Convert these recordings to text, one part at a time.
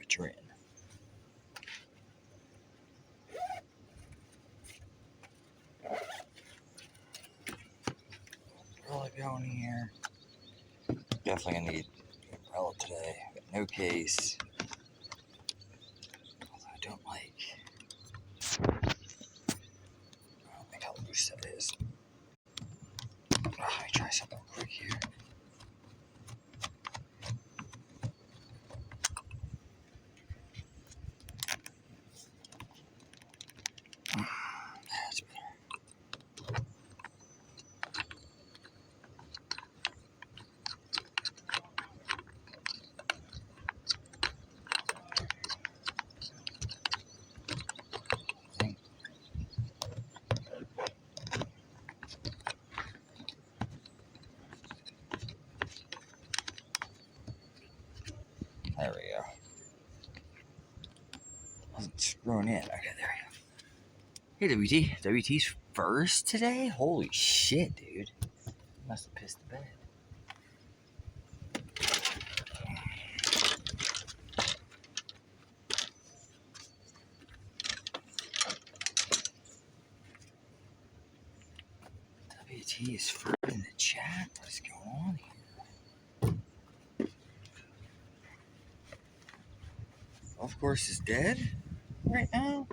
temperature in. Really going here. Definitely gonna need an umbrella today. Got no case. Although I don't like how loose that is. Let me try something quick here. That's better. There we go. Wasn't screwing in. Okay, there we go. Hey, WT. WT's first today? Holy shit, dude. Must have pissed the bed. WT is first in the chat. What's going on here? Golf course is dead right now.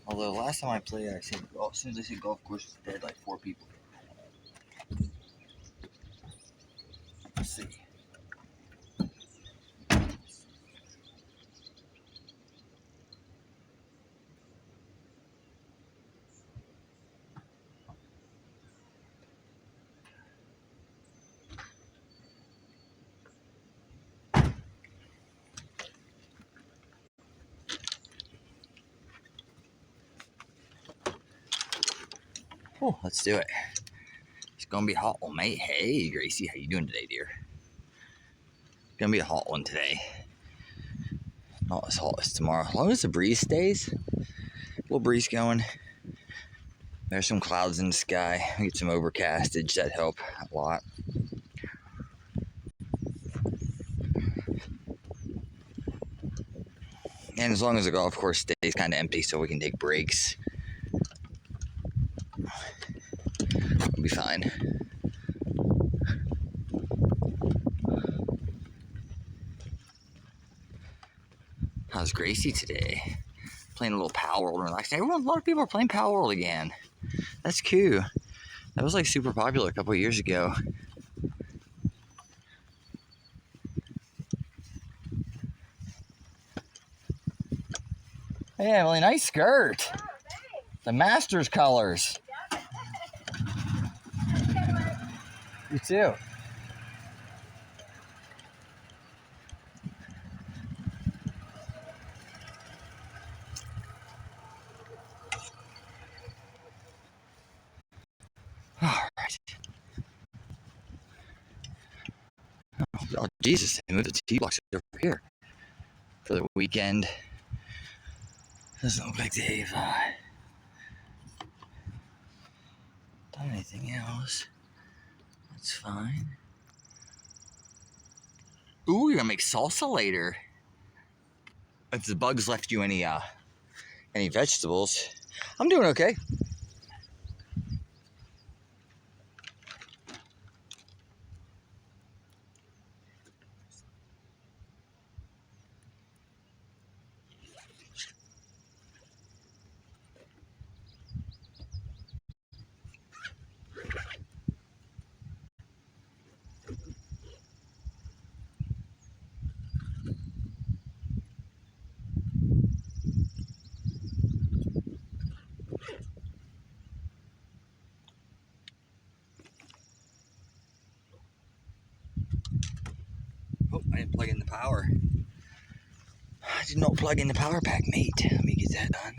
Although last time I played, I said, well, as soon as I said golf course is dead, like 4 people. Let's see. Oh, let's do it. It's gonna be a hot one, mate. Hey, Gracie, how you doing today, dear? It's gonna be a hot one today. Not as hot as tomorrow. As long as the breeze stays, a little breeze going. There's some clouds in the sky. We get some overcastage. That help a lot. And as long as the golf course stays kind of empty, so we can take breaks, we'll be fine. How's Gracie today? Playing a little Power World and relaxing. A lot of people are playing Power World again. That's cool. That was like super popular a couple of years ago. Hey, Emily, nice skirt. The Masters colors. You too. All right. Oh, Jesus, they moved the tee box over here for the weekend. Doesn't look like they've done anything else. That's fine. Ooh, you're gonna make salsa later. If the bugs left you any vegetables, I'm doing okay. Oh, I didn't plug in the power. I did not plug in the power pack, mate. Let me get that done.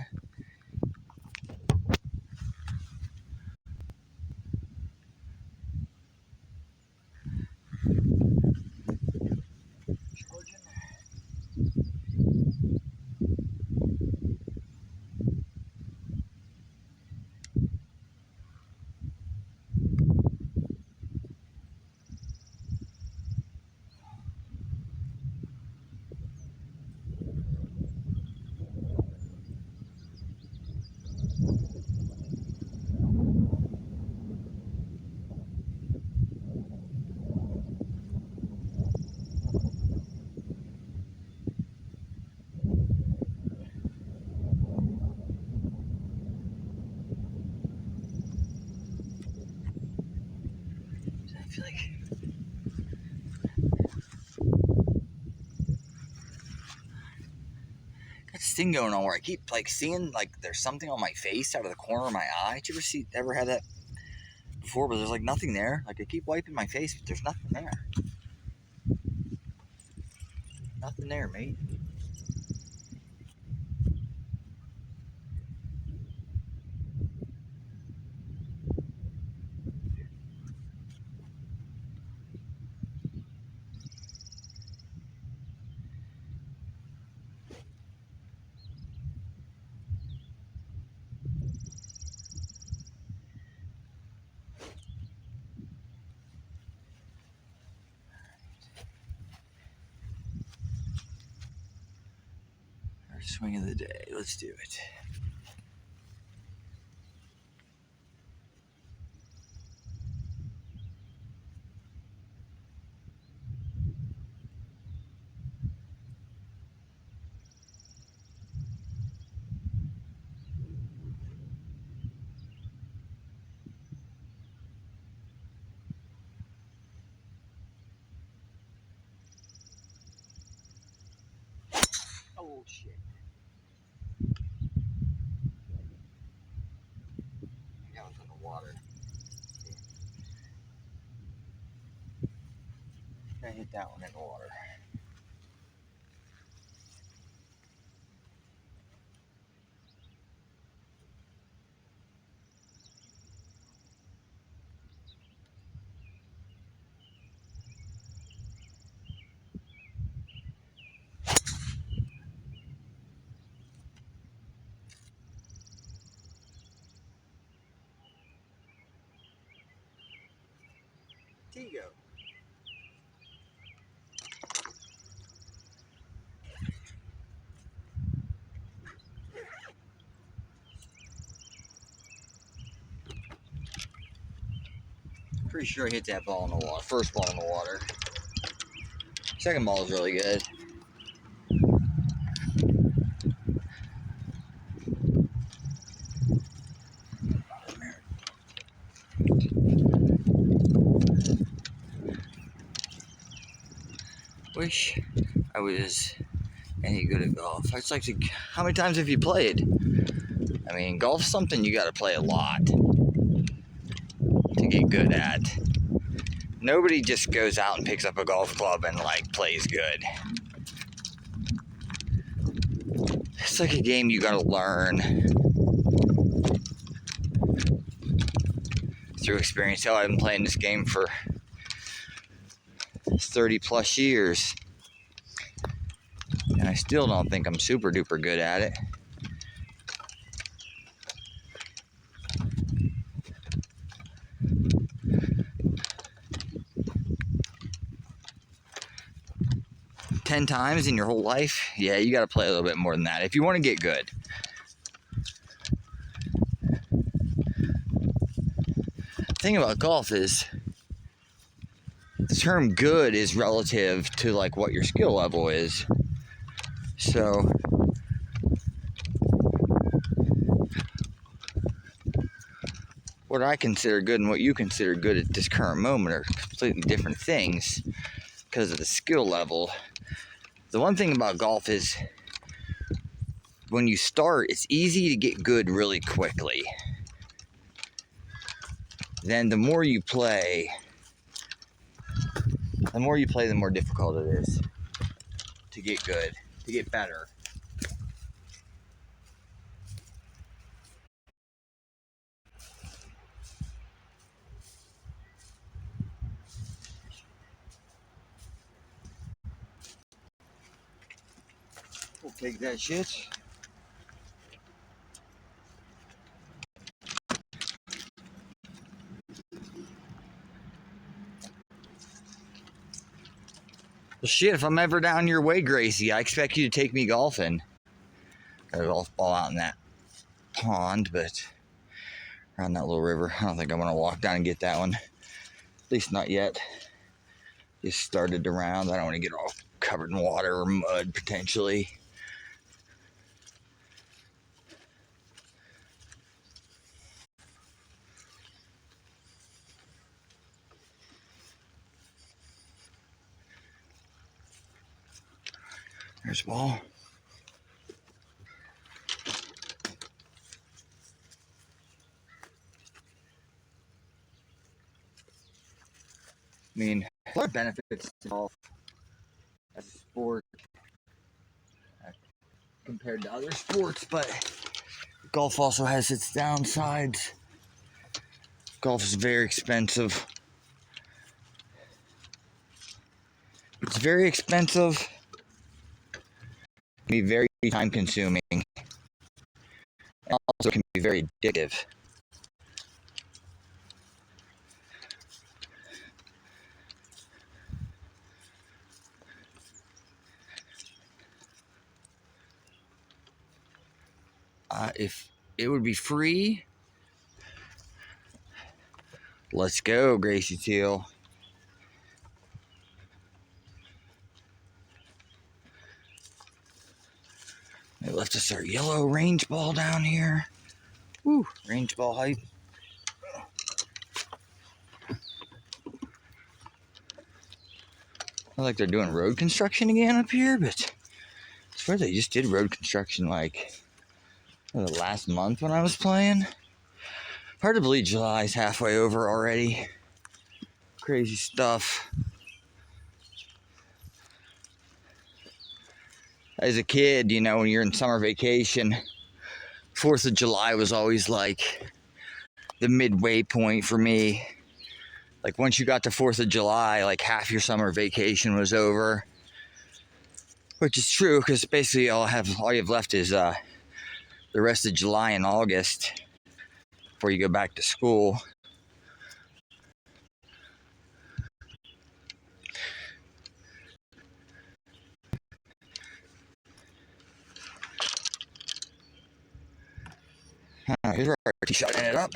thing going on where I keep like seeing like there's something on my face out of the corner of my eye. Did you ever had that before? But there's like nothing there. Like I keep wiping my face, but there's nothing there. Nothing there, mate. Our swing of the day. Let's do it. Oh shit. That was in the water. I hit that one in the water. Tigo. Pretty sure I hit that ball in the water. First ball in the water. Second ball is really good. Wish I was any good at golf. I'd like to. How many times have you played? I mean, golf's something you got to play a lot to get good at. Nobody just goes out and picks up a golf club and like plays good. It's like a game you got to learn through experience. Hell, I've been playing this game for 30 plus years. And I still don't think I'm super duper good at it. Ten times in your whole life? Yeah, you got to play a little bit more than that if you want to get good. The thing about golf is the term good is relative to like what your skill level is. So what I consider good and what you consider good at this current moment are completely different things because of the skill level. The one thing about golf is when you start, it's easy to get good really quickly. Then the more you play, the more difficult it is to get good, to get better. We'll take that shit. Well, shit, if I'm ever down your way, Gracie, I expect you to take me golfing. Got a golf ball out in that pond, but around that little river. I don't think I'm going to walk down and get that one. At least not yet. Just started to round. I don't want to get all covered in water or mud, potentially. There's a ball. mean, a lot of benefits to golf as a sport compared to other sports, but golf also has its downsides. Golf is very expensive. It's very expensive. It can be very time consuming. And also can be very addictive. If it would be free, let's go, Gracie Teal. They left us our yellow range ball down here. Woo, range ball height. I like they're doing road construction again up here, but I swear they just did road construction like the last month when I was playing. Hard to believe July's halfway over already. Crazy stuff. As a kid, you know, when you're in summer vacation, 4th of July was always like the midway point for me. Like once you got to 4th of July, like half your summer vacation was over. Which is true, because basically all you have left is the rest of July and August before you go back to school. Here's where our tee shot ended up.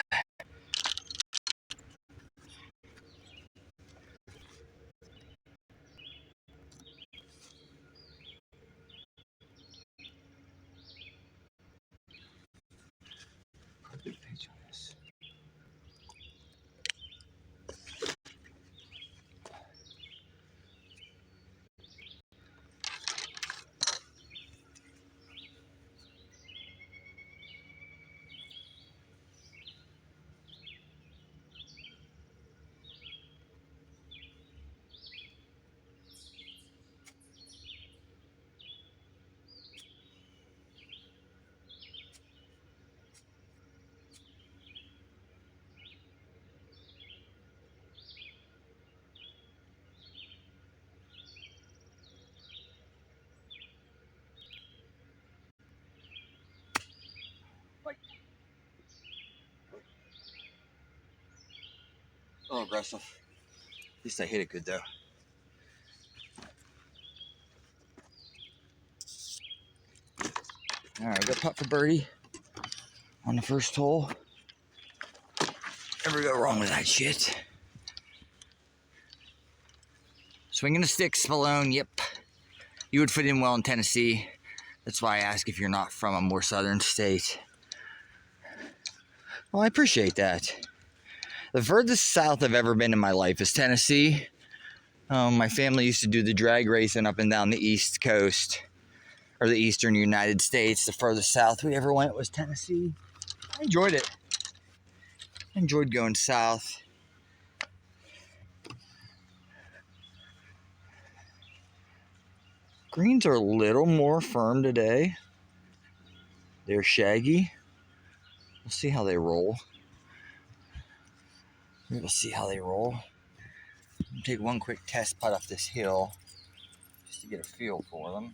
A little aggressive. At least I hit it good though. Alright, we got putt for birdie on the first hole. Never go wrong with that shit. Swinging the sticks, Malone, yep. You would fit in well in Tennessee. That's why I ask if you're not from a more southern state. Well, I appreciate that. The furthest south I've ever been in my life is Tennessee. My family used to do the drag racing up and down the East Coast, or the eastern United States. The furthest south we ever went was Tennessee. I enjoyed it. I enjoyed going south. Greens are a little more firm today. They're shaggy. We'll see how they roll. We'll see how they roll. I'll take one quick test putt up this hill just to get a feel for them.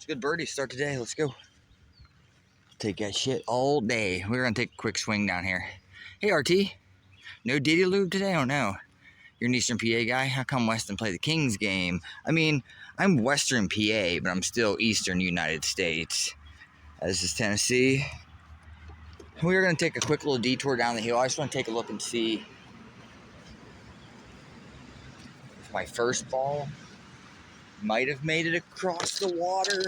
It's a good birdie to start the day. Let's go. Take that shit all day. We're gonna take a quick swing down here. Hey RT, no Diddy Lube today? Oh no. You're an Eastern PA guy? How come Weston play the Kings game? I mean, I'm Western PA, but I'm still Eastern United States. This is Tennessee. We're gonna take a quick little detour down the hill. I just wanna take a look and see if my first ball might have made it across the water.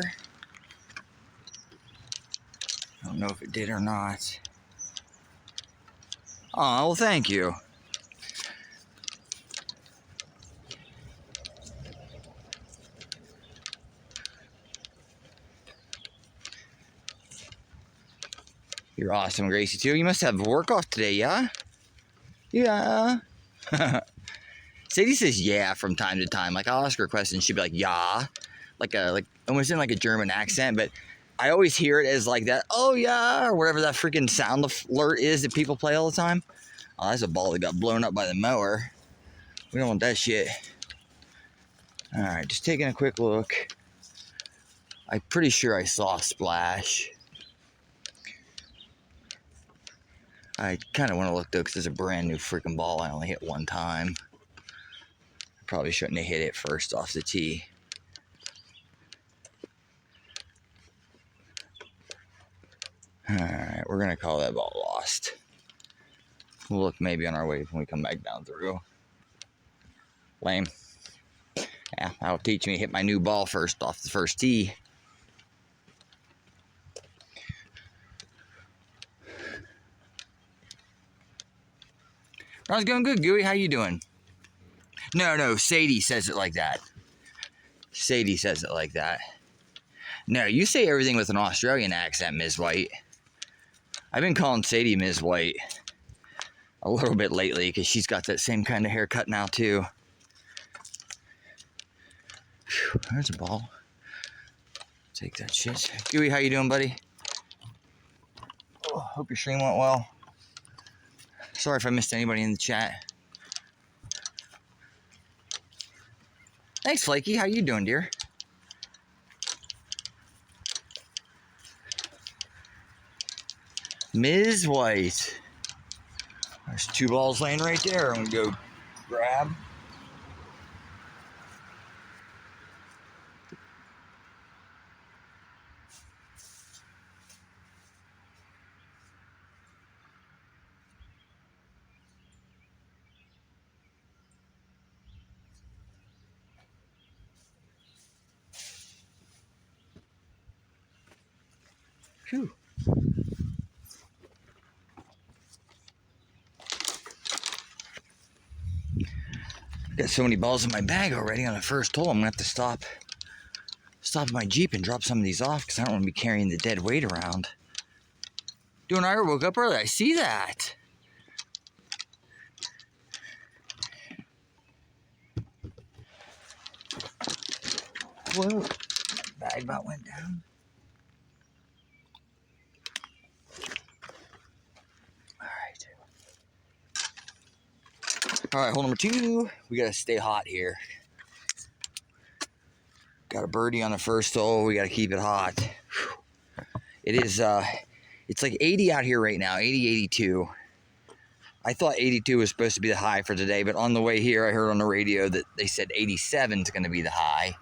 I don't know if it did or not. Oh, well, thank you. You're awesome, Gracie, too. You must have work off today, yeah? Yeah. Sadie says yeah from time to time. Like, I'll ask her a question, she'd be like, yeah. Like almost in like a German accent, but I always hear it as like that, oh yeah, or whatever that freaking sound alert is that people play all the time. Oh, that's a ball that got blown up by the mower. We don't want that shit. Alright, just taking a quick look. I'm pretty sure I saw a splash. I kind of want to look though because it's a brand new freaking ball. I only hit one time. I probably shouldn't have hit it first off the tee. Alright, we're going to call that ball lost. We'll look maybe on our way when we come back down through. Lame. Yeah, that'll teach me to hit my new ball first off the first tee. I was going good, Gooey. How you doing? No, Sadie says it like that. Sadie says it like that. No, you say everything with an Australian accent, Ms. White. I've been calling Sadie Ms. White a little bit lately because she's got that same kind of haircut now, too. Whew, there's a ball. Take that shit. Gooey, how you doing, buddy? Oh, hope your stream went well. Sorry if I missed anybody in the chat. Thanks, Flaky. How you doing, dear? Ms. White. There's two balls laying right there. I'm gonna go grab. Phew. Got so many balls in my bag already on the first hole. I'm gonna have to stop my Jeep and drop some of these off because I don't want to be carrying the dead weight around. Doing alright, woke up early. I see that. Whoa. Bag about went down. Alright, hole number 2. We gotta stay hot here. Got a birdie on the first hole. We gotta keep it hot. It is, it's like 80 out here right now. 80, 82. I thought 82 was supposed to be the high for today, but on the way here, I heard on the radio that they said 87 is gonna be the high.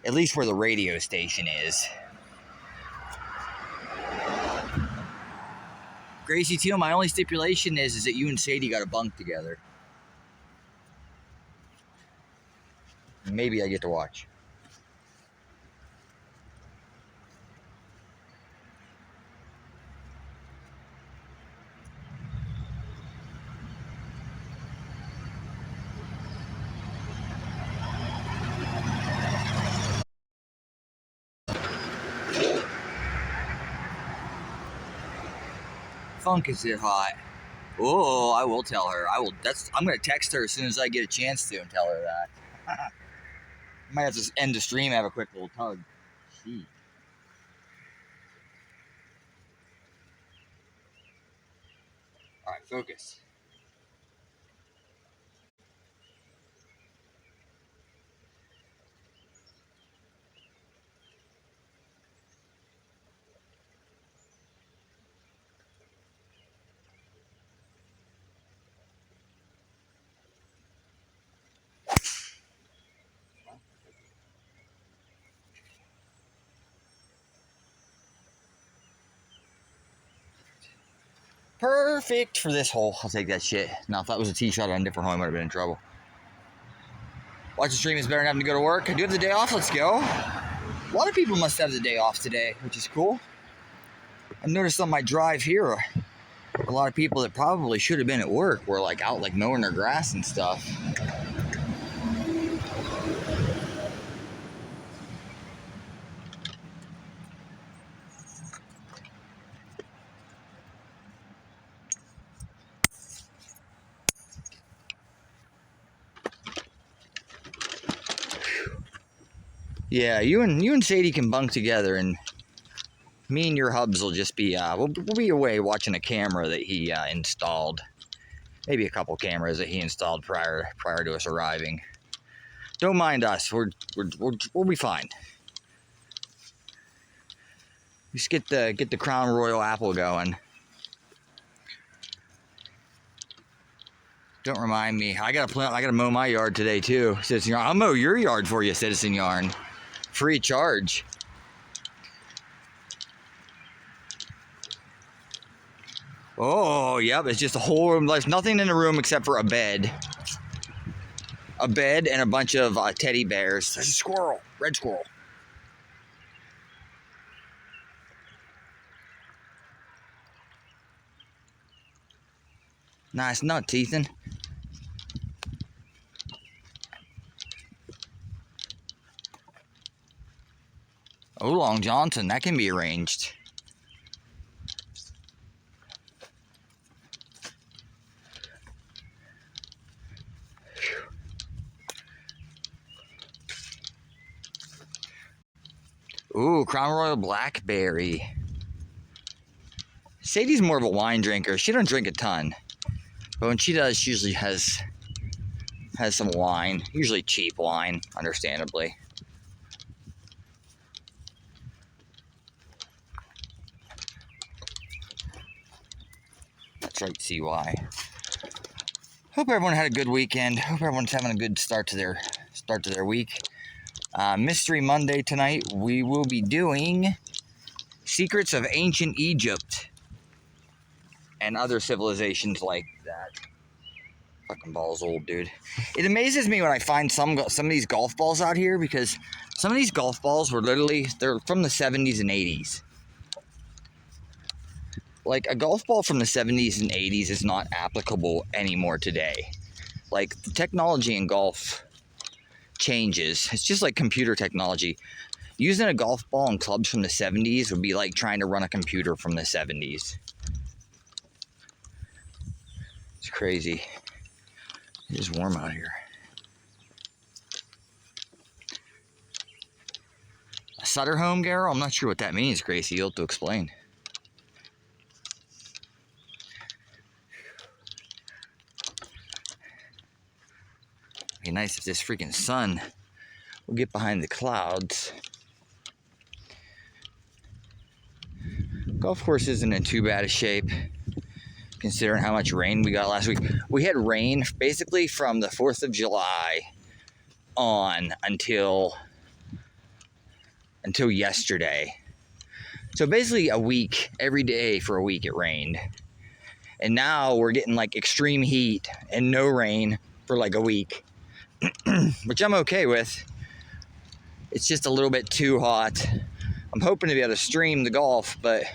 At least where the radio station is. Gracie Teal, my only stipulation is that you and Sadie got to bunk together. Maybe I get to watch. Funk is it hot? Oh, I will tell her. I'm gonna text her as soon as I get a chance to and tell her that. Might have to end the stream, have a quick little tug. Gee. Alright, focus. Perfect for this hole. I'll take that shit. Now, if that was a tee shot on a different hole, I might have been in trouble. Watching stream is better than having to go to work. I do have the day off. Let's go. A lot of people must have the day off today, which is cool. I noticed on my drive here, a lot of people that probably should have been at work were like out like mowing their grass and stuff. Yeah, you and Sadie can bunk together, and me and your hubs will just be we'll be away watching a camera that he installed. Maybe a couple cameras that he installed prior to us arriving. Don't mind us. We'll be fine. Just get the Crown Royal apple going. Don't remind me. I gotta mow my yard today too. Citizen Yarn. I'll mow your yard for you, Citizen Yarn. Free charge. Oh, yep. It's just a whole room. There's nothing in the room except for a bed. A bed and a bunch of teddy bears. There's a squirrel. Red squirrel. Nice nuts, Ethan. Oh, Long Johnson. That can be arranged. Ooh, Crown Royal Blackberry. Sadie's more of a wine drinker. She don't drink a ton. But when she does, she usually has some wine. Usually cheap wine, understandably. That's right, CY. Hope everyone had a good weekend. Hope everyone's having a good start to their week. Mystery Monday tonight, we will be doing Secrets of Ancient Egypt and other civilizations like that. Fucking ball's old, dude. It amazes me when I find some of these golf balls out here, because some of these golf balls were they're from the 70s and 80s. Like, a golf ball from the 70s and 80s is not applicable anymore today. Like, the technology in golf changes. It's just like computer technology. Using a golf ball and clubs from the 70s would be like trying to run a computer from the 70s. It's crazy. It is warm out here. A Sutter home, Garrow? I'm not sure what that means, Gracie. You'll have to explain. Be nice if this freaking sun will get behind the clouds. Golf course isn't in too bad a shape, considering how much rain we got last week. We had rain basically from the 4th of July on until yesterday. So basically a week, every day for a week it rained. And now we're getting like extreme heat and no rain for like a week, which I'm okay with. It's just a little bit too hot. I'm hoping to be able to stream the golf, but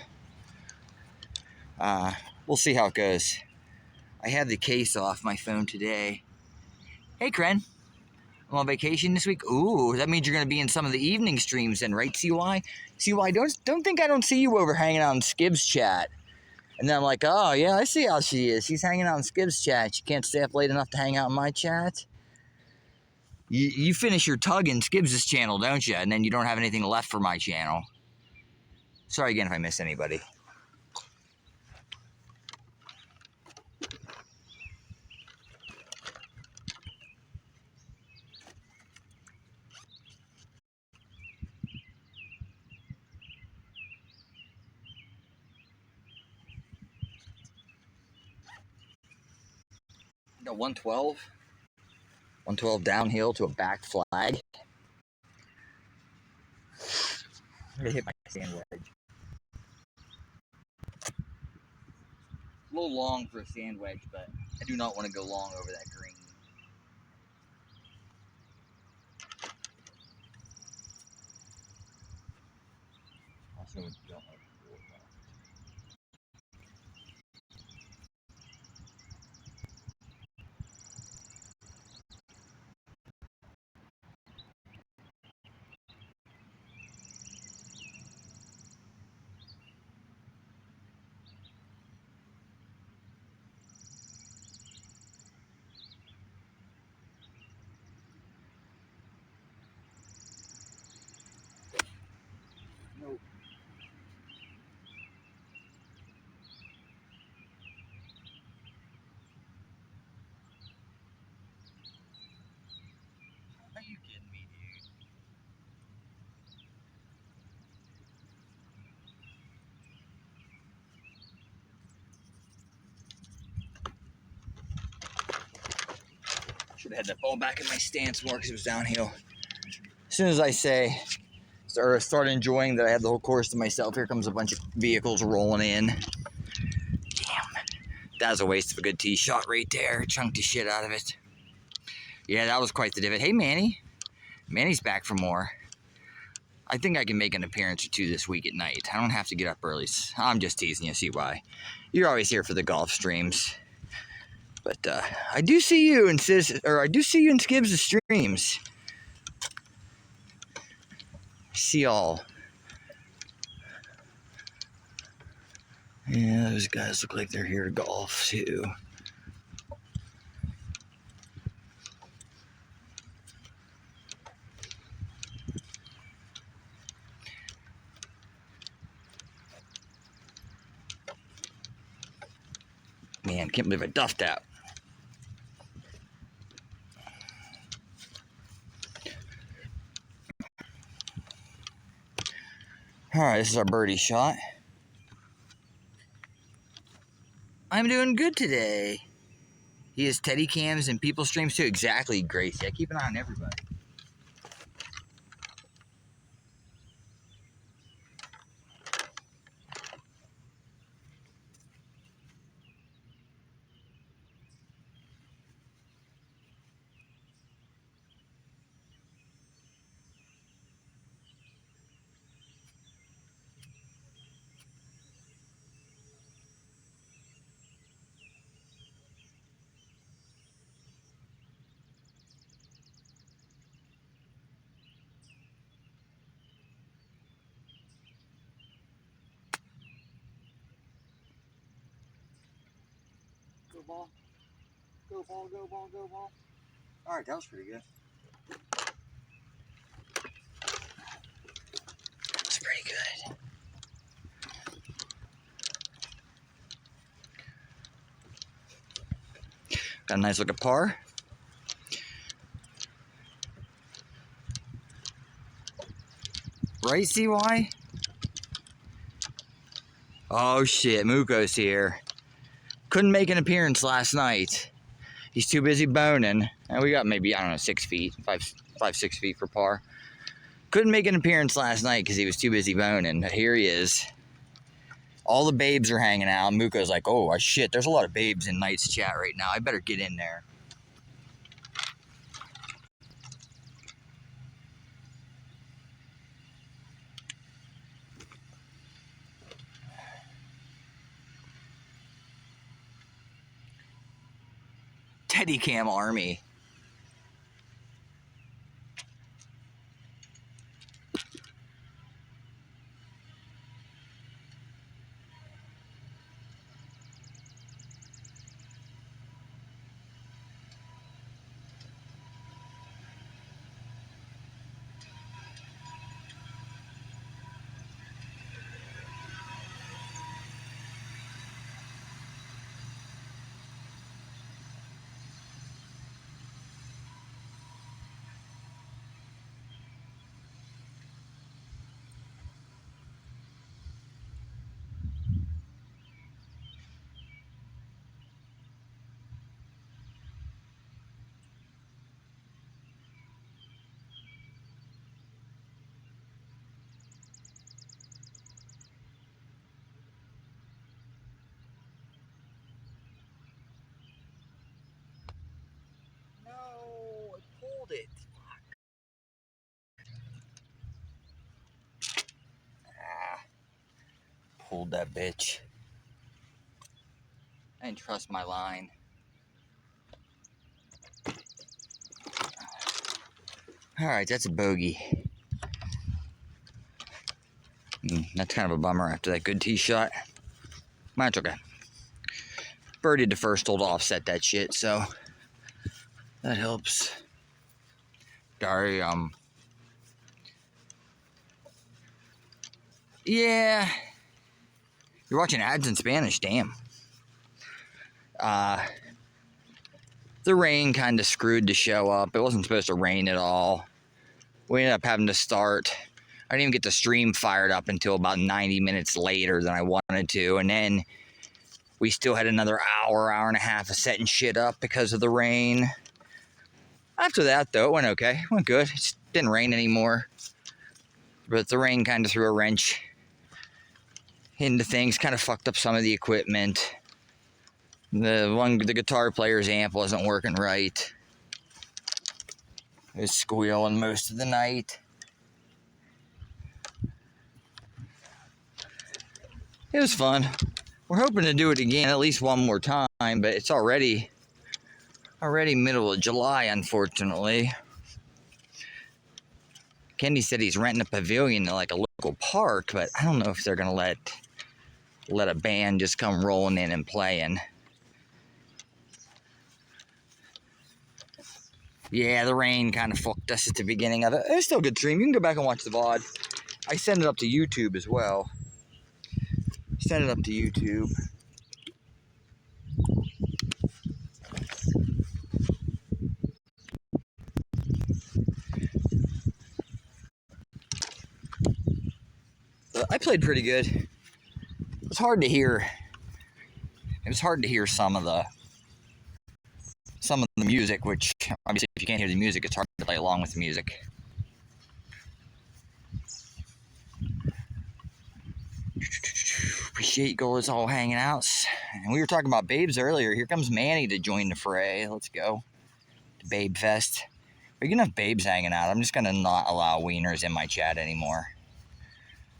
we'll see how it goes. I had the case off my phone today. Hey, Kren. I'm on vacation this week. Ooh, that means you're going to be in some of the evening streams then, right, CY? CY, don't think I don't see you over hanging out in Skib's chat. And then I'm like, oh, yeah, I see how she is. She's hanging out in Skib's chat. She can't stay up late enough to hang out in my chat. You finish your tug in Skibs' channel, don't you? And then you don't have anything left for my channel. Sorry again if I miss anybody. Got 112. 112 downhill to a back flag. I'm gonna hit my sand wedge. A little long for a sand wedge, but I do not want to go long over that green. Also, don't like nope. Are you kidding me, dude? Should have had that ball back in my stance more because it was downhill. As soon as I say, or start enjoying that I have the whole course to myself, here comes a bunch of vehicles rolling in. Damn. That was a waste of a good tee shot right there. Chunked the shit out of it. Yeah, that was quite the divot. Hey, Manny. Manny's back for more. I think I can make an appearance or two this week at night. I don't have to get up early. I'm just teasing you, see why. You're always here for the golf streams. But I do see you in Skibbs' streams. See all. Yeah, those guys look like they're here to golf too. Man, can't believe I duffed that. All right, this is our birdie shot. I'm doing good today. He has Teddy cams and people streams too. Exactly, Gracie. I keep an eye on everybody. Go ball. Go ball, go ball, go ball. All right, that was pretty good. That's pretty good. Got a nice look at par. Right, CY? Oh shit, Muko's here. Couldn't make an appearance last night. He's too busy boning. And we got maybe, I don't know, 6 feet, 6 feet for par. Couldn't make an appearance last night because he was too busy boning. But here he is. All the babes are hanging out. Muko's like, oh shit, there's a lot of babes in Knight's chat right now. I better get in there. Teddy Cam Army. hold that bitch. I didn't trust my line. Alright, that's a bogey. That's kind of a bummer after that good tee shot. That's okay. Birdied the first hole to offset that shit, so that helps. Sorry, yeah. You're watching ads in Spanish, damn. The rain kind of screwed the show up. It wasn't supposed to rain at all. We ended up having to start. I didn't even get the stream fired up until about 90 minutes later than I wanted to. And then we still had another hour and a half of setting shit up because of the rain. After that, though, it went okay. It went good. It didn't rain anymore. But the rain kind of threw a wrench into things, kind of fucked up some of the equipment. The guitar player's amp wasn't working right. It was squealing most of the night. It was fun. We're hoping to do it again at least one more time, but it's already middle of July, unfortunately. Kenny said he's renting a pavilion at like a local park, but I don't know if they're gonna let a band just come rolling in and playing. Yeah, the rain kind of fucked us at the beginning of it. It's still a good stream. You can go back and watch the VOD. I send it up to YouTube as well. Send it up to YouTube. But I played pretty good. It was hard to hear. It was hard to hear some of the music, which obviously if you can't hear the music, it's hard to play along with the music. Appreciate goals all hanging out. And we were talking about babes earlier. Here comes Manny to join the fray. Let's go to Babe Fest. We can have babes hanging out. I'm just gonna not allow wieners in my chat anymore.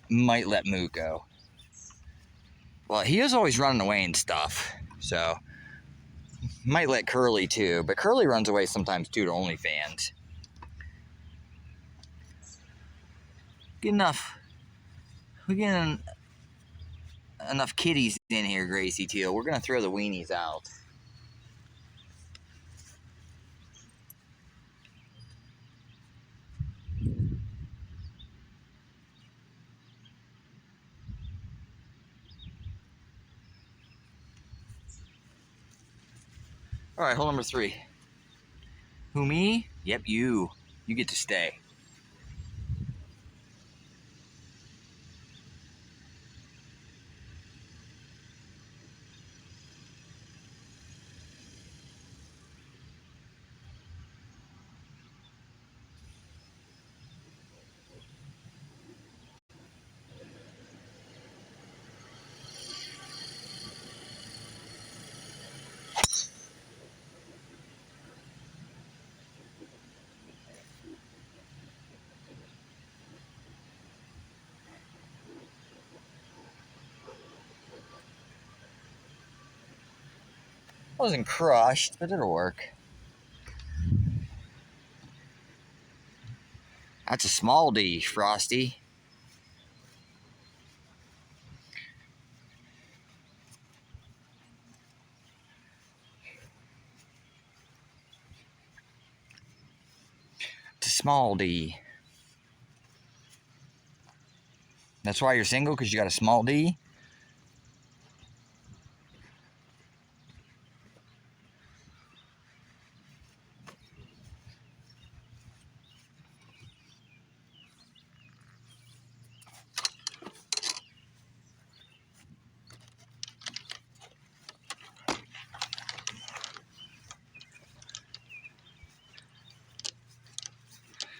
Might let Moot go. Well, he is always running away and stuff, so might let Curly too. But Curly runs away sometimes too to OnlyFans. Good enough. We're getting enough kitties in here, Gracie Teal. We're gonna throw the weenies out. All right, hole number 3. Who, me? Yep, you. You get to stay. Wasn't crushed, but it'll work. That's a small D, Frosty. It's a small D. That's why you're single, because you got a small D?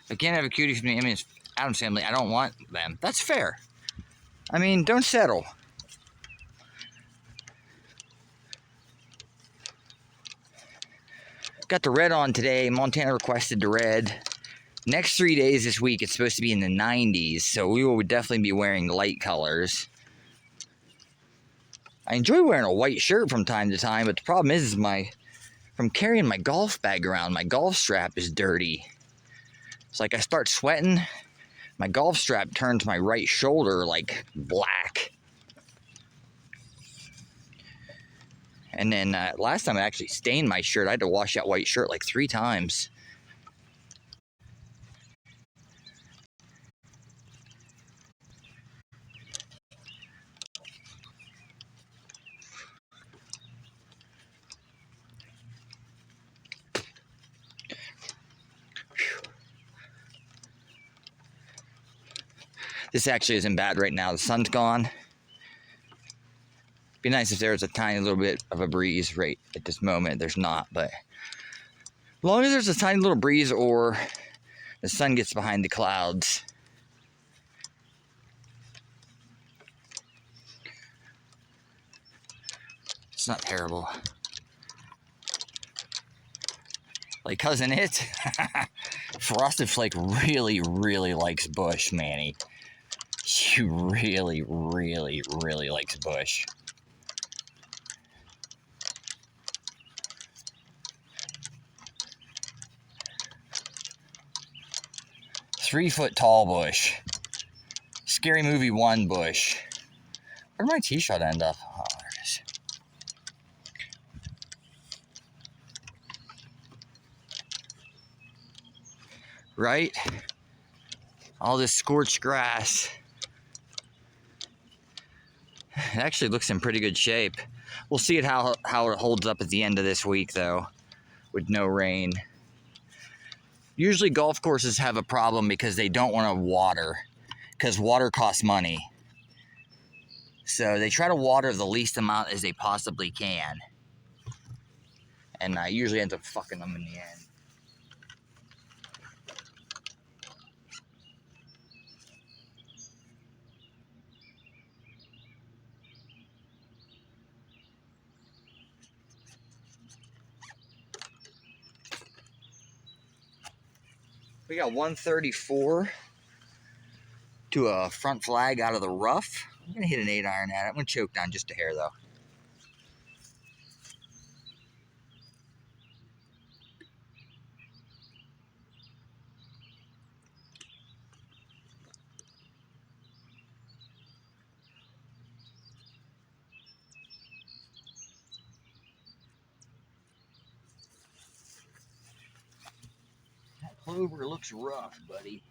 I can't have a cutie from the Addams family. I don't want them. That's fair. I mean, don't settle. Got the red on today. Montana requested the red. Next 3 days this week, it's supposed to be in the 90s, so we will definitely be wearing light colors. I enjoy wearing a white shirt from time to time, but the problem is from carrying my golf bag around, my golf strap is dirty. It's like I start sweating, my golf strap turns my right shoulder like black. And then last time I actually stained my shirt. I had to wash that white shirt like 3 times. This actually isn't bad right now. The sun's gone. Be nice if there was a tiny little bit of a breeze right at this moment. There's not, but as long as there's a tiny little breeze or the sun gets behind the clouds, it's not terrible. Like Cousin It, Frosted Flake really, really likes Bush, Manny. She really, really, really likes Bush. "3-foot-tall Bush." Scary Movie 1 Bush. Where'd my t-shirt end up? Oh, there it is. Right? All this scorched grass. It actually looks in pretty good shape. We'll see how it holds up at the end of this week, though, with no rain. Usually golf courses have a problem because they don't want to water, because water costs money. So they try to water the least amount as they possibly can. And usually ends up fucking them in the end. We got 134 to a front flag out of the rough. I'm going to hit an 8-iron at it. I'm going to choke down just a hair, though. That clover looks rough, buddy.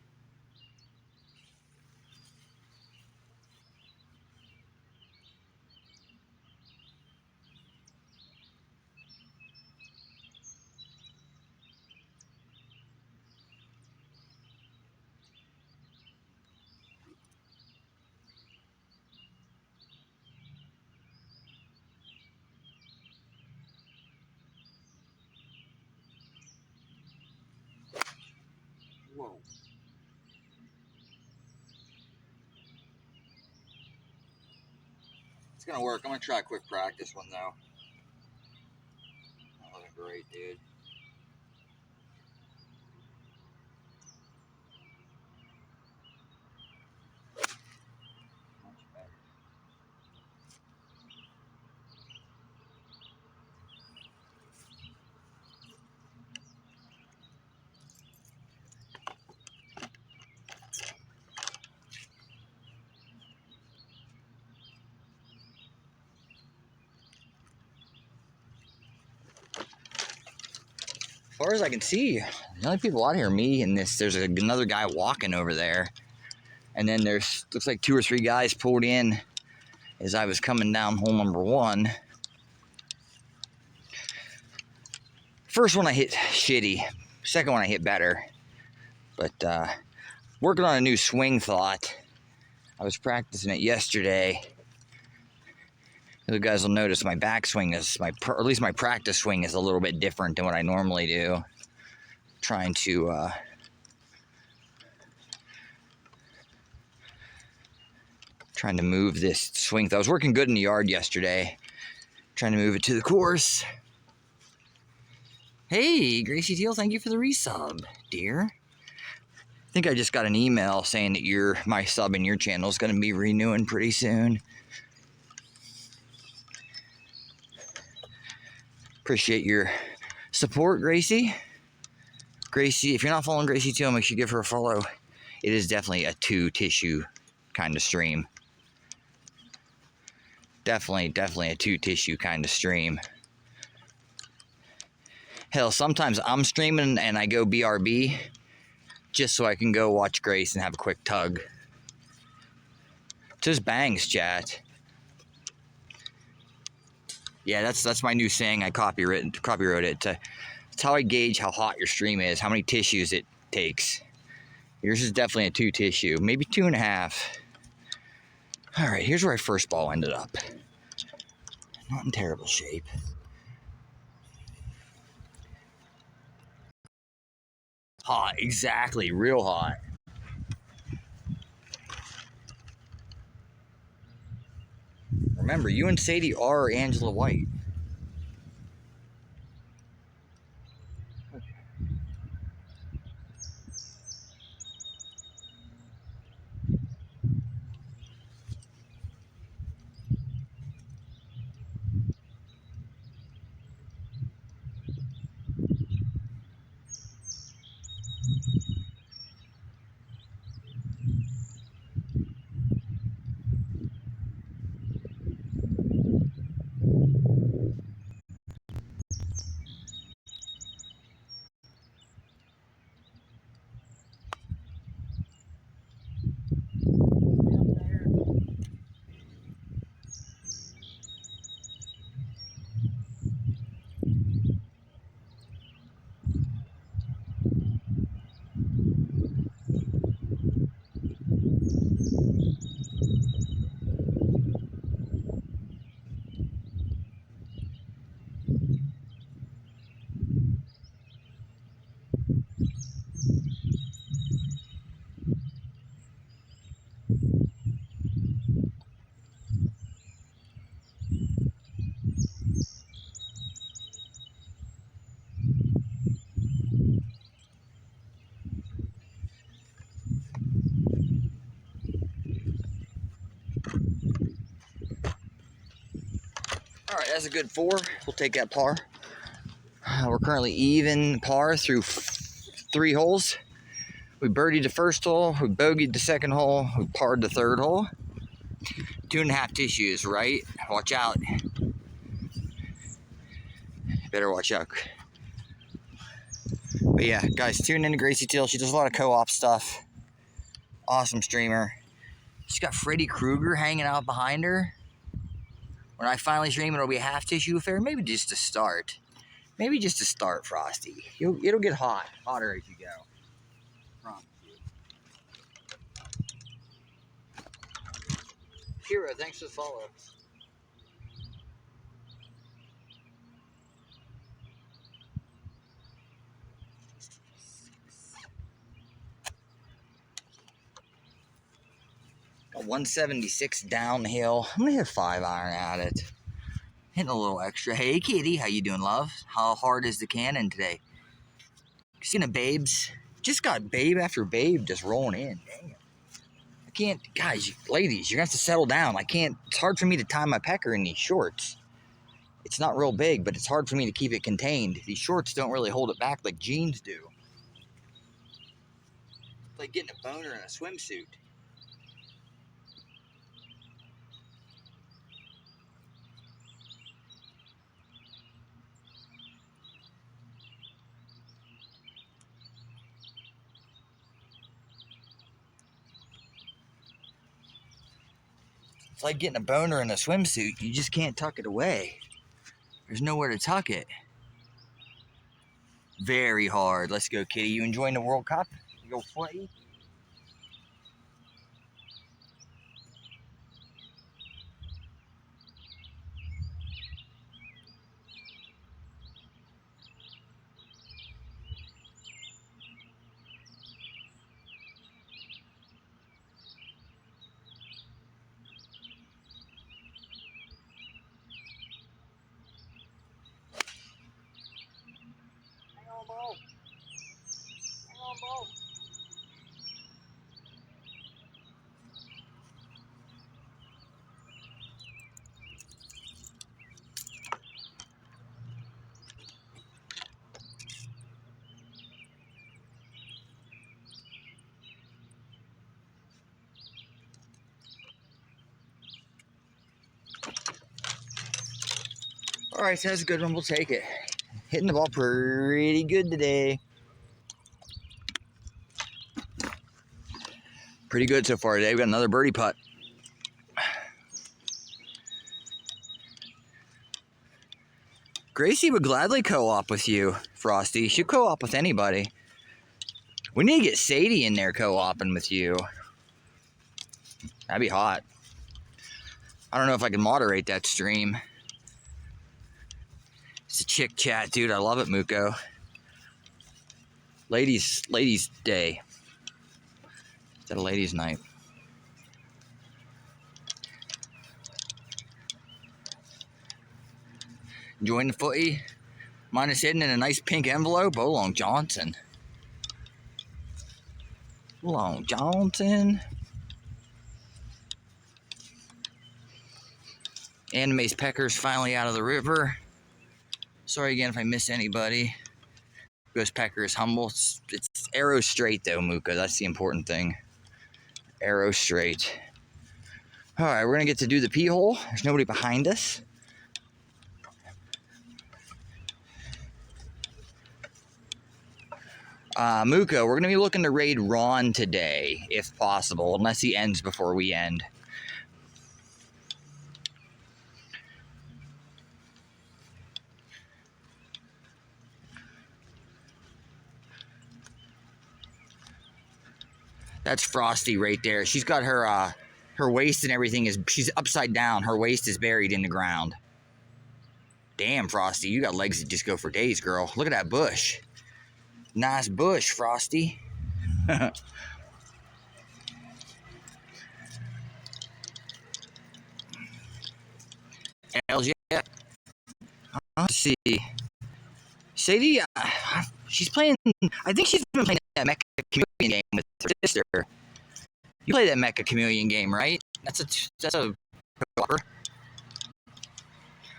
Whoa. It's gonna work. I'm gonna try a quick practice one though. That wasn't great, dude. Much better. As far as I can see, the only people out here, me and this, there's another guy walking over there. And then there's, looks like 2 or 3 guys pulled in as I was coming down hole number 1. First one I hit shitty. Second one I hit better. But working on a new swing thought. I was practicing it yesterday. You guys will notice my backswing is, or at least my practice swing is a little bit different than what I normally do. Trying to move this swing. I was working good in the yard yesterday. Trying to move it to the course. Hey, Gracie Teal, thank you for the resub, dear. I think I just got an email saying that my sub in your channel is going to be renewing pretty soon. Appreciate your support, Gracie. Gracie, if you're not following Gracie too, make sure you give her a follow. It is definitely a 2-tissue kind of stream. Definitely a 2-tissue kind of stream. Hell, sometimes I'm streaming and I go BRB just so I can go watch Grace and have a quick tug. Just bangs, chat. Yeah, that's my new saying. I copyrighted it. It's how I gauge how hot your stream is, how many tissues it takes. Yours is definitely a 2-tissue, maybe 2.5. All right, here's where I first ball ended up. Not in terrible shape. Hot, exactly, real hot. Remember, you and Sadie are Angela White. All right, that's a good 4. We'll take that par. We're currently even par through 3 holes. We birdied the first hole, we bogeyed the second hole, we parred the third hole. 2.5 tissues, right? Watch out. Better watch out. But yeah, guys, tune into Gracie Teal. She does a lot of co-op stuff. Awesome streamer. She's got Freddy Krueger hanging out behind her. When I finally stream, it'll be a half tissue affair. Maybe just to start. Maybe just to start, Frosty. It'll get hotter as you go. Promise you. Kira, thanks for the follow. Got 176 downhill. I'm gonna hit a 5-iron at it. Hitting a little extra. Hey, Kitty, how you doing, love? How hard is the cannon today? Seen a babes? Just got babe after babe just rolling in. Damn. I can't, guys, ladies, you're gonna have to settle down. I can't, it's hard for me to tie my pecker in these shorts. It's not real big, but it's hard for me to keep it contained. These shorts don't really hold it back like jeans do. It's like getting a boner in a swimsuit. It's like getting a boner in a swimsuit. You just can't tuck it away. There's nowhere to tuck it. Very hard. Let's go, Kitty. You enjoying the World Cup? You go play? Hang on, ball. Hang on, ball. All right, so that's a good one. We'll take it. Hitting the ball pretty good today. Pretty good so far today. We got another birdie putt. Gracie would gladly co-op with you, Frosty. She'll co-op with anybody. We need to get Sadie in there co-oping with you. That'd be hot. I don't know if I can moderate that stream. It's a chick chat, dude. I love it, Muko. Ladies day. Is that a ladies night? Enjoying the footy? Mine is hidden in a nice pink envelope. Oh, Long Johnson. Long Johnson. Anime's Pecker's finally out of the river. Sorry again if I miss anybody. Ghost Pecker is humble. It's arrow straight though, Muka. That's the important thing. Arrow straight. All right, we're gonna get to do the pee hole. There's nobody behind us. Muka, we're gonna be looking to raid Ron today, if possible, unless he ends before we end. That's Frosty right there. She's got her her waist and everything she's upside down. Her waist is buried in the ground. Damn, Frosty, you got legs that just go for days, girl. Look at that bush. Nice bush, Frosty. Hells yeah. Let's see. Sadie, she's playing. I think she's been playing that Mecha Chameleon game with her sister. You play that Mecha Chameleon game, right? That's a.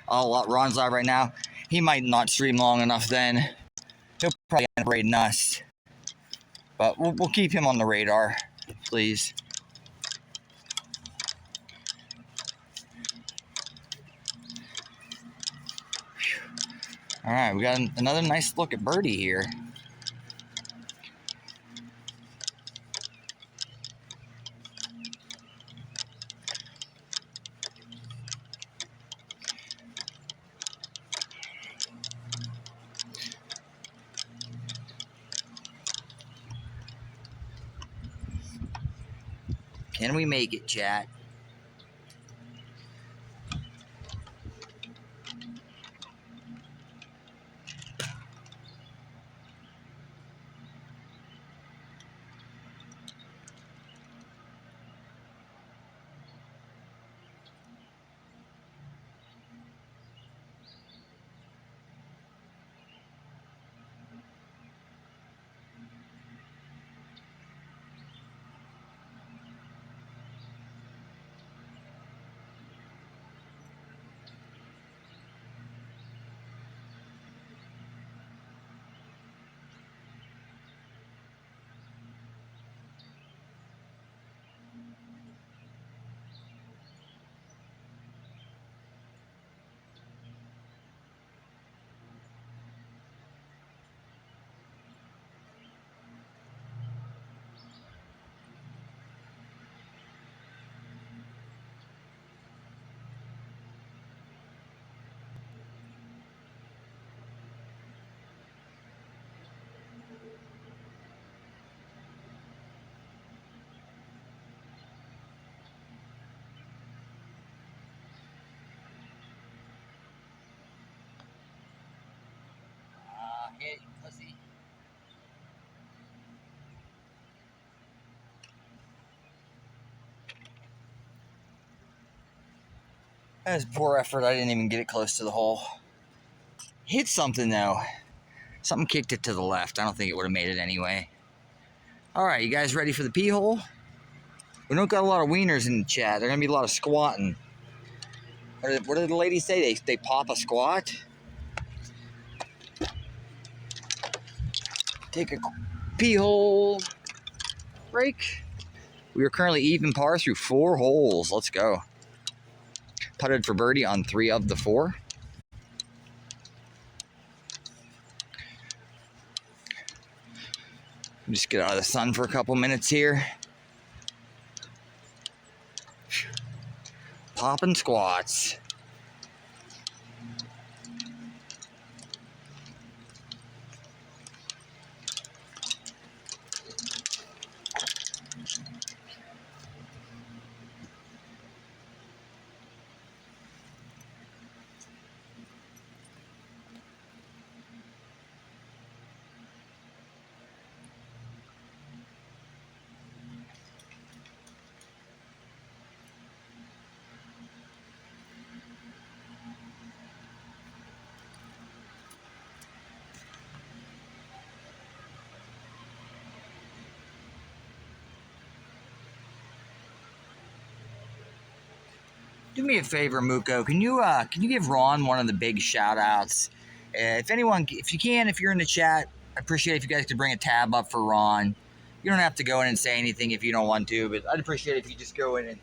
Oh, Ron's live right now. He might not stream long enough. Then he'll probably end up raiding us. But we'll keep him on the radar, please. All right, we got another nice look at birdie here. Can we make it, chat? Hit, pussy. That was poor effort. I didn't even get it close to the hole. Hit something though. Something kicked it to the left. I don't think it would have made it anyway. All right, you guys ready for the pee hole? We don't got a lot of wieners in the chat. There's gonna be a lot of squatting. What did the ladies say? They pop a squat? Take a pee hole break. We are currently even par through 4 holes. Let's go. Putted for birdie on 3 of the 4. Just get out of the sun for a couple minutes here. Popping squats. Do me a favor, Muko. Can you give Ron one of the big shout outs? If you can, if you're in the chat, I appreciate if you guys could bring a tab up for Ron. You don't have to go in and say anything if you don't want to, but I'd appreciate it if you just go in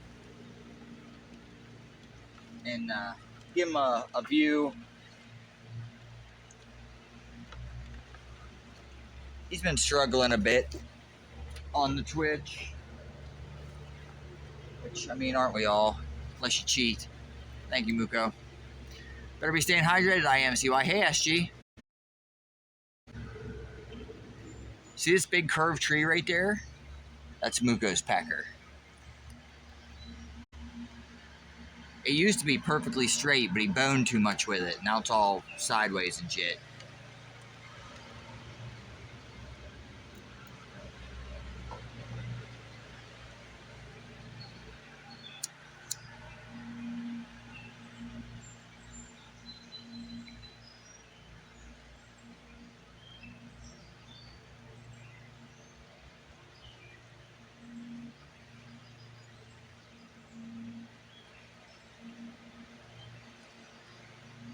and give him a view. He's been struggling a bit on the Twitch, which, I mean, aren't we all? Unless you cheat. Thank you, Muko. Better be staying hydrated. I am CY. Hey, SG. See this big curved tree right there? That's Muko's pecker. It used to be perfectly straight, but he boned too much with it. Now it's all sideways and shit.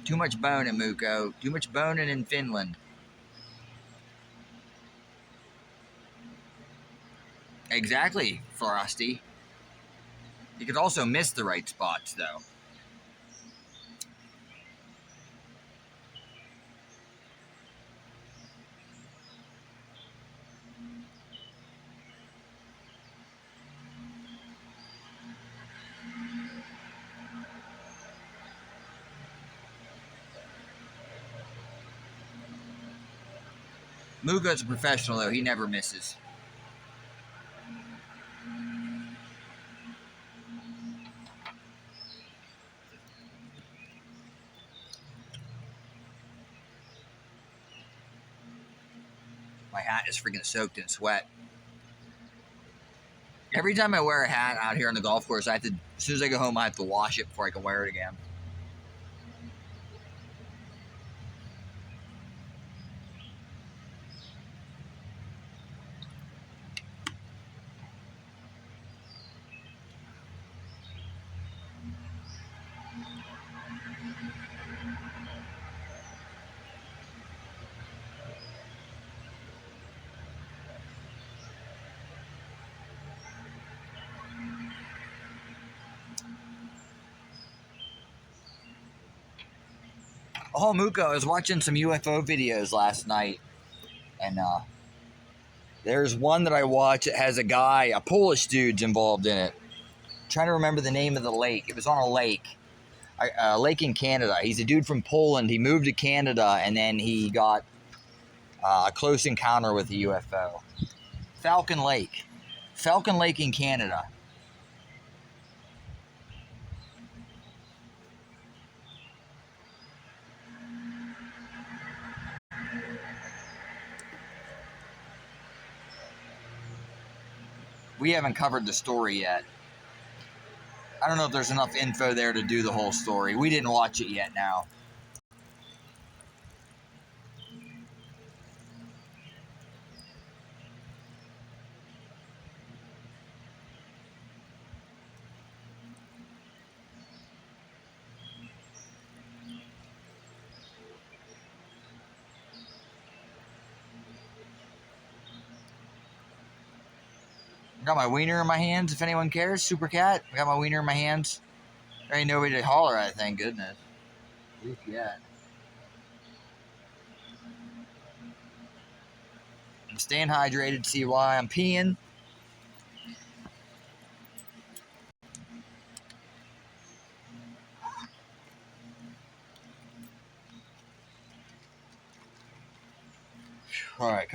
Too much boning, Muko. Too much boning in Finland. Exactly, Frosty. You could also miss the right spots, though. Muko's a professional, though. He never misses. My hat is freaking soaked in sweat. Every time I wear a hat out here on the golf course, as soon as I go home, I have to wash it before I can wear it again. Oh, Muko, I was watching some UFO videos last night, and there's one that I watch that has a Polish dude's involved in it. I'm trying to remember the name of the lake. It was on a lake in Canada. He's a dude from Poland. He moved to Canada, and then he got a close encounter with a UFO. Falcon Lake in Canada. We haven't covered the story yet. I don't know if there's enough info there to do the whole story. We didn't watch it yet now. I got my wiener in my hands, if anyone cares. Super Cat. I got my wiener in my hands. There ain't nobody to holler at, thank goodness. At least yet. I'm staying hydrated. See why I'm peeing? All right,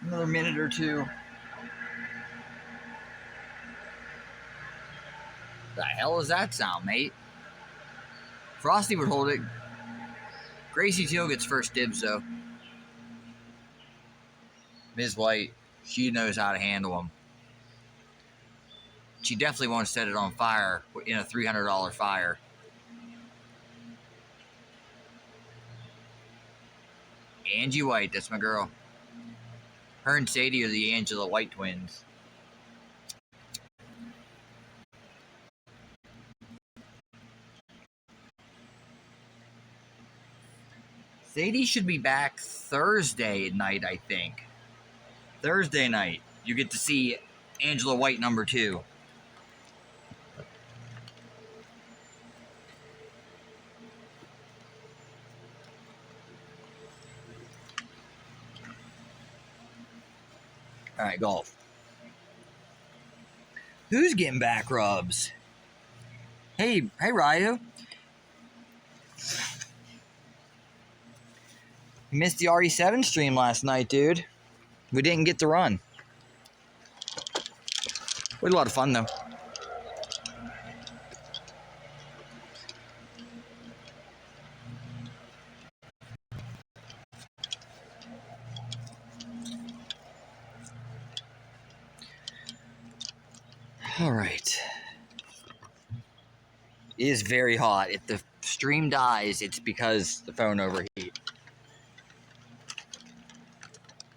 another minute or two. The hell is that sound, mate? Frosty would hold it. Gracie Teal gets first dibs, though. Ms. White, she knows how to handle them. She definitely won't set it on fire in a $300 fire. Angie White, that's my girl. Her and Sadie are the Angela White twins. Sadie should be back Thursday night, I think. Thursday night, you get to see Angela White number 2. All right, golf. Who's getting back rubs? Hey, Ryu. You missed the RE7 stream last night, dude. We didn't get to run. We had a lot of fun, though. All right. It is very hot. If the stream dies, it's because the phone overheat.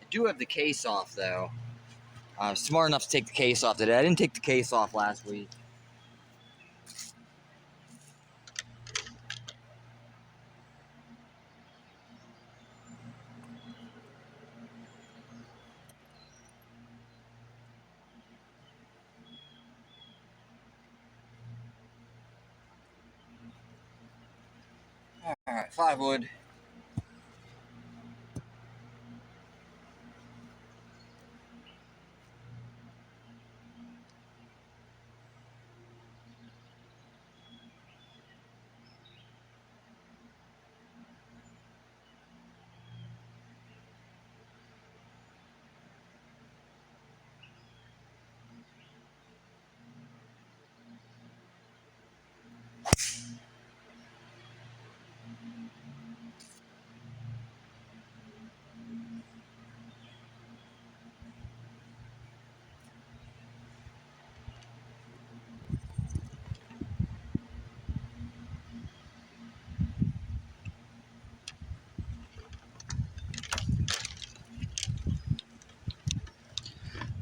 I do have the case off, though. I was smart enough to take the case off today. I didn't take the case off last week. All right, 5 wood.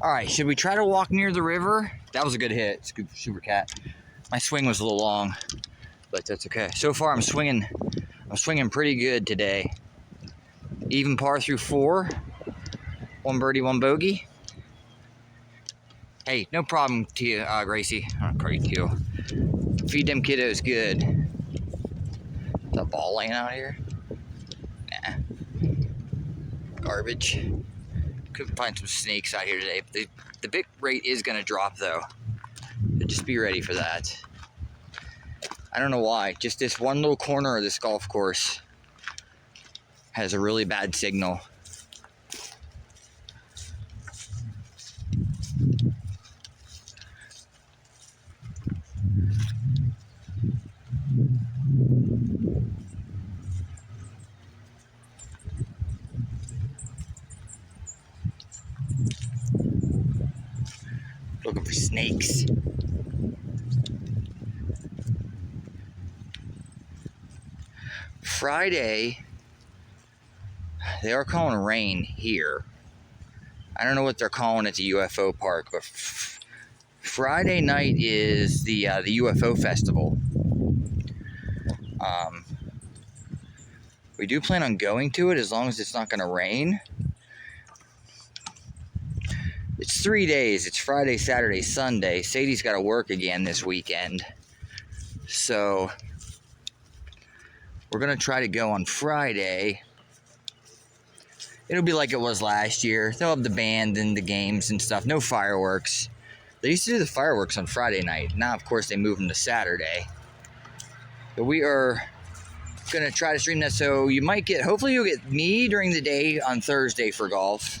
All right, should we try to walk near the river? That was a good hit, Super Cat. My swing was a little long, but that's okay. So far, I'm swinging pretty good today. Even par through 4. 1 birdie, 1 bogey. Hey, no problem to you, Gracie. I don't call you Teal. Feed them kiddos good. Is that ball laying out here? Nah. Garbage. Could find some snakes out here today. The bit rate is going to drop, though. So just be ready for that. I don't know why. Just this one little corner of this golf course has a really bad signal. Looking for snakes. Friday, they are calling rain here. I don't know what they're calling at the UFO park, but Friday night is the UFO festival. We do plan on going to it as long as it's not going to rain. It's 3 days. It's Friday, Saturday, Sunday. Sadie's got to work again this weekend. So we're going to try to go on Friday It'll be like it was last year. They'll have the band and the games and stuff. No fireworks. They used to do the fireworks on Friday night. Now, of course, they moved them to Saturday. But we are going to try to stream that. So you might get, hopefully you'll get me during the day on Thursday for golf.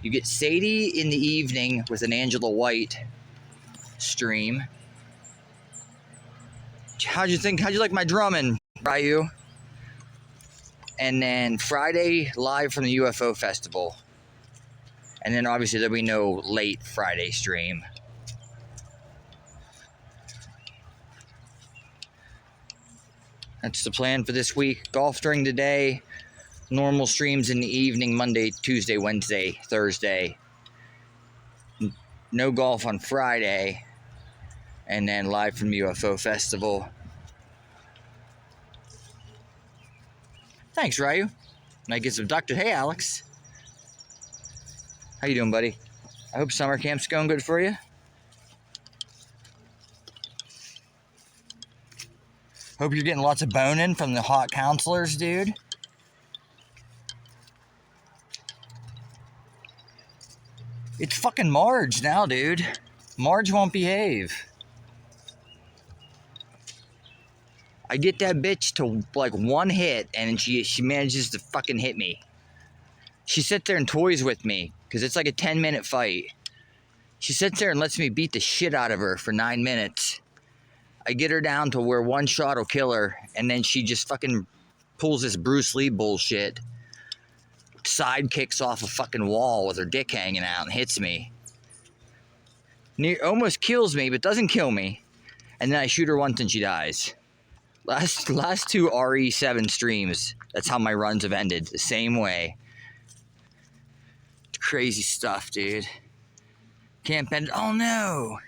You get Sadie in the evening with an Angela White stream. How'd you think? How'd you like my drumming, Ryu? And then Friday, live from the UFO Festival. And then obviously there'll be no late Friday stream. That's the plan for this week. Golf during the day. Normal streams in the evening, Monday, Tuesday, Wednesday, Thursday. No golf on Friday. And then live from the UFO Festival. Thanks, Ryu. Might get abducted. Hey, Alex. How you doing, buddy? I hope summer camp's going good for you. Hope you're getting lots of boning from the hot counselors, dude. It's fucking Marge now, dude. Marge won't behave. I get that bitch to like one hit and she manages to fucking hit me. She sits there and toys with me because it's like a 10-minute fight. She sits there and lets me beat the shit out of her for 9 minutes. I get her down to where one shot will kill her, and then she just fucking pulls this Bruce Lee bullshit. Side kicks off a fucking wall with her dick hanging out and hits me. Almost kills me, but doesn't kill me. And then I shoot her once and she dies. Last two RE7 streams, that's how my runs have ended. The same way. Crazy stuff, dude. Camp ended. Oh no!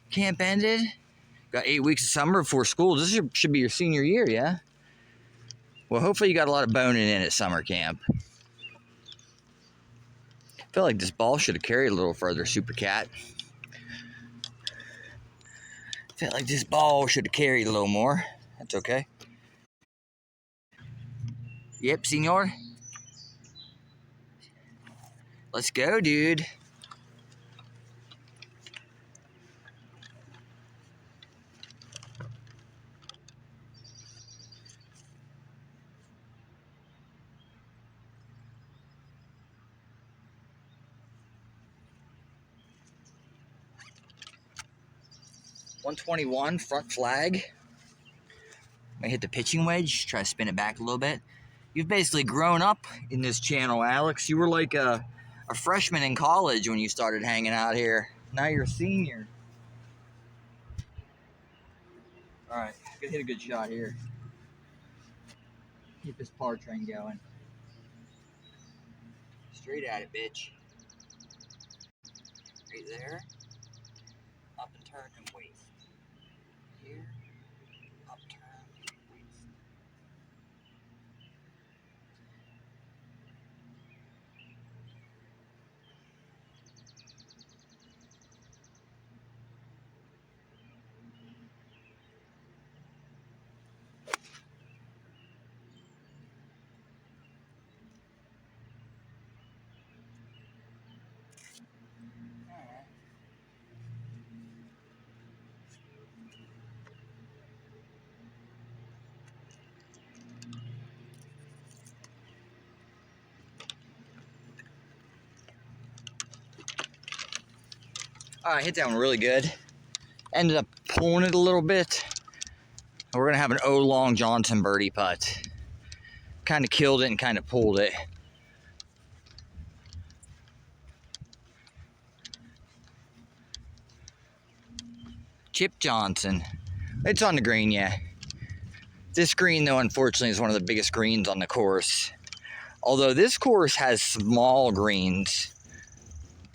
Camp ended? Got 8 weeks of summer before school. This should be your senior year, yeah? Well, hopefully you got a lot of boning in at summer camp. I feel like this ball should have carried a little further, Super Cat. I feel like this ball should have carried a little more. That's okay. Yep, senor. Let's go, dude. .121 front flag. I hit the pitching wedge, try to spin it back a little bit. You've basically grown up in this channel, Alex. You were like a freshman in college when you started hanging out here. Now you're a senior. All right, gonna hit a good shot here. Keep this par train going. Straight at it, bitch. Right there. Up and turn and waste. Here. Up, turn, waste. I hit that one really good. Ended up pulling it a little bit. We're going to have an O-Long Johnson birdie putt. Kind of killed it and kind of pulled it. Chip Johnson. It's on the green, yeah. This green, though, unfortunately, is one of the biggest greens on the course. Although this course has small greens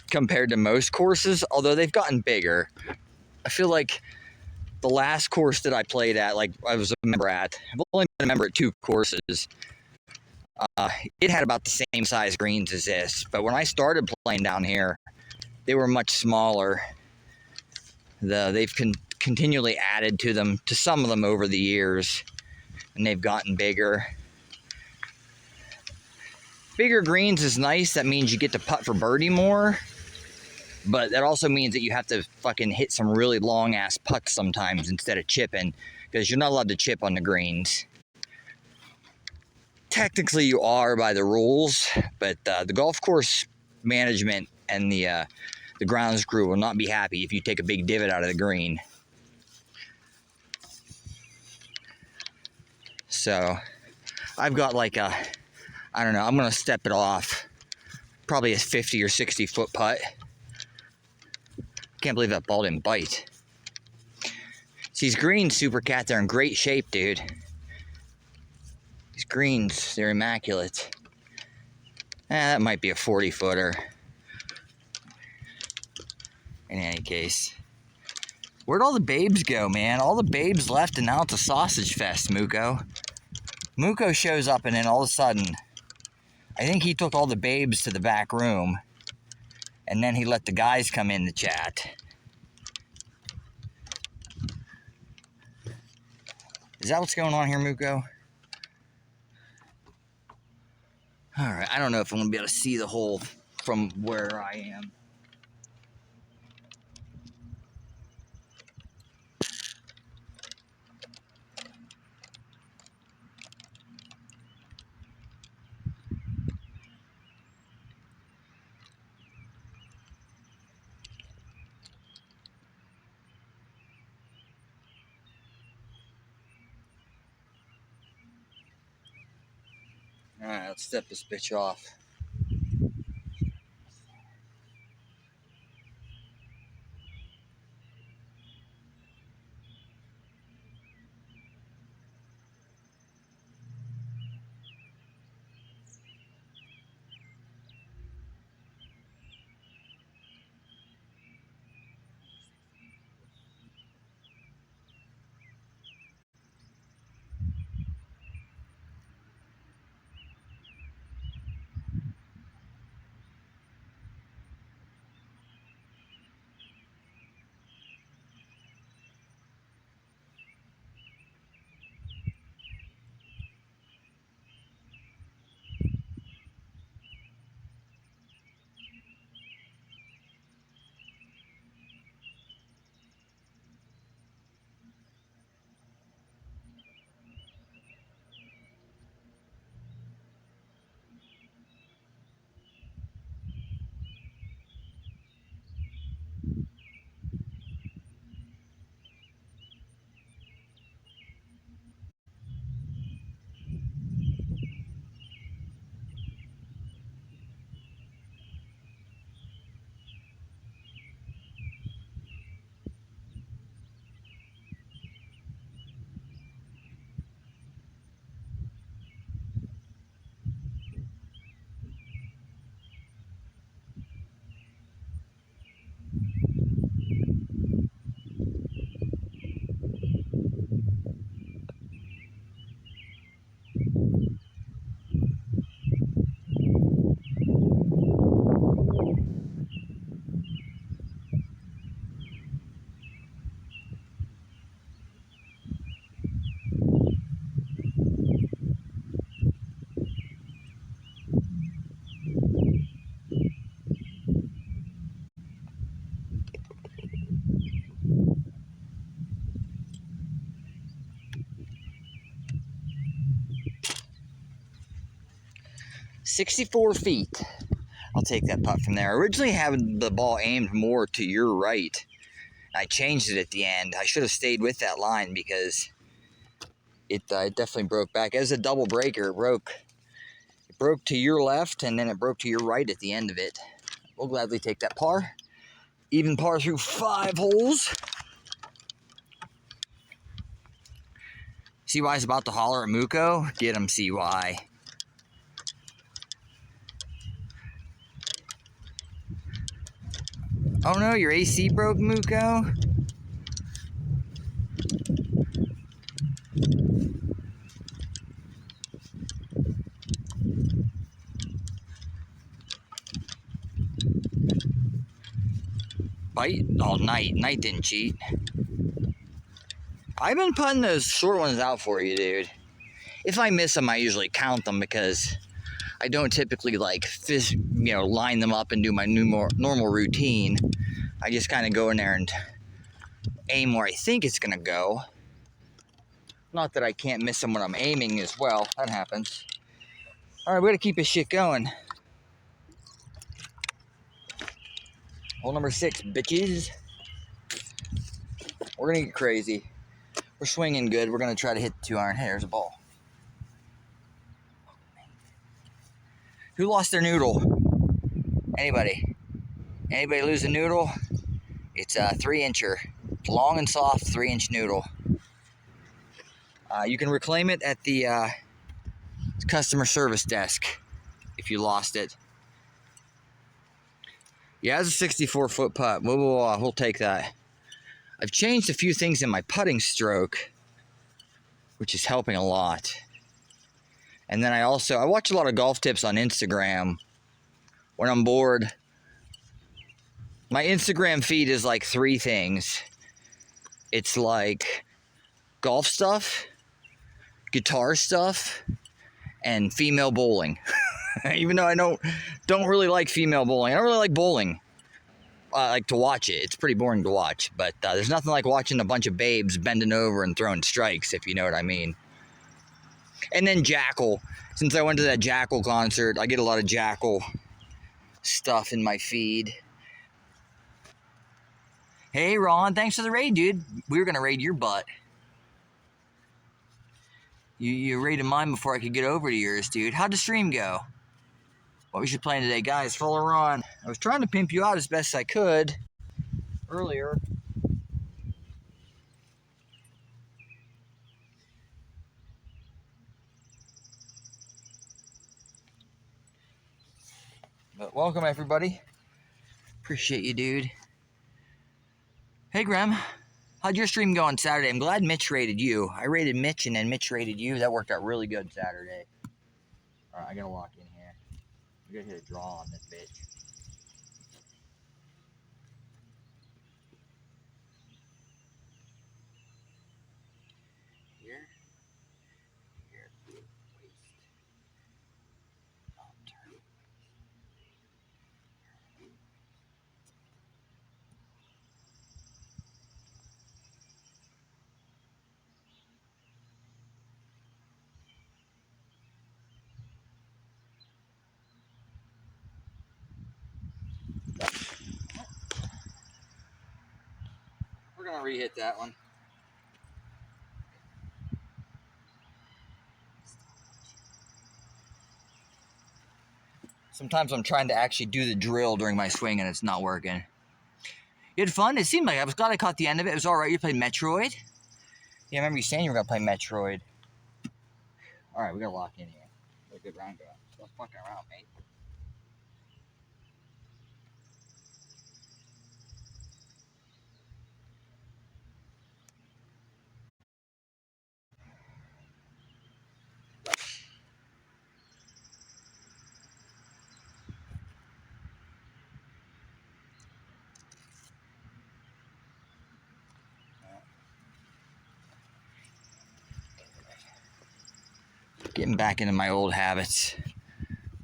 compared to most courses, although they've gotten bigger. I feel like the last course that I played at, like I was a member at, I've only been a member at 2 courses. It had about the same size greens as this, but when I started playing down here, they were much smaller. They've continually added to some of them over the years, and they've gotten bigger. Bigger greens is nice. That means you get to putt for birdie more. But that also means that you have to fucking hit some really long ass putts sometimes instead of chipping, because you're not allowed to chip on the greens. Technically you are by the rules, but the golf course management and the grounds crew will not be happy if you take a big divot out of the green. So I've got like a, I don't know, I'm gonna step it off, probably a 50 or 60 foot putt. Can't believe that ball didn't bite. These greens, Super Cat, they're in great shape, dude. These greens, they're immaculate. That might be a 40 footer. In any case. Where'd all the babes go, man? All the babes left and now it's a sausage fest, Muko. Muko shows up and then all of a sudden, I think he took all the babes to the back room and then he let the guys come in to chat. Is that what's going on here, Muko? Alright, I don't know if I'm going to be able to see the hole from where I am. Alright, let's step this bitch off. "64 feet. I'll take that putt from there. Originally having the ball aimed more to your right. I changed it at the end. I should have stayed with that line because it definitely broke back. As a double breaker, it broke to your left and then it broke to your right at the end of it. We'll gladly take that par. Even par through 5 holes. CY's about to holler at Muko. Get him, CY. Oh no, your AC broke, Muko? Bite? Oh, Knight didn't cheat. I've been putting those short ones out for you, dude. If I miss them, I usually count them because I don't typically like line them up and do my normal routine. I just kind of go in there and aim where I think it's gonna go. Not that I can't miss them when I'm aiming as well. That happens. All right, we gotta keep this shit going. Hole number 6, bitches. We're gonna get crazy. We're swinging good. We're gonna try to hit the 2-iron. Hey, there's a ball. Who lost their noodle? Anybody? Anybody lose a noodle? It's a 3-incher. Long and soft 3-inch noodle. You can reclaim it at the customer service desk if you lost it. Yeah, it's a 64-foot putt. We'll take that. I've changed a few things in my putting stroke, which is helping a lot. And then I watch a lot of golf tips on Instagram when I'm bored. My Instagram feed is like 3 things. It's like golf stuff, guitar stuff, and female bowling. Even though I don't really like female bowling. I don't really like bowling. I like to watch it. It's pretty boring to watch. But there's nothing like watching a bunch of babes bending over and throwing strikes, if you know what I mean. And then Jackal. Since I went to that Jackal concert, I get a lot of Jackal stuff in my feed. Hey, Ron, thanks for the raid, dude. We were going to raid your butt. You raided mine before I could get over to yours, dude. How'd the stream go? What we should play today, guys? Follow Ron. I was trying to pimp you out as best I could earlier. But welcome, everybody. Appreciate you, dude. Hey, Graham. How'd your stream go on Saturday? I'm glad Mitch rated you. I rated Mitch, and then Mitch rated you. That worked out really good Saturday. All right, I gotta walk in here. We gotta hit a draw on this bitch. Here. Waste. Turn. We're gonna re-hit that one. Sometimes I'm trying to actually do the drill during my swing and it's not working. You had fun? It seemed like I was glad I caught the end of it. It was alright. You played Metroid? Yeah, I remember you saying you were gonna play Metroid. Alright, we gotta lock in here. Got a good round going. Stop fucking around, mate. Getting back into my old habits.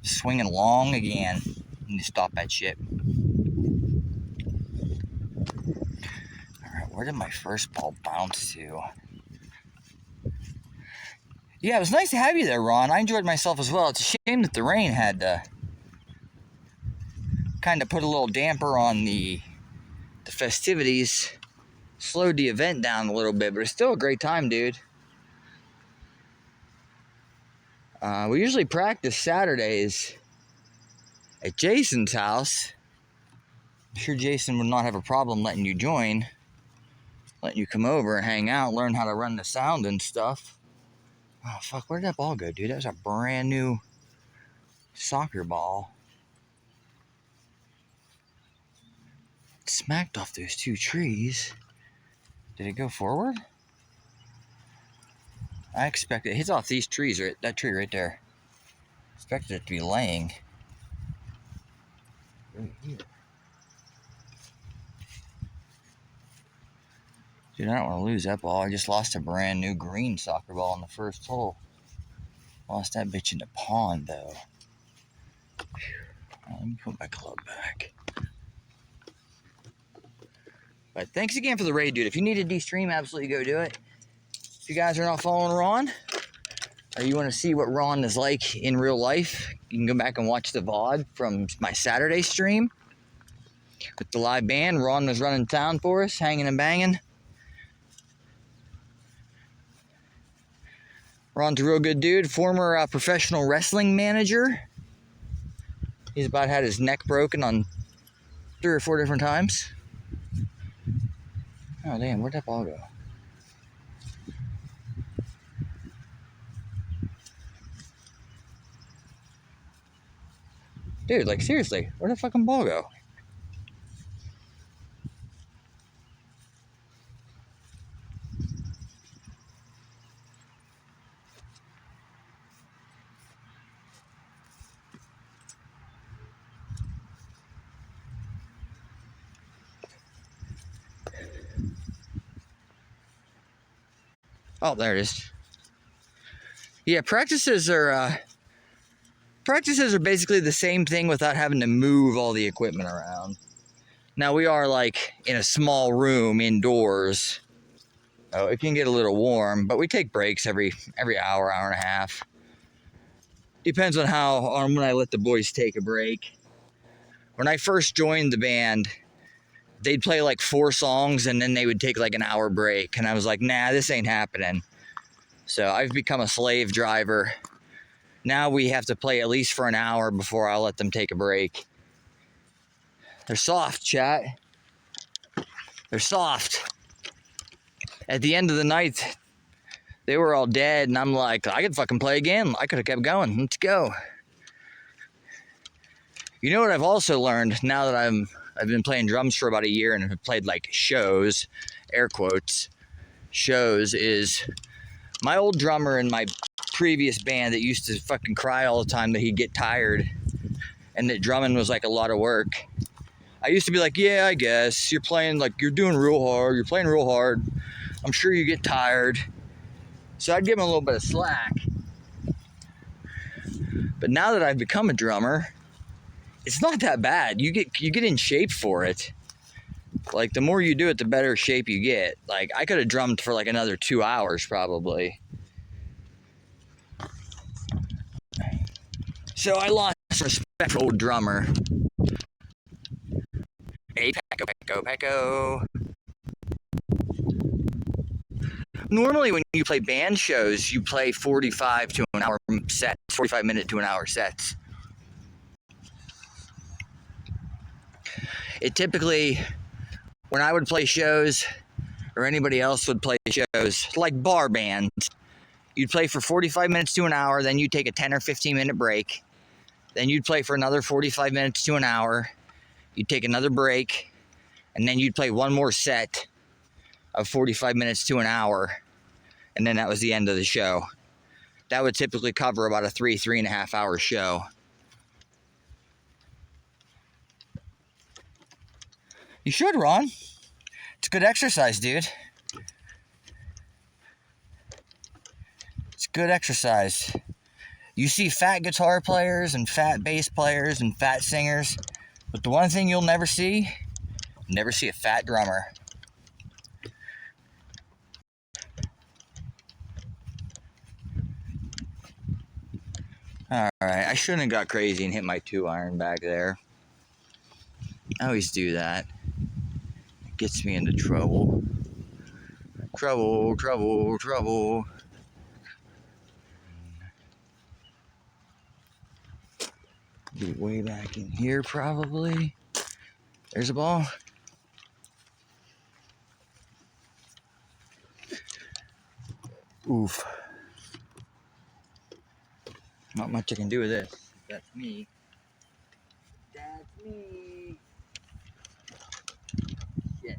Swinging long again. Need to stop that shit. Alright, where did my first ball bounce to? Yeah, it was nice to have you there, Ron. I enjoyed myself as well. It's a shame that the rain had to kind of put a little damper on the festivities. Slowed the event down a little bit, but it's still a great time, dude. We usually practice Saturdays at Jason's house. I'm sure Jason would not have a problem letting you join, letting you come over and hang out, learn how to run the sound and stuff. Oh, fuck, where did that ball go, dude? That was a brand new soccer ball. It smacked off those 2 trees. Did it go forward? I expect it hits off these trees, right? That tree right there. Expected it to be laying right here. Dude, I don't want to lose that ball. I just lost a brand new green soccer ball on the first hole. Lost that bitch in the pond, though. Let me put my club back. But thanks again for the raid, dude. If you need to de-stream, absolutely go do it. If you guys are not following Ron, or you want to see what Ron is like in real life, you can go back and watch the VOD from my Saturday stream with the live band. Ron was running town for us, hanging and banging. Ron's a real good dude, former professional wrestling manager. He's about had his neck broken on 3 or 4 different times. Oh damn, where'd that ball go? Dude, like seriously, where'd the fucking ball go? Oh, there it is. Yeah, practices are basically the same thing without having to move all the equipment around. Now we are like in a small room indoors. Oh, it can get a little warm, but we take breaks every hour, hour and a half. Depends on when I let the boys take a break. When I first joined the band, they'd play like 4 songs and then they would take like an hour break, and I was like, nah, this ain't happening. So I've become a slave driver. Now we have to play at least for an hour before I'll let them take a break. They're soft, chat. They're soft. At the end of the night, they were all dead, and I'm like, I could fucking play again. I could have kept going. Let's go. You know what I've also learned now that I've been playing drums for about a year and have played like shows, air quotes, shows, is my old drummer in my previous band that used to fucking cry all the time that he'd get tired and that drumming was like a lot of work. I used to be like, yeah, I guess you're playing, like, you're doing real hard. You're playing real hard. I'm sure you get tired. So I'd give him a little bit of slack. But now that I've become a drummer, it's not that bad. You get in shape for it. Like, the more you do it, the better shape you get. Like, I could have drummed for like another 2 hours probably. So I lost respect for old drummer. Hey, Pecco. Normally when you play band shows, you play 45 to an hour sets, 45 minute to an hour sets. It typically, when I would play shows, or anybody else would play shows, like bar bands, you'd play for 45 minutes to an hour, then you'd take a 10 or 15 minute break. Then you'd play for another 45 minutes to an hour. You'd take another break, and then you'd play one more set of 45 minutes to an hour, and then that was the end of the show. That would typically cover about a 3.5 hour show. You should, Ron. It's good exercise, dude. It's good exercise. You see fat guitar players and fat bass players and fat singers, but the one thing you'll never see a fat drummer. All right, I shouldn't have got crazy and hit my 2-iron back there. I always do that. It gets me into trouble. Trouble. Be way back in here probably. There's a ball. Oof. Not much I can do with this. That's me. That's me. Shit.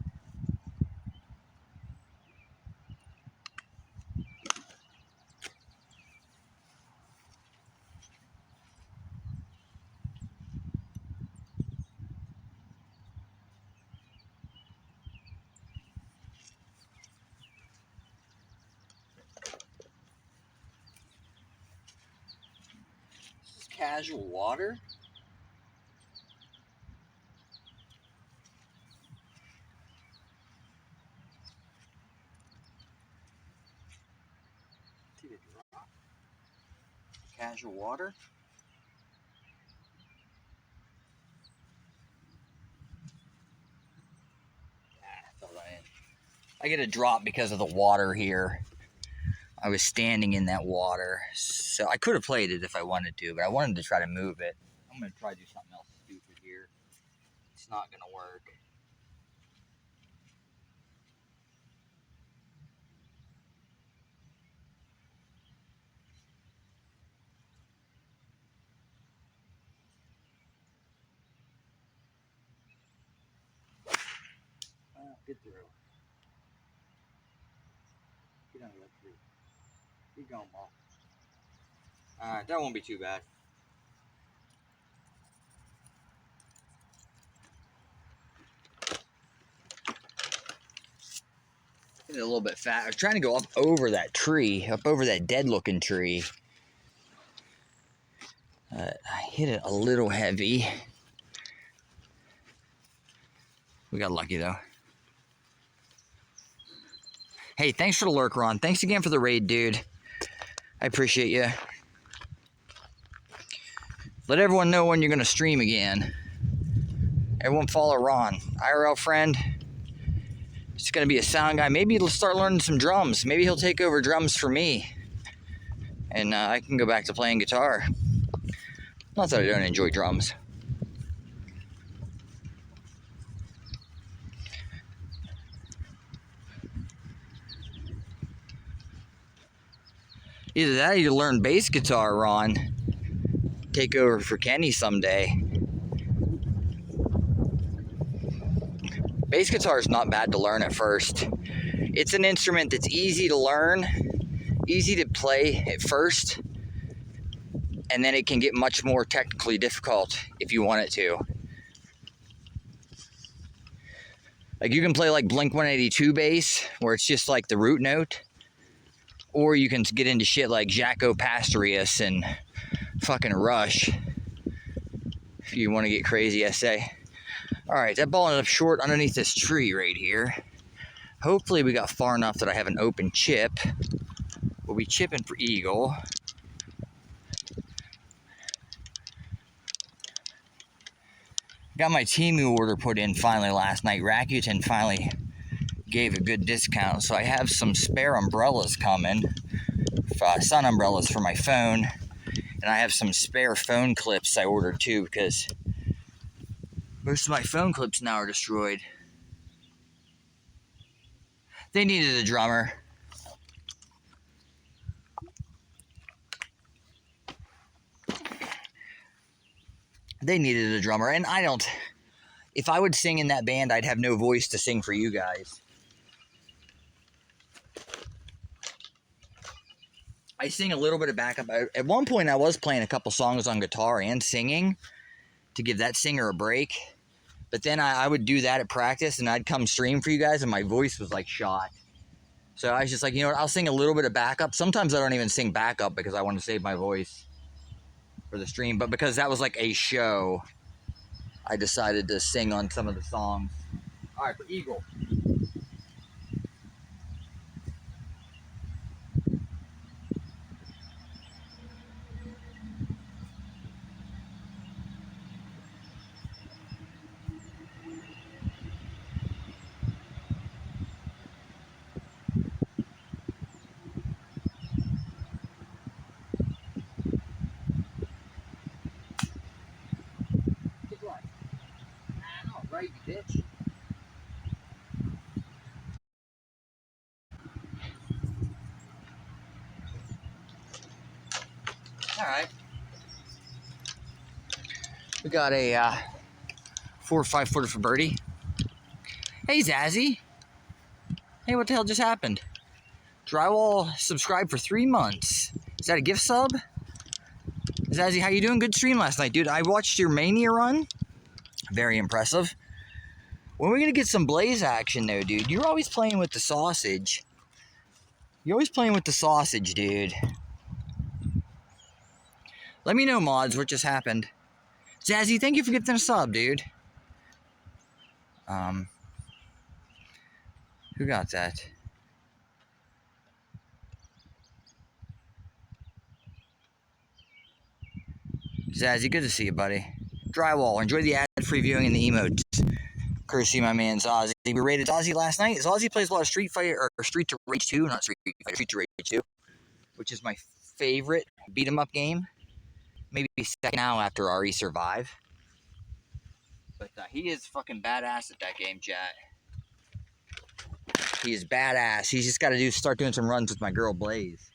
This is casual water. Casual water. I get a drop because of the water here. I was standing in that water, so I could have played it if I wanted to, but I wanted to try to move it. I'm going to try to do something else stupid here. It's not going to work. Get through. Get under that tree. Keep going, ball. Alright, that won't be too bad. Get it a little bit fat. I was trying to go up over that tree, up over that dead looking tree. I hit it a little heavy. We got lucky though. Hey, thanks for the lurk, Ron. Thanks again for the raid, dude. I appreciate you. Let everyone know when you're going to stream again. Everyone follow Ron. IRL friend. He's going to be a sound guy. Maybe he'll start learning some drums. Maybe he'll take over drums for me. And I can go back to playing guitar. Not that I don't enjoy drums. Either that or you learn bass guitar, Ron. Take over for Kenny someday. Bass guitar is not bad to learn at first. It's an instrument that's easy to learn, easy to play at first, and then it can get much more technically difficult if you want it to. Like you can play like Blink-182 bass, where it's just like the root note, or you can get into shit like Jaco Pastorius and fucking Rush. If you want to get crazy, I say. Alright, that ball ended up short underneath this tree right here. Hopefully we got far enough that I have an open chip. We'll be chipping for Eagle. Got my Temu order put in finally last night. Rakuten finally gave a good discount, so I have some spare umbrellas coming. Sun umbrellas for my phone. And I have some spare phone clips I ordered too, because most of my phone clips now are destroyed. They needed a drummer. They needed a drummer, and I don't. If I would sing in that band, I'd have no voice to sing for you guys. I sing a little bit of backup. At one point, I was playing a couple songs on guitar and singing to give that singer a break. But then I would do that at practice, and I'd come stream for you guys, and my voice was like shot. So I was just like, you know what, I'll sing a little bit of backup. Sometimes I don't even sing backup because I want to save my voice for the stream. But because that was like a show, I decided to sing on some of the songs. All right, for Eagle. Right, bitch. All right. We got a 4 or 5 footer for birdie. Hey, Zazzy. Hey, what the hell just happened? Drywall subscribed for 3 months. Is that a gift sub? Zazzy, how you doing? Good stream last night, dude. I watched your Mania run. Very impressive. When are we going to get some Blaze action, though, dude? You're always playing with the sausage. You're always playing with the sausage, dude. Let me know, mods, what just happened. Zazzy, thank you for getting a sub, dude. Who got that? Zazzy, good to see you, buddy. Drywall, enjoy the ad-free viewing and the emotes. Courtesy my man Zazzy. We rated Zazzy last night. Zazzy plays a lot of Street Fighter, or Street to Rage 2, not Street Fighter, Street to Rage 2, which is my favorite beat-em-up game. Maybe second now after RE Survive. But he is fucking badass at that game, chat. He is badass. He's just got to start doing some runs with my girl Blaze.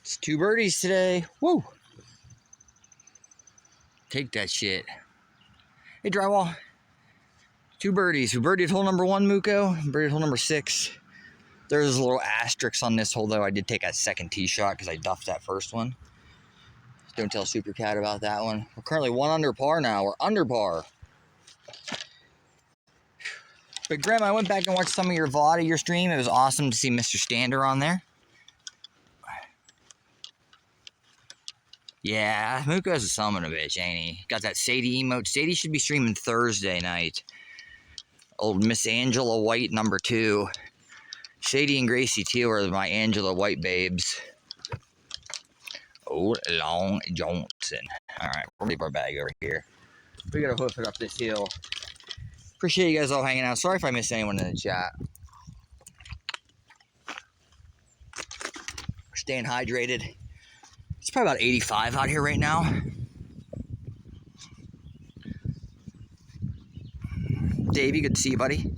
It's 2 birdies today. Woo! Take that shit. Hey, Drywall. 2 birdies. We birdied hole number 1, Muko. Birdied hole number 6. There's a little asterisk on this hole, though. I did take a second tee shot because I duffed that first one. Don't tell Super Cat about that one. We're currently 1 under par now. We're under par. But, Graham, I went back and watched some of your VOD of your stream. It was awesome to see Mr. Stander on there. Yeah, Muko's a son of a bitch, ain't he? Got that Sadie emote. Sadie should be streaming Thursday night. Old Miss Angela White number 2. Sadie and Gracie Teal are my Angela White babes. Old Long Johnson. Alright, we'll leave our bag over here. We gotta hoof it up this hill. Appreciate you guys all hanging out. Sorry if I missed anyone in the chat. We're staying hydrated. It's probably about 85 out here right now. Davey, good to see you, buddy.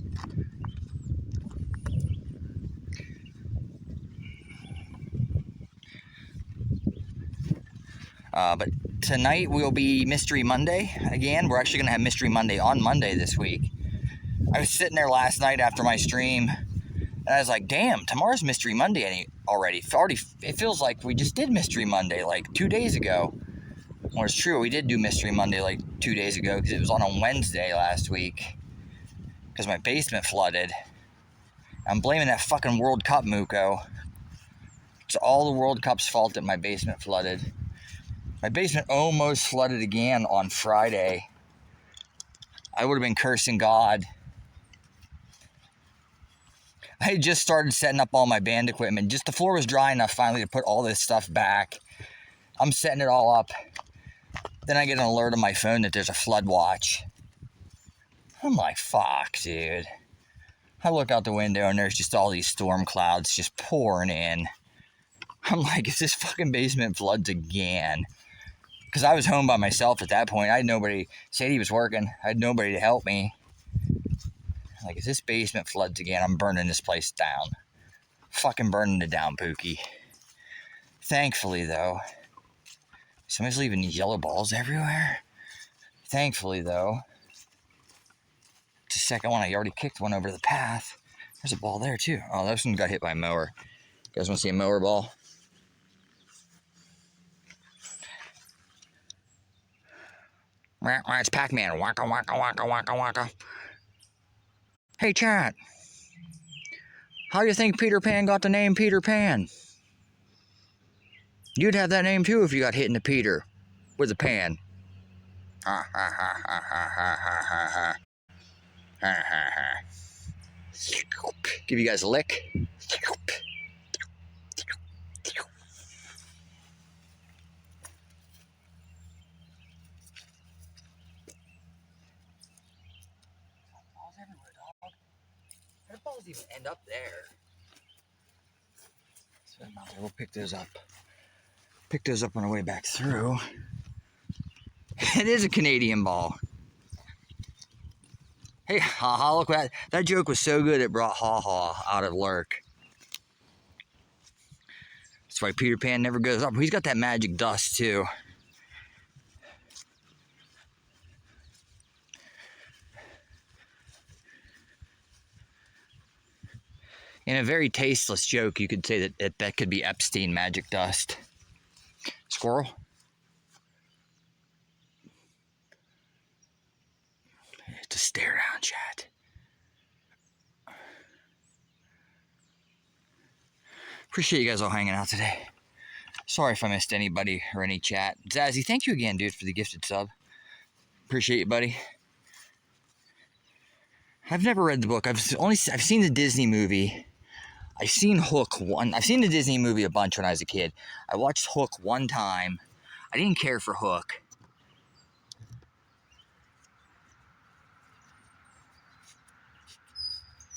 But tonight will be Mystery Monday. Again, we're actually going to have Mystery Monday on Monday this week. I was sitting there last night after my stream, and I was like, damn, tomorrow's Mystery Monday already. It feels like we just did Mystery Monday like 2 days ago. Well, it's true, we did do Mystery Monday like 2 days ago because it was on a Wednesday last week because my basement flooded. I'm blaming that fucking World Cup, Muko. It's all the World Cup's fault that my basement flooded. My basement almost flooded again on Friday. I would have been cursing God. I had just started setting up all my band equipment. Just the floor was dry enough finally to put all this stuff back. I'm setting it all up. Then I get an alert on my phone that there's a flood watch. I'm like, fuck, dude. I look out the window and there's just all these storm clouds just pouring in. I'm like, is this fucking basement floods again? Because I was home by myself at that point. I had nobody. Sadie was working. I had nobody to help me. Like, if this basement floods again, I'm burning this place down. Fucking burning it down, Pookie. Thankfully, though, somebody's leaving these yellow balls everywhere. Thankfully, though, it's the second one. I already kicked one over the path. There's a ball there, too. Oh, this one got hit by a mower. You guys want to see a mower ball? It's Pac-Man. Waka, waka, waka, waka, waka. Hey, chat. How do you think Peter Pan got the name Peter Pan? You'd have that name, too, if you got hit in the Peter with a pan. Ha, ha, ha, ha, ha, ha, ha, ha. Ha, ha, ha. Give you guys a lick. Balls everywhere, dog. How do balls even end up there? So we'll pick those up. Picked those up on our way back through. It is a Canadian ball. Hey, haha, look at that. That joke was so good it brought haha out of Lurk. That's why Peter Pan never goes up. He's got that magic dust too. In a very tasteless joke, you could say that could be Epstein magic dust. Squirrel? Just stare down, chat. Appreciate you guys all hanging out today. Sorry if I missed anybody or any chat. Zazzy, thank you again, dude, for the gifted sub. Appreciate you, buddy. I've never read the book. I've seen the Disney movie. I've seen Hook one. I've seen the Disney movie a bunch when I was a kid. I watched Hook one time. I didn't care for Hook.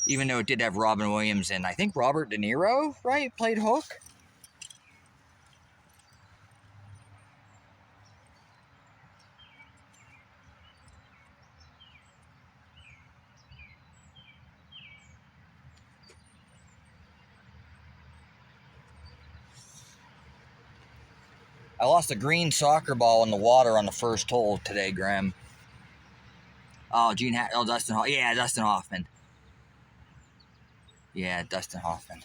Even though it did have Robin Williams and I think Robert De Niro, right, played Hook. I lost a green soccer ball in the water on the first hole today, Graham. Oh, Dustin Hoffman. Yeah, Dustin Hoffman. Yeah, Dustin Hoffman.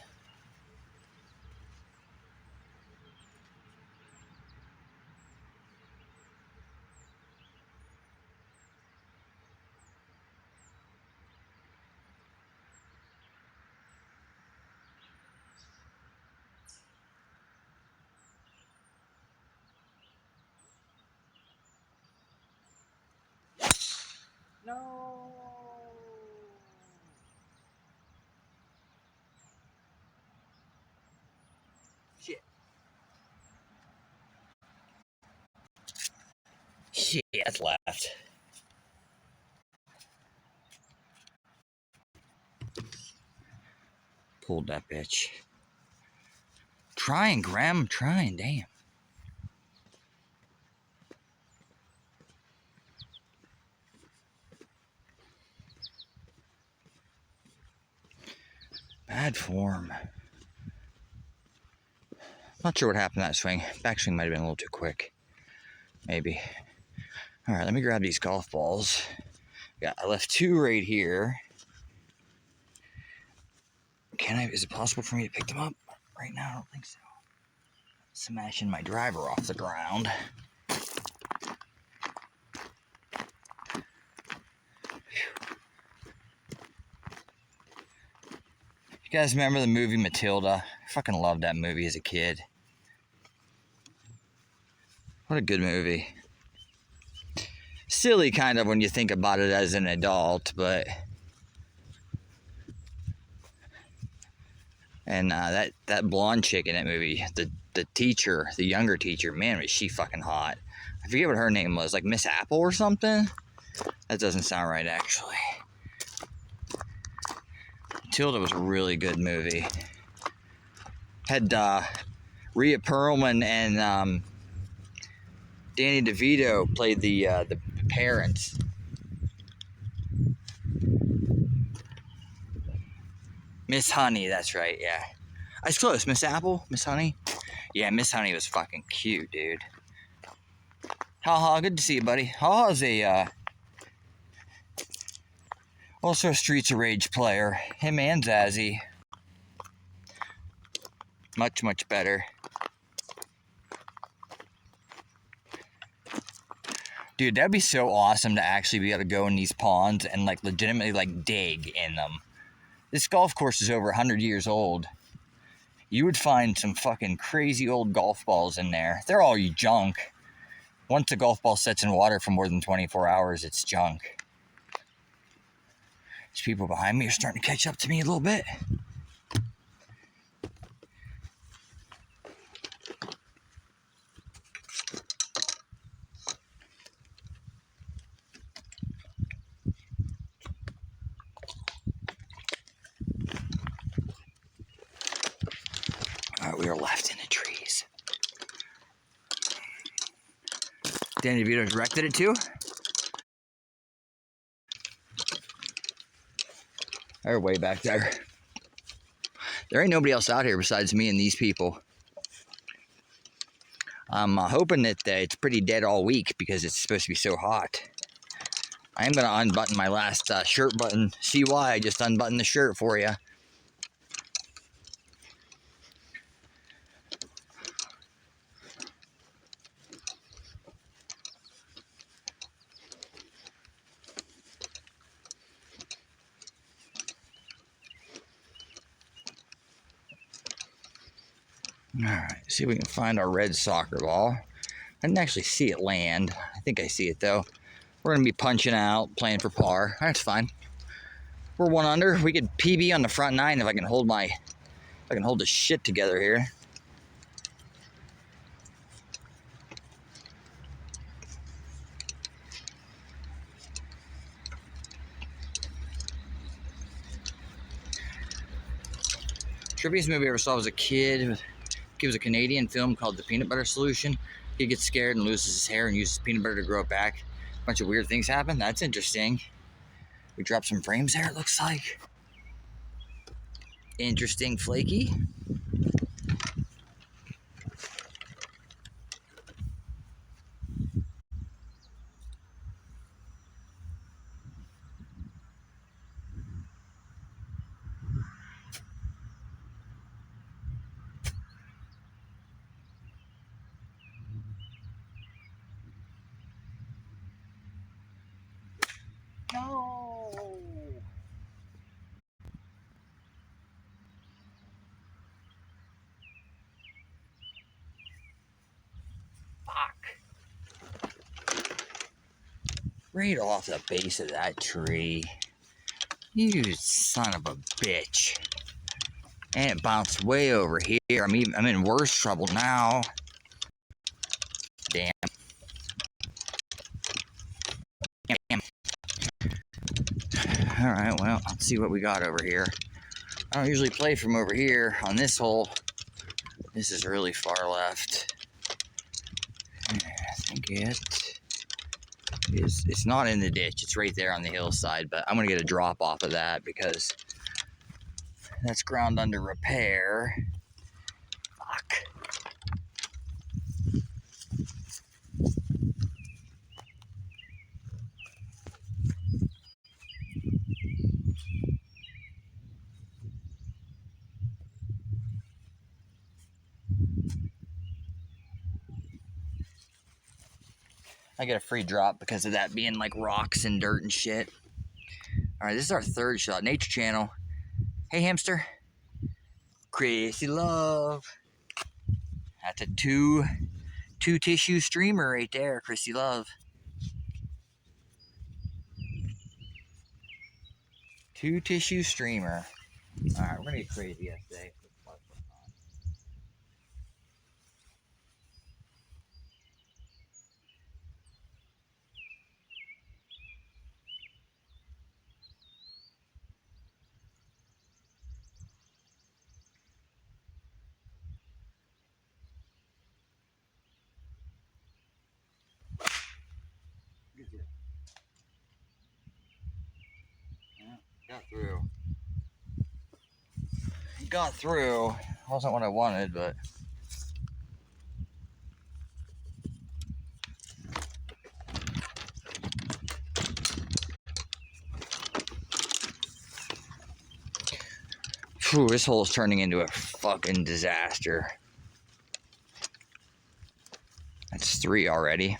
No. Shit. Shit, that's left. Pulled that bitch. Trying, Graham, trying, damn. Bad form. Not sure what happened to that swing. Backswing might have been a little too quick. Maybe. Alright, let me grab these golf balls. Yeah, I left two right here. Is it possible for me to pick them up right now? I don't think so. Smashing my driver off the ground. You guys remember the movie Matilda? I fucking loved that movie as a kid. What a good movie. Silly kind of when you think about it as an adult, but... And that blonde chick in that movie, the teacher, the younger teacher, man, was she fucking hot. I forget what her name was, like Miss Apple or something? That doesn't sound right, actually. Matilda was a really good movie. Had Rhea Perlman and Danny DeVito played the parents. Miss Honey, that's right, yeah. I was close. Miss Apple? Miss Honey? Yeah, Miss Honey was fucking cute, dude. Haha, good to see you, buddy. Haha's also a Streets of Rage player. Him and Zazzy. Much, much better. Dude, that'd be so awesome to actually be able to go in these ponds and like legitimately like dig in them. This golf course is over 100 years old. You would find some fucking crazy old golf balls in there. They're all junk. Once a golf ball sits in water for more than 24 hours, it's junk. These people behind me are starting to catch up to me a little bit. All right, we are left in the trees. Danny DeVito directed it too. They're way back there. There ain't nobody else out here besides me and these people. I'm hoping that it's pretty dead all week because it's supposed to be so hot. I am going to unbutton my last shirt button. See why I just unbuttoned the shirt for you. Alright, see if we can find our red soccer ball. I didn't actually see it land. I think I see it though. We're going to be punching out, playing for par. That's fine. We're 1 under. We could PB on the front 9 if I can hold the shit together here. Trippiest movie I ever saw as a kid. It was a Canadian film called The Peanut Butter Solution. He gets scared and loses his hair and uses peanut butter to grow it back. A bunch of weird things happen. That's interesting. We dropped some frames there, it looks like. Interesting, flaky. No. Fuck. Right off the base of that tree. You son of a bitch. And it bounced way over here. I'm in worse trouble now. Damn. Damn. Alright, well, let's see what we got over here. I don't usually play from over here on this hole. This is really far left. I think it's not in the ditch. It's right there on the hillside, but I'm going to get a drop off of that because that's ground under repair. Fuck. I get a free drop because of that being like rocks and dirt and shit. Alright, this is our third shot. Nature Channel. Hey, hamster. Chrissy Love. That's a two tissue streamer right there, Chrissy Love. 2 tissue streamer. Alright, we're gonna get crazy today. Got through. Got through. Wasn't what I wanted, but phew, this hole's turning into a fucking disaster. That's 3 already.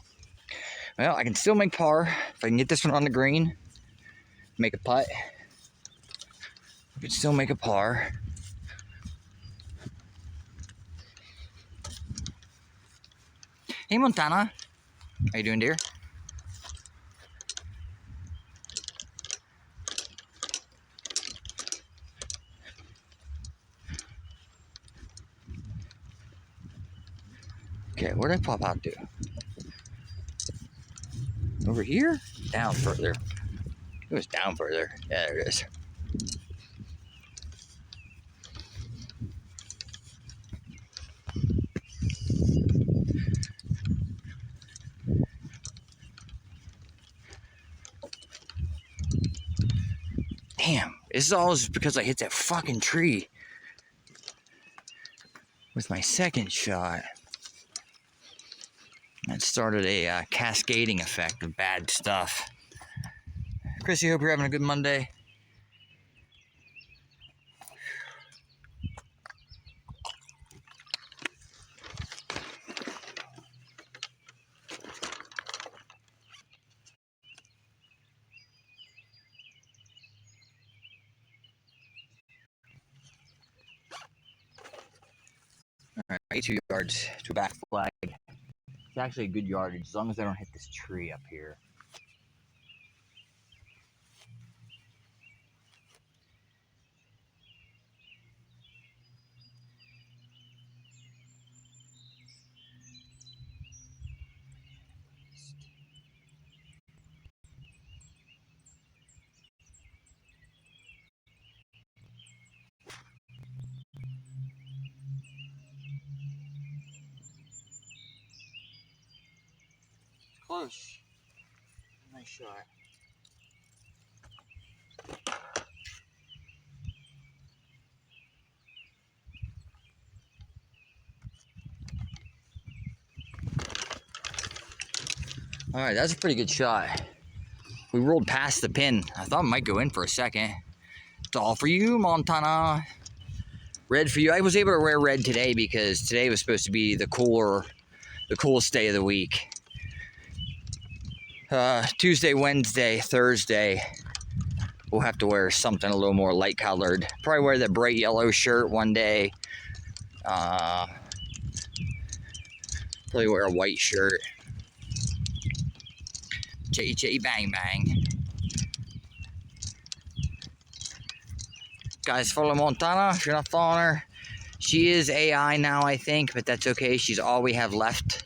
Well, I can still make par. If I can get this one on the green, make a putt, I could still make a par. Hey, Montana. How you doing, dear? Okay, where'd I pop out to? Over here? Down further. It was down further. Yeah, there it is. Damn, this is all just because I hit that fucking tree with my second shot. That started a cascading effect of bad stuff. Chrissy, hope you're having a good Monday. All right, 2 yards to a back flag. It's actually a good yardage as long as I don't hit this tree up here. Close. Nice shot. All right, that's a pretty good shot. We rolled past the pin. I thought it might go in for a second. It's all for you, Montana. Red for you. I was able to wear red today because today was supposed to be the coolest day of the week. Tuesday, Wednesday, Thursday, we'll have to wear something a little more light colored. Probably wear the bright yellow shirt one day. Probably wear a white shirt. Chitty chitty bang bang. Guys, follow Montana if you're not following her. She is AI now, I think, but that's okay. She's all we have left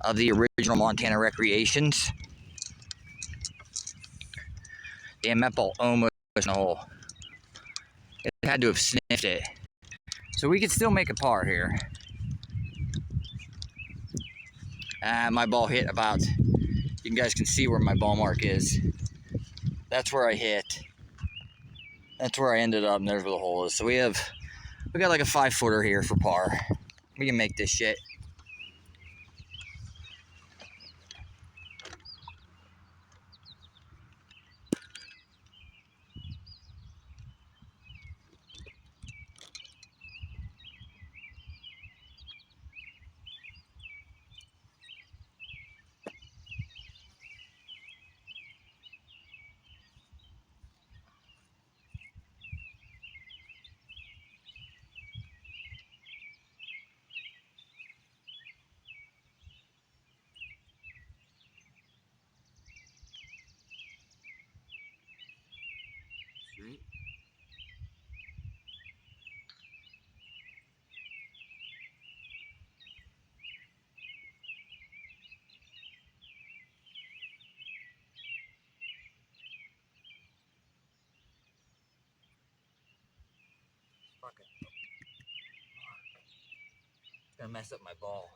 of the original Montana Recreations. Damn, that ball almost in the hole. It had to have sniffed it. So we could still make a par here. My ball hit about, you guys can see where my ball mark is. That's where I hit. That's where I ended up, and there's where the hole is. So we got like a 5-footer here for par. We can make this shit. Straight. Fuck it. It's gonna mess up my ball.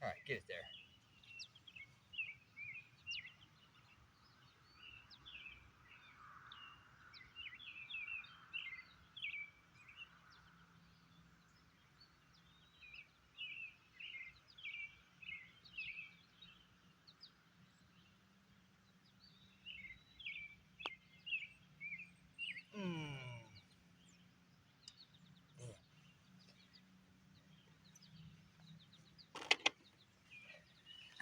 All right, get it there.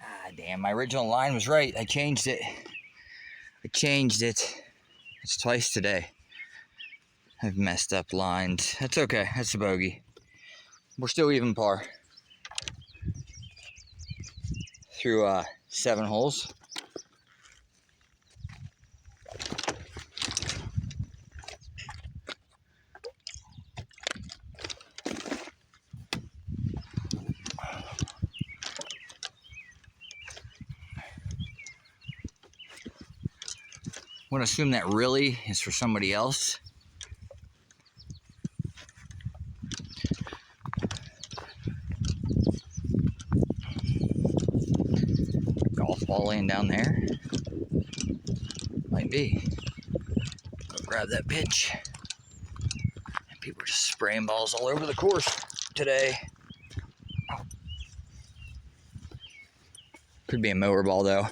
Ah, damn, my original line was right. I changed it. It's twice today. I've messed up lines. That's okay. That's a bogey. We're still even par. Through 7 holes. going to assume that really is for somebody else. Golf ball laying down there. Might be. I'll grab that pitch. And people are just spraying balls all over the course today. Could be a mower ball though.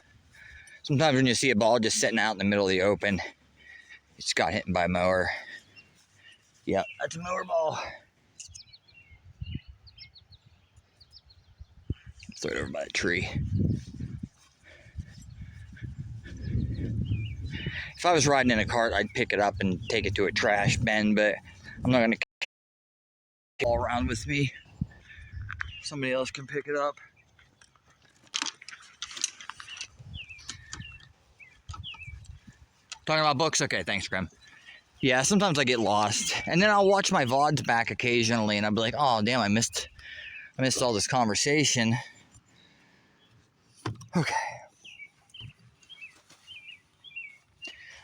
Sometimes when you see a ball just sitting out in the middle of the open, it's got hit by a mower. Yep, that's a mower ball. Throw it over by a tree. If I was riding in a cart, I'd pick it up and take it to a trash bin, but I'm not going to carry it all around with me. Somebody else can pick it up. Talking about books? Okay, thanks, Grim. Yeah, sometimes I get lost. And then I'll watch my VODs back occasionally and I'll be like, oh, damn, I missed all this conversation. Okay.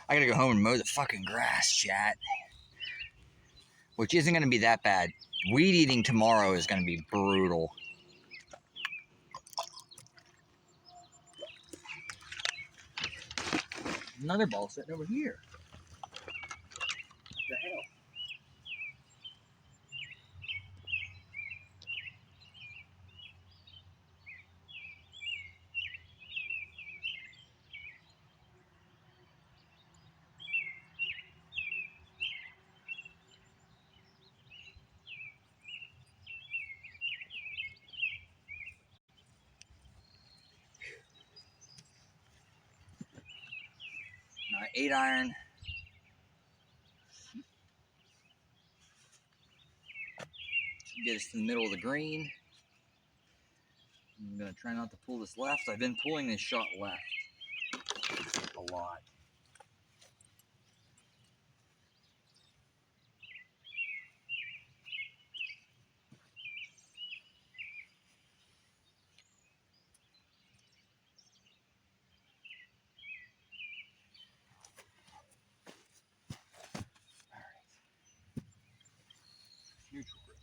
I gotta go home and mow the fucking grass, chat. Which isn't gonna be that bad. Weed eating tomorrow is gonna be brutal. Another ball sitting over here. What the hell? Now 8-iron. Get us to the middle of the green. I'm gonna try not to pull this left. I've been pulling this shot left a lot. Neutral grip.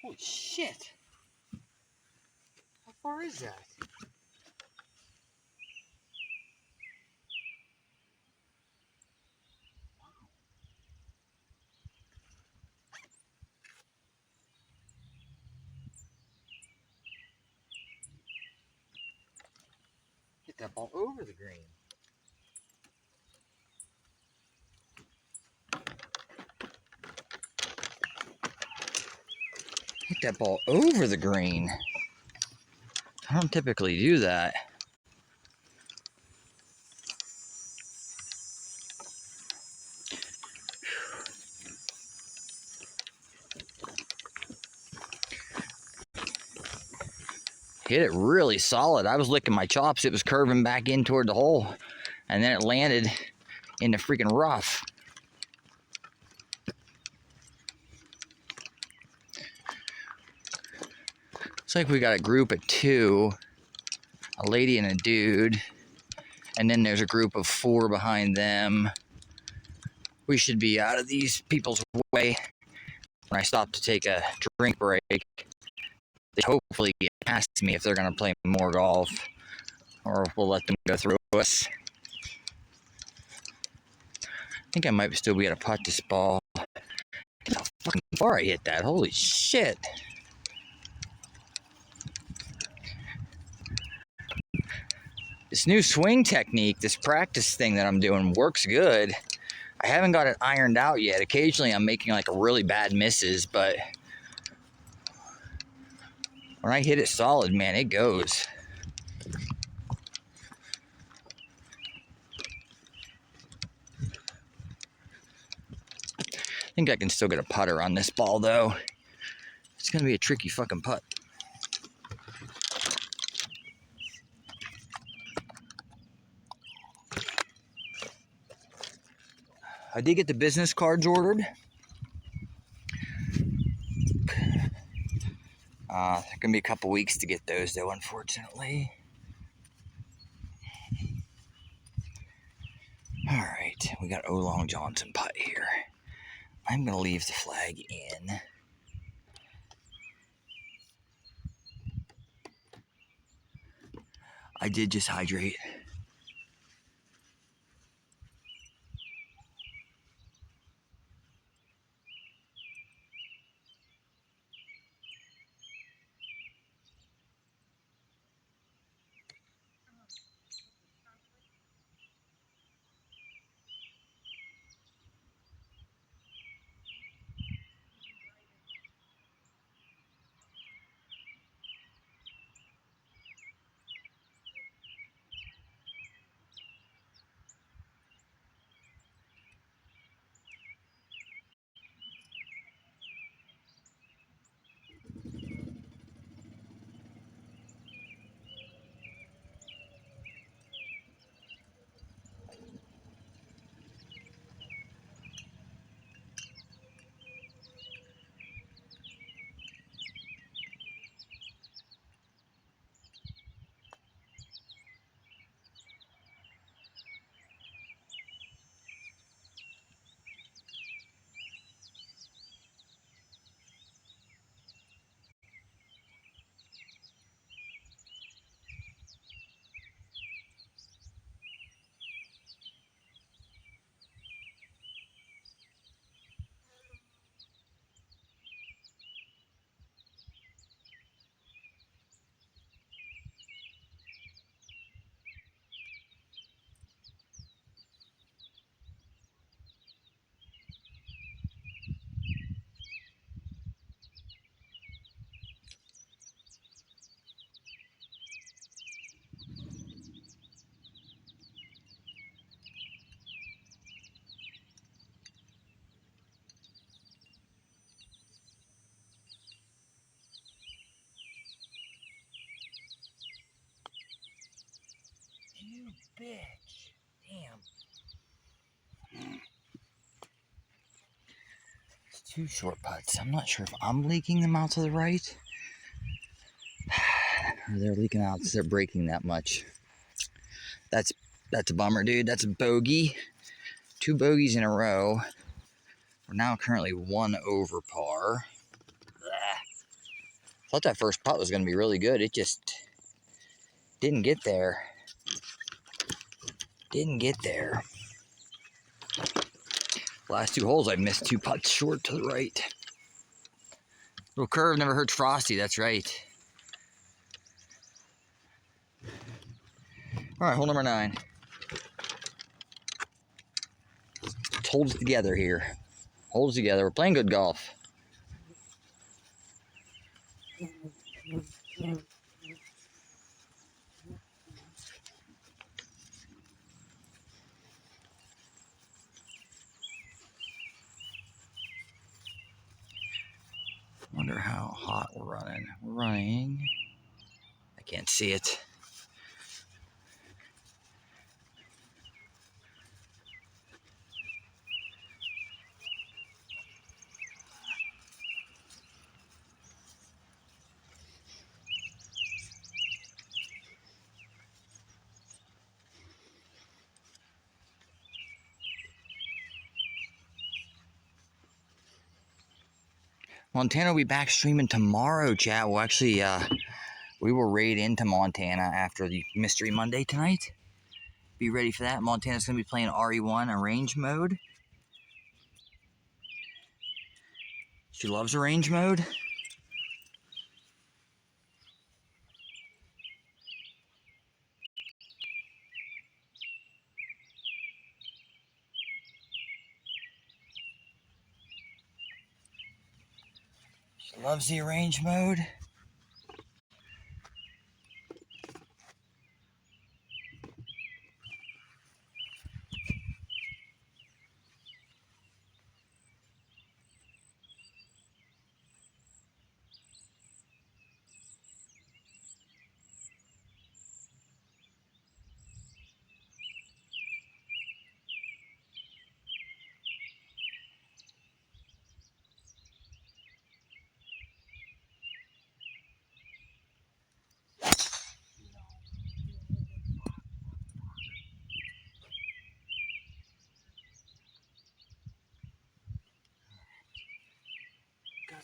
Holy shit! How far is that? Hit that ball over the green. Hit that ball over the green. I don't typically do that. Hit it really solid. I was licking my chops. It was curving back in toward the hole. And then it landed in the freaking rough. Looks like we got a group of 2. A lady and a dude. And then there's a group of 4 behind them. We should be out of these people's way. When I stop to take a drink break, they hopefully ask me if they're going to play more golf. Or we'll let them go through us. I think I might still be able to putt this ball. Look how fucking far I hit that. Holy shit. This new swing technique, this practice thing that I'm doing works good. I haven't got it ironed out yet. Occasionally I'm making like really bad misses, but when I hit it solid, man, it goes. think I can still get a putter on this ball, though. It's going to be a tricky fucking putt. I did get the business cards ordered. It's going to be a couple weeks to get those, though, unfortunately. All right, we got O. Long Johnson putt here. I'm going to leave the flag in. I did just hydrate. You bitch. Damn. It's two short putts. I'm not sure if I'm leaking them out to the right. Or they're leaking out because they're breaking that much. That's a bummer, dude. That's a bogey. 2 bogeys in a row. We're now currently 1 over par. Thought that first putt was going to be really good. It just didn't get there. Didn't get there. Last 2 holes, I missed 2 putts short to the right. Little curve never hurts Frosty. That's right. All right, hole number 9. Let's hold it together here. Hold it together. We're playing good golf. Wonder how hot we're running. We're running. I can't see it. Montana will be back streaming tomorrow, chat. Well, actually, we will raid into Montana after the Mystery Monday tonight. Be ready for that. Montana's going to be playing RE1 arrange mode. She loves arrange mode. She loves the arrange mode.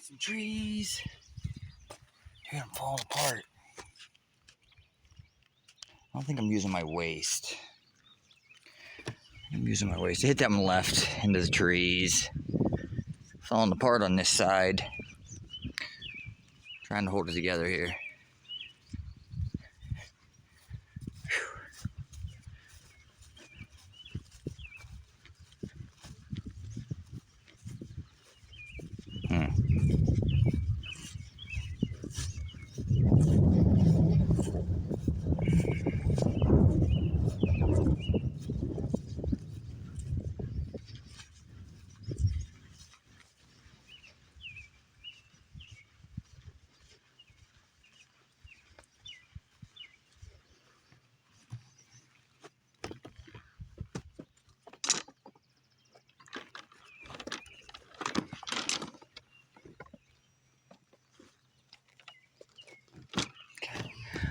some trees. Dude, I'm falling apart. I don't think I'm using my waist. I'm using my waist. I hit that one left into the trees. Falling apart on this side. Trying to hold it together here.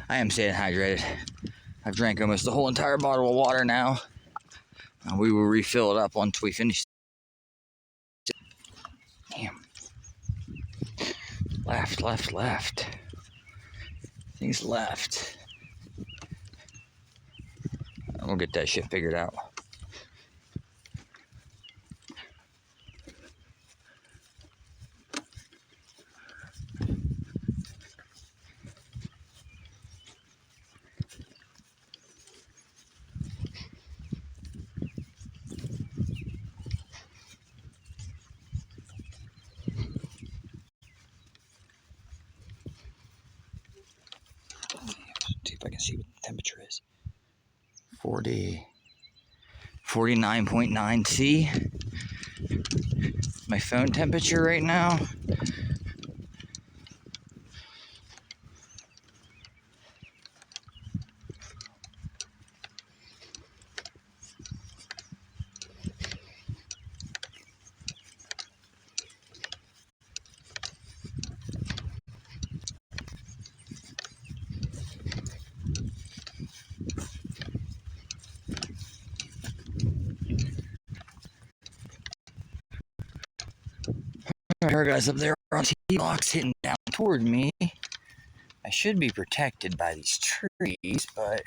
I am staying hydrated. I've drank almost the whole entire bottle of water now. We will refill it up once we finish. Damn. Left. Things left. We'll get that shit figured out. See if I can see what the temperature is. 49.9 C. My phone temperature right now. There are guys up there on T-blocks hitting down toward me. I should be protected by these trees, but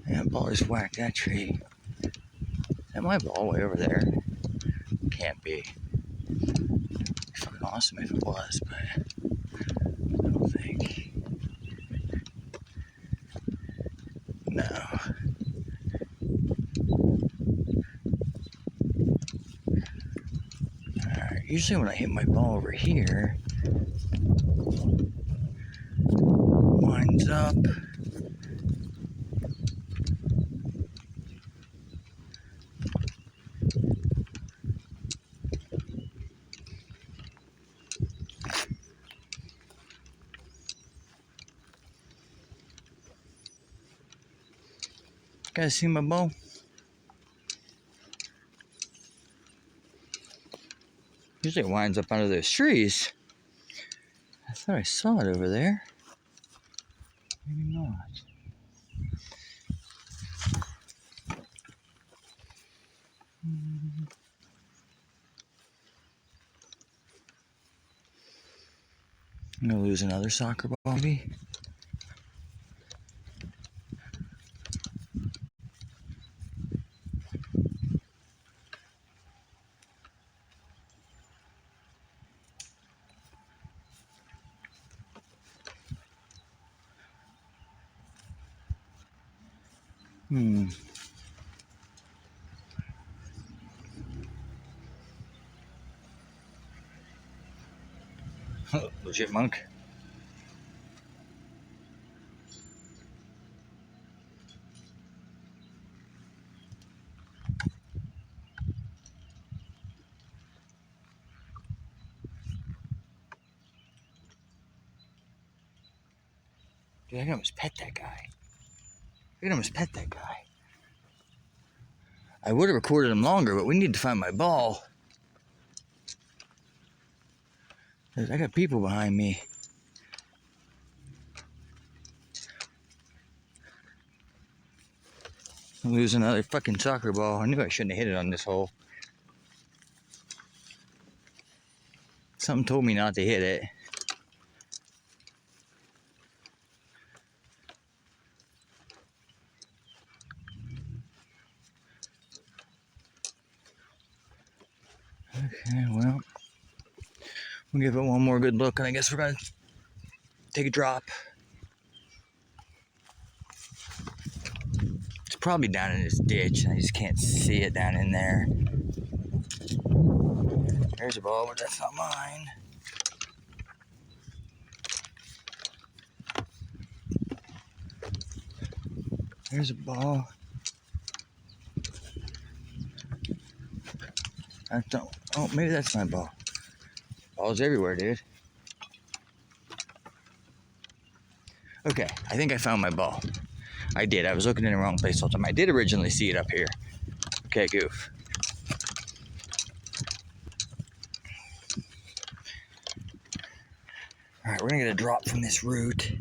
that ball just whacked that tree. Is that my ball way over there? Can't be. Fucking awesome if it was, but I don't think. No. Alright, usually when I hit my ball over here, winds up. Guys see my ball? Usually it winds up under those trees. I thought I saw it over there. Maybe not. I'm gonna lose another soccer ball, maybe. Legit monk. Dude, I can almost pet that guy. I can almost pet that guy. I would have recorded him longer, but we need to find my ball. I got people behind me. Lose another fucking soccer ball. I knew I shouldn't have hit it on this hole. Something told me not to hit it. Okay, well, we'll give it one more good look, and I guess we're gonna take a drop. It's probably down in this ditch. I just can't see it down in there. There's a ball, but that's not mine. There's a ball. I don't. Oh, maybe that's my ball. Balls everywhere, dude. Okay, I think I found my ball. I did. I was looking in the wrong place all the time. I did originally see it up here. Okay, goof. All right, we're gonna get a drop from this root.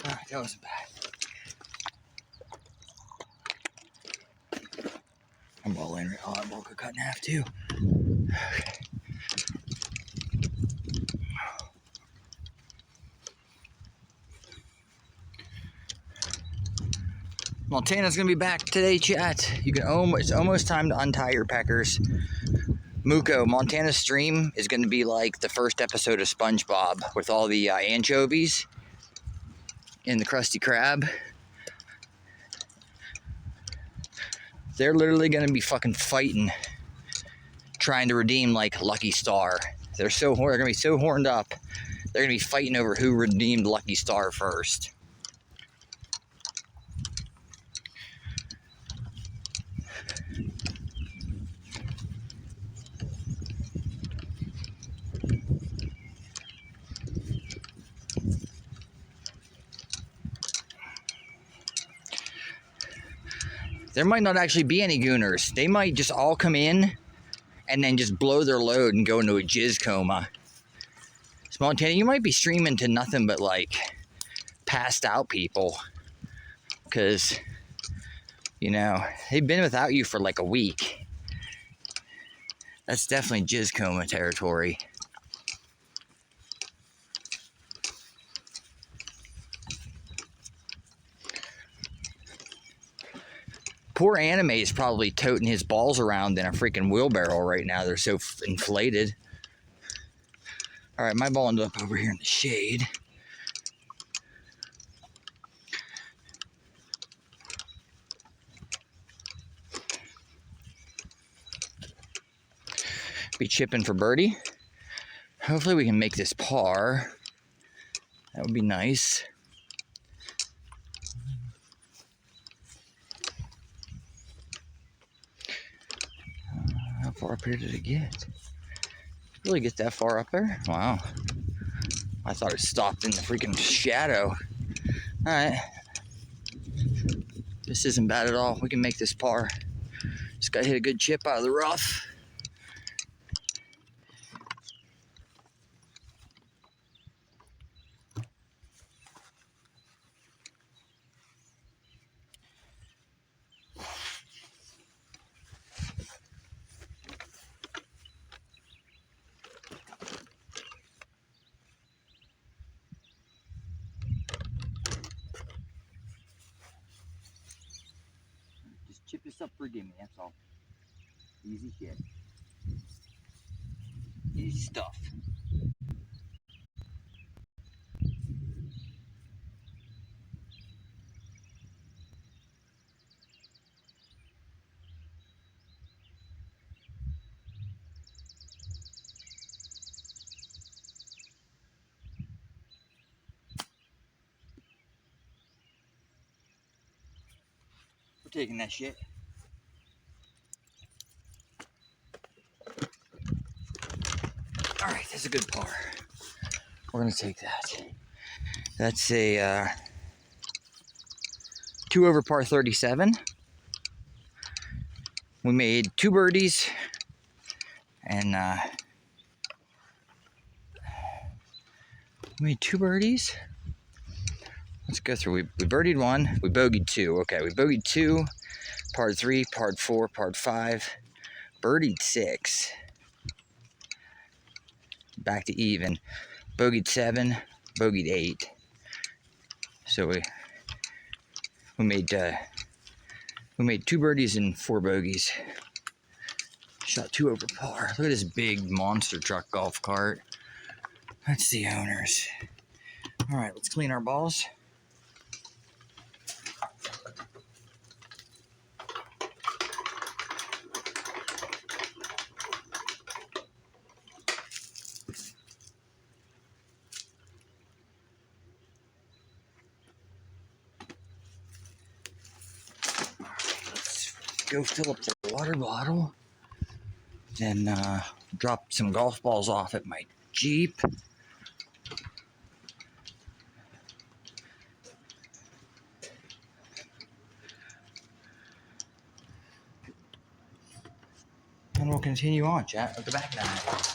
All right, that wasn't bad. I'm balling right. Oh, that ball could cut in half too. Okay. Montana's gonna be back today, chat. You can it's almost time to untie your peckers. Muko, Montana's stream is gonna be like the first episode of SpongeBob with all the anchovies and the Krusty Krab. They're literally gonna be fucking fighting, trying to redeem like Lucky Star. They're gonna be so horned up. They're gonna be fighting over who redeemed Lucky Star first. There might not actually be any gooners. They might just all come in and then just blow their load and go into a jizz coma. So Montana, you might be streaming to nothing but like passed out people. Because, you know, they've been without you for like a week. That's definitely jizz coma territory. Poor Anime is probably toting his balls around in a freaking wheelbarrow right now. They're so inflated. All right, my ball ended up over here in the shade. Be chipping for birdie. Hopefully we can make this par. That would be nice. How far up here did it get? Really get that far up there? Wow. I thought it stopped in the freaking shadow. All right. This isn't bad at all. We can make this par. Just gotta hit a good chip out of the rough. Just chip this up for a gimme, that's all. Easy shit. Easy stuff. We're taking that shit. All right, that's a good par. We're gonna take that. That's a 2 over par 37. We made 2 birdies and we made 2 birdies. Let's go through. We birdied 1, we bogeyed 2. Okay, we bogeyed 2, par 3, par 4, par 5, birdied 6. Back to even. Bogeyed 7, bogeyed 8. So we made 2 birdies and 4 bogeys. Shot 2 over par. Look at this big monster truck golf cart. That's the owners. All right, let's clean our balls. Let's go fill up the water bottle. Then drop some golf balls off at my Jeep. And we'll continue on, chat, with the back nine.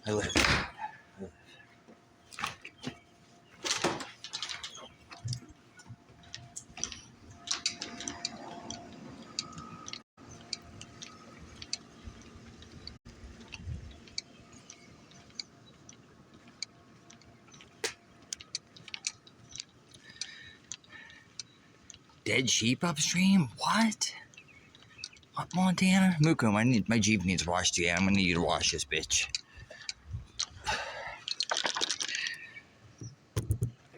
I live. Dead sheep upstream? What? What, Montana? Muko, my Jeep needs washed again. I'm gonna need you to wash this bitch.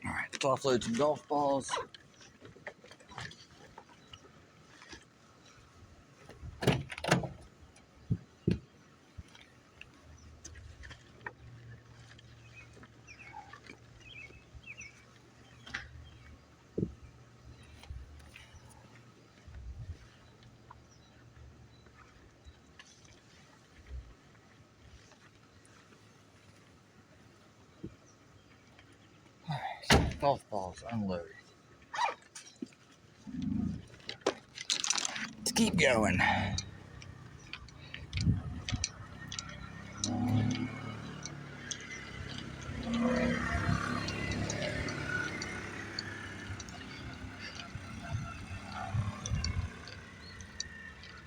Alright, let's offload some golf balls. Alright, golf balls unloaded. Let's keep going.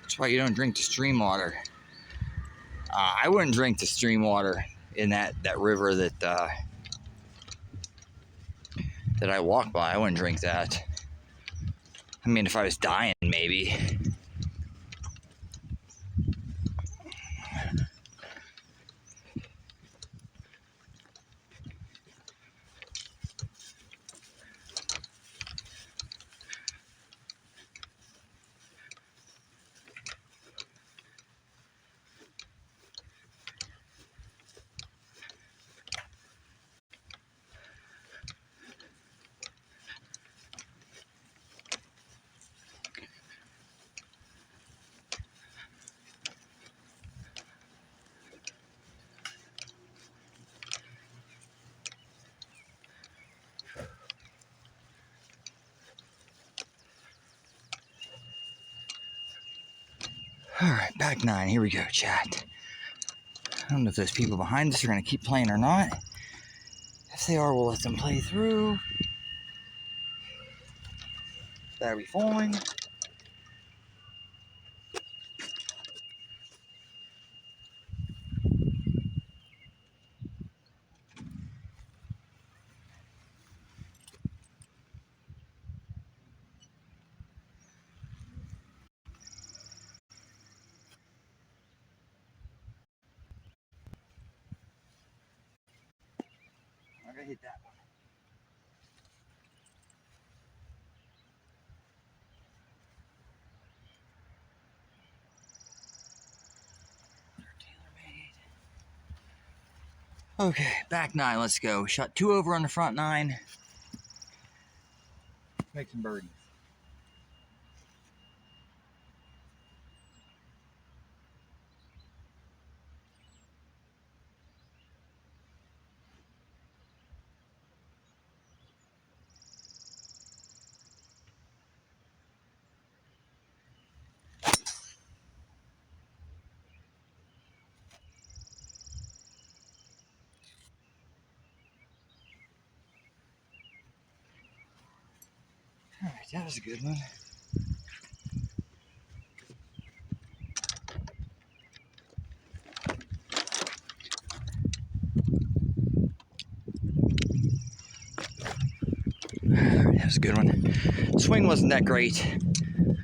That's why you don't drink the stream water. I wouldn't drink the stream water in that river that I walk by. I wouldn't drink that. I mean, if I was dying, maybe. Alright, back 9. Here we go, chat. I don't know if those people behind us are going to keep playing or not. If they are, we'll let them play through. That'll be fine. I'm going to hit that one. Okay, back 9, let's go. Shot 2 over on the front 9. Make some birdies. Alright, that was a good one. Alright, that was a good one. Swing wasn't that great,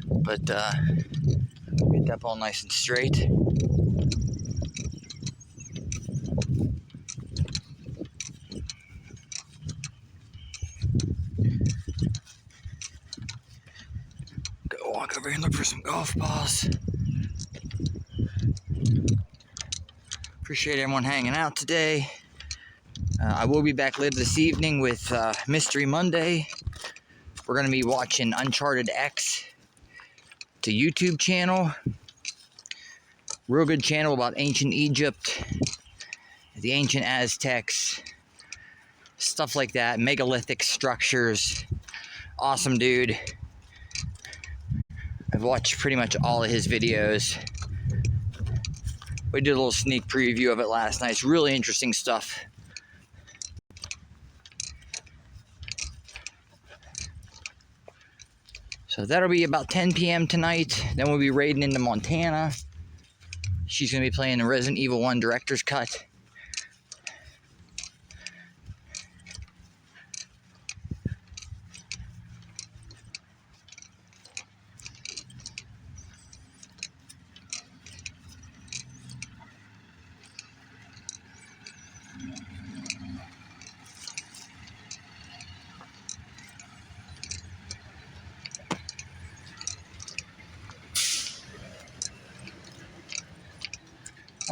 but hit that ball nice and straight. Go walk over here and look for some golf balls. Appreciate everyone hanging out today. I will be back later this evening with Mystery Monday. We're going to be watching Uncharted X. It's a YouTube channel. Real good channel about ancient Egypt, the ancient Aztecs, stuff like that, megalithic structures. Awesome dude. I've watched pretty much all of his videos. We did a little sneak preview of it last night. It's really interesting stuff. So that'll be about 10 p.m. tonight. Then we'll be raiding into Montana. She's going to be playing the Resident Evil 1 Director's Cut.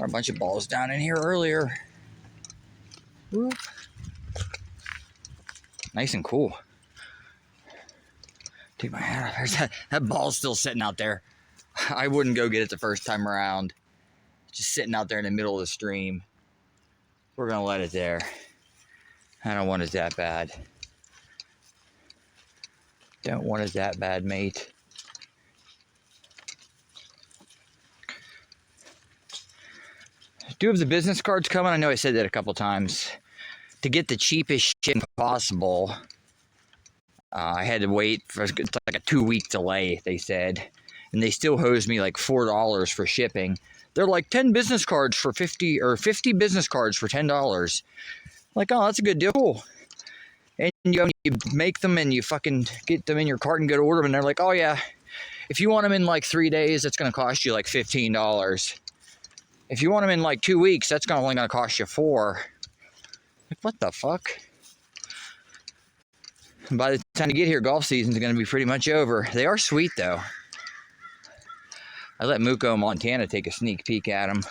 a bunch of balls down in here earlier. Whoop. Nice and cool. Take my hat off. That ball's still sitting out there. I wouldn't go get it the first time around. Just sitting out there in the middle of the stream. We're going to let it there. I don't want it that bad. Don't want it that bad, mate. Do have the business cards coming. I know I said that a couple times. To get the cheapest shit possible, I had to wait for like a 2-week delay, they said. And they still hose me like $4 for shipping. They're like 10 business cards for 50 or 50 business cards for $10. Like, oh, that's a good deal. Cool. And you make them and you fucking get them in your cart and go to order them. And they're like, oh, yeah, if you want them in like 3 days, it's going to cost you like $15. If you want them in like 2 weeks, that's only going to cost you $4. Like, what the fuck? And by the time you get here, golf season's going to be pretty much over. They are sweet, though. I let Muko, Montana, take a sneak peek at them.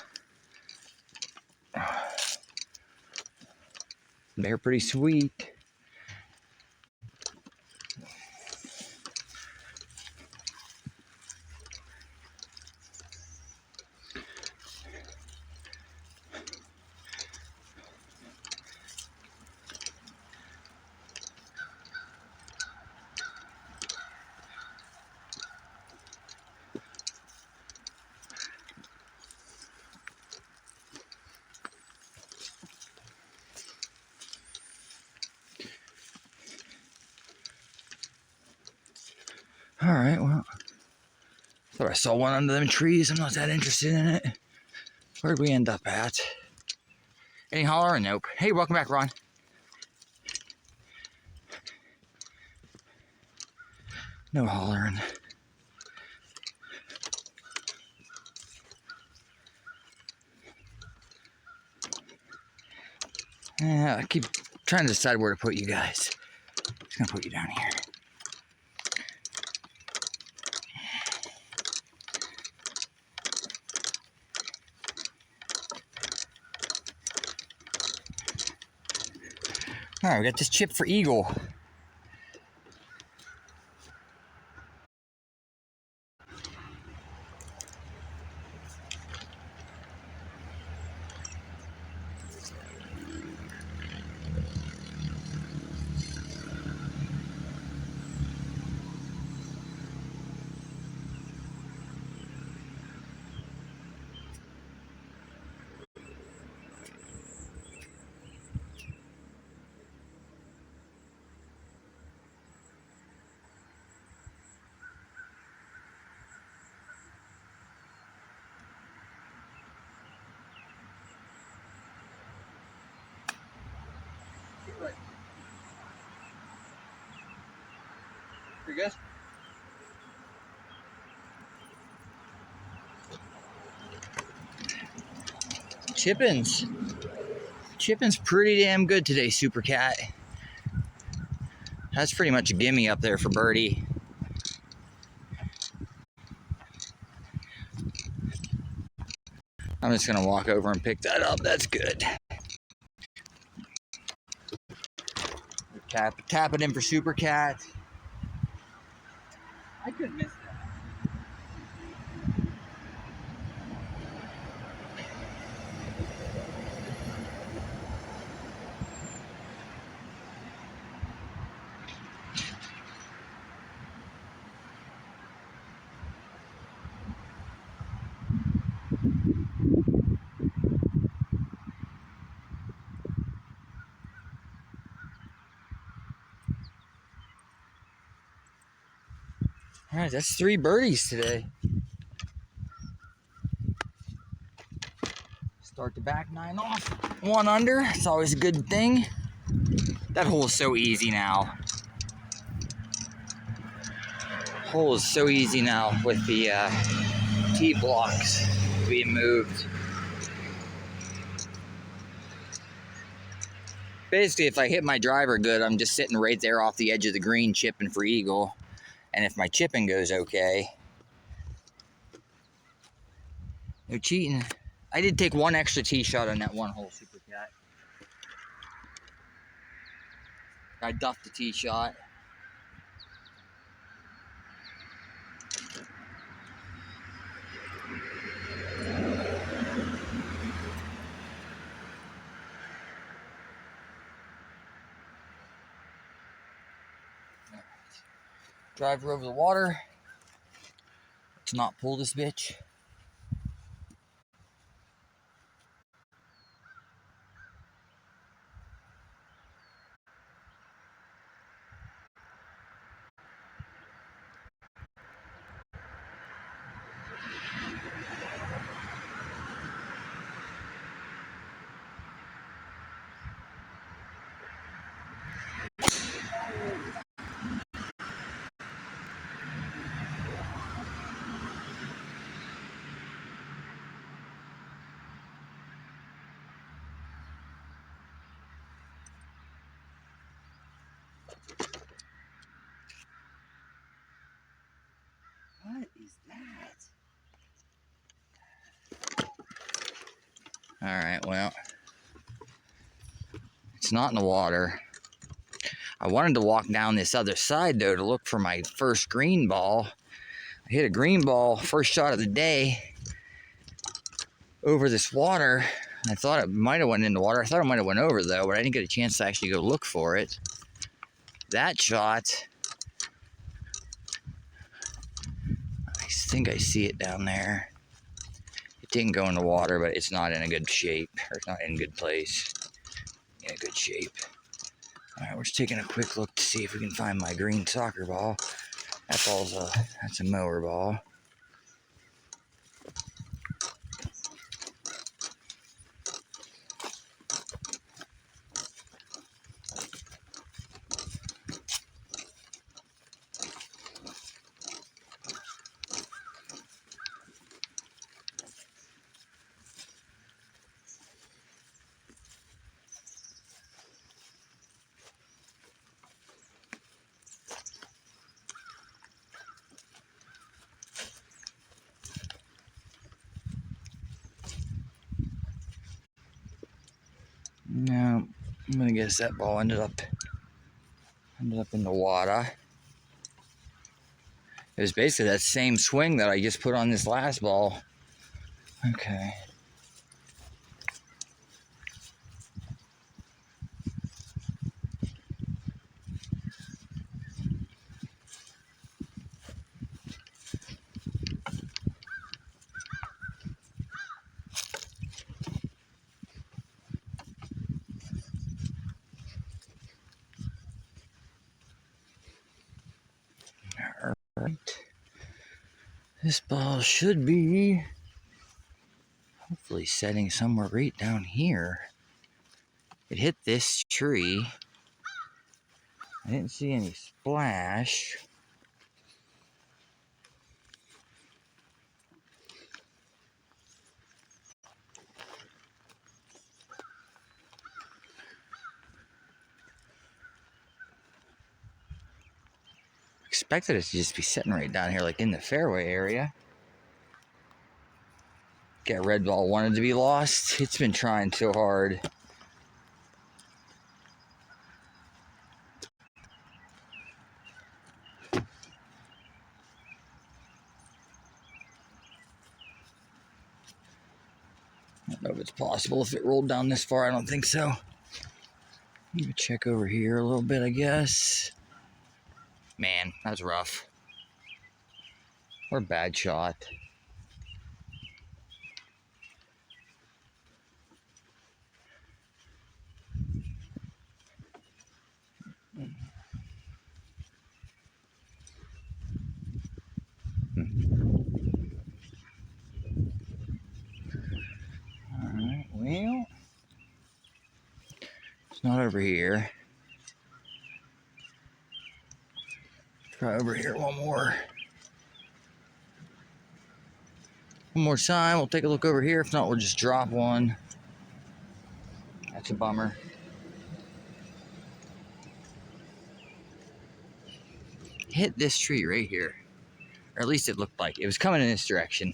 They're pretty sweet. All right, well, thought I saw one under them trees. I'm not that interested in it. Where'd we end up at? Any holler? Nope. Hey, welcome back, Ron. No hollering. Yeah, I keep trying to decide where to put you guys. I'm just gonna put you down here. All right, we got this chip for Eagle. You good? Chippins. Chippin's pretty damn good today, Super Cat. That's pretty much a gimme up there for Birdie. I'm just gonna walk over and pick that up. That's good. Tap it in for Super Cat. I couldn't miss that. All right, that's 3 birdies today. Start the back 9 off. 1 under. It's always a good thing. That hole is so easy now. Hole is so easy now with the tee blocks being moved. Basically, if I hit my driver good, I'm just sitting right there off the edge of the green chipping for Eagle. And if my chipping goes okay, no cheating. I did take one extra tee shot on that one hole, Super Cat. I duffed the tee shot. Driver over the water. Let's not pull this bitch. What is that? Alright, well, it's not in the water. I wanted to walk down this other side, though, to look for my first green ball. I hit a green ball, first shot of the day, over this water. I thought it might have went in the water. I thought it might have went over, though, but I didn't get a chance to actually go look for it. That shot, I think I see it down there. It didn't go in the water, but it's not in a good shape, or it's not in a good place, in a good shape. All right, we're just taking a quick look to see if we can find my green soccer ball. That's a mower ball. No, I'm gonna guess that ball ended up in the water. It was basically that same swing that I just put on this last ball. Okay. Alright. This ball should be hopefully setting somewhere right down here. It hit this tree. I didn't see any splash. Expected it to just be sitting right down here, like in the fairway area. Get red ball wanted to be lost. It's been trying so hard. I don't know if it's possible if it rolled down this far. I don't think so. Let me check over here a little bit, I guess. Man, that's rough. Or a bad shot. Alright, well, it's not over here. Try over here one more. One more time, we'll take a look over here. If not, we'll just drop one. That's a bummer. Hit this tree right here. Or at least it looked like it was coming in this direction.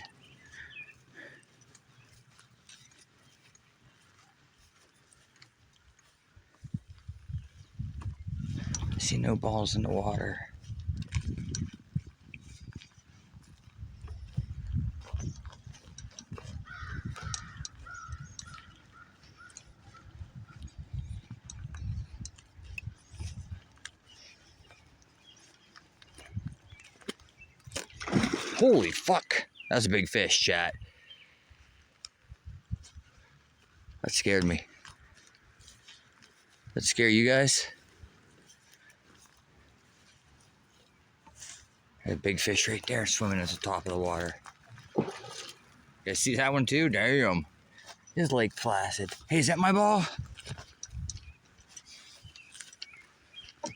See no balls in the water. Holy fuck. That's a big fish, chat. That scared me. That scare you guys? There's a big fish right there swimming at the top of the water. You guys see that one too? Damn. This is Lake Placid. Hey, is that my ball? I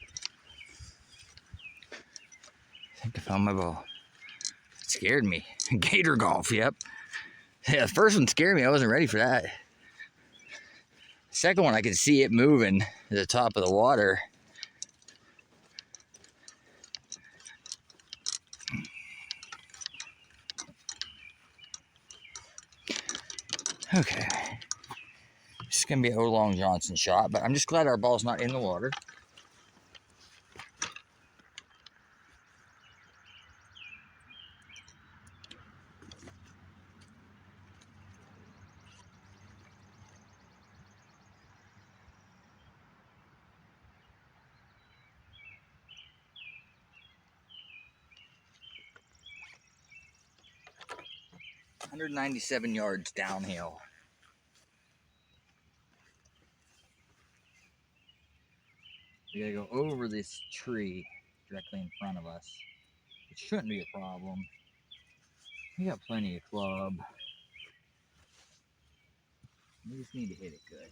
think I found my ball. It scared me. Gator golf, yep. Yeah, the first one scared me. I wasn't ready for that. The second one, I could see it moving at the top of the water. Okay. This is going to be a Long Johnson shot, but I'm just glad our ball's not in the water. "197 yards downhill." We gotta go over this tree directly in front of us. It shouldn't be a problem. We got plenty of club. We just need to hit it good.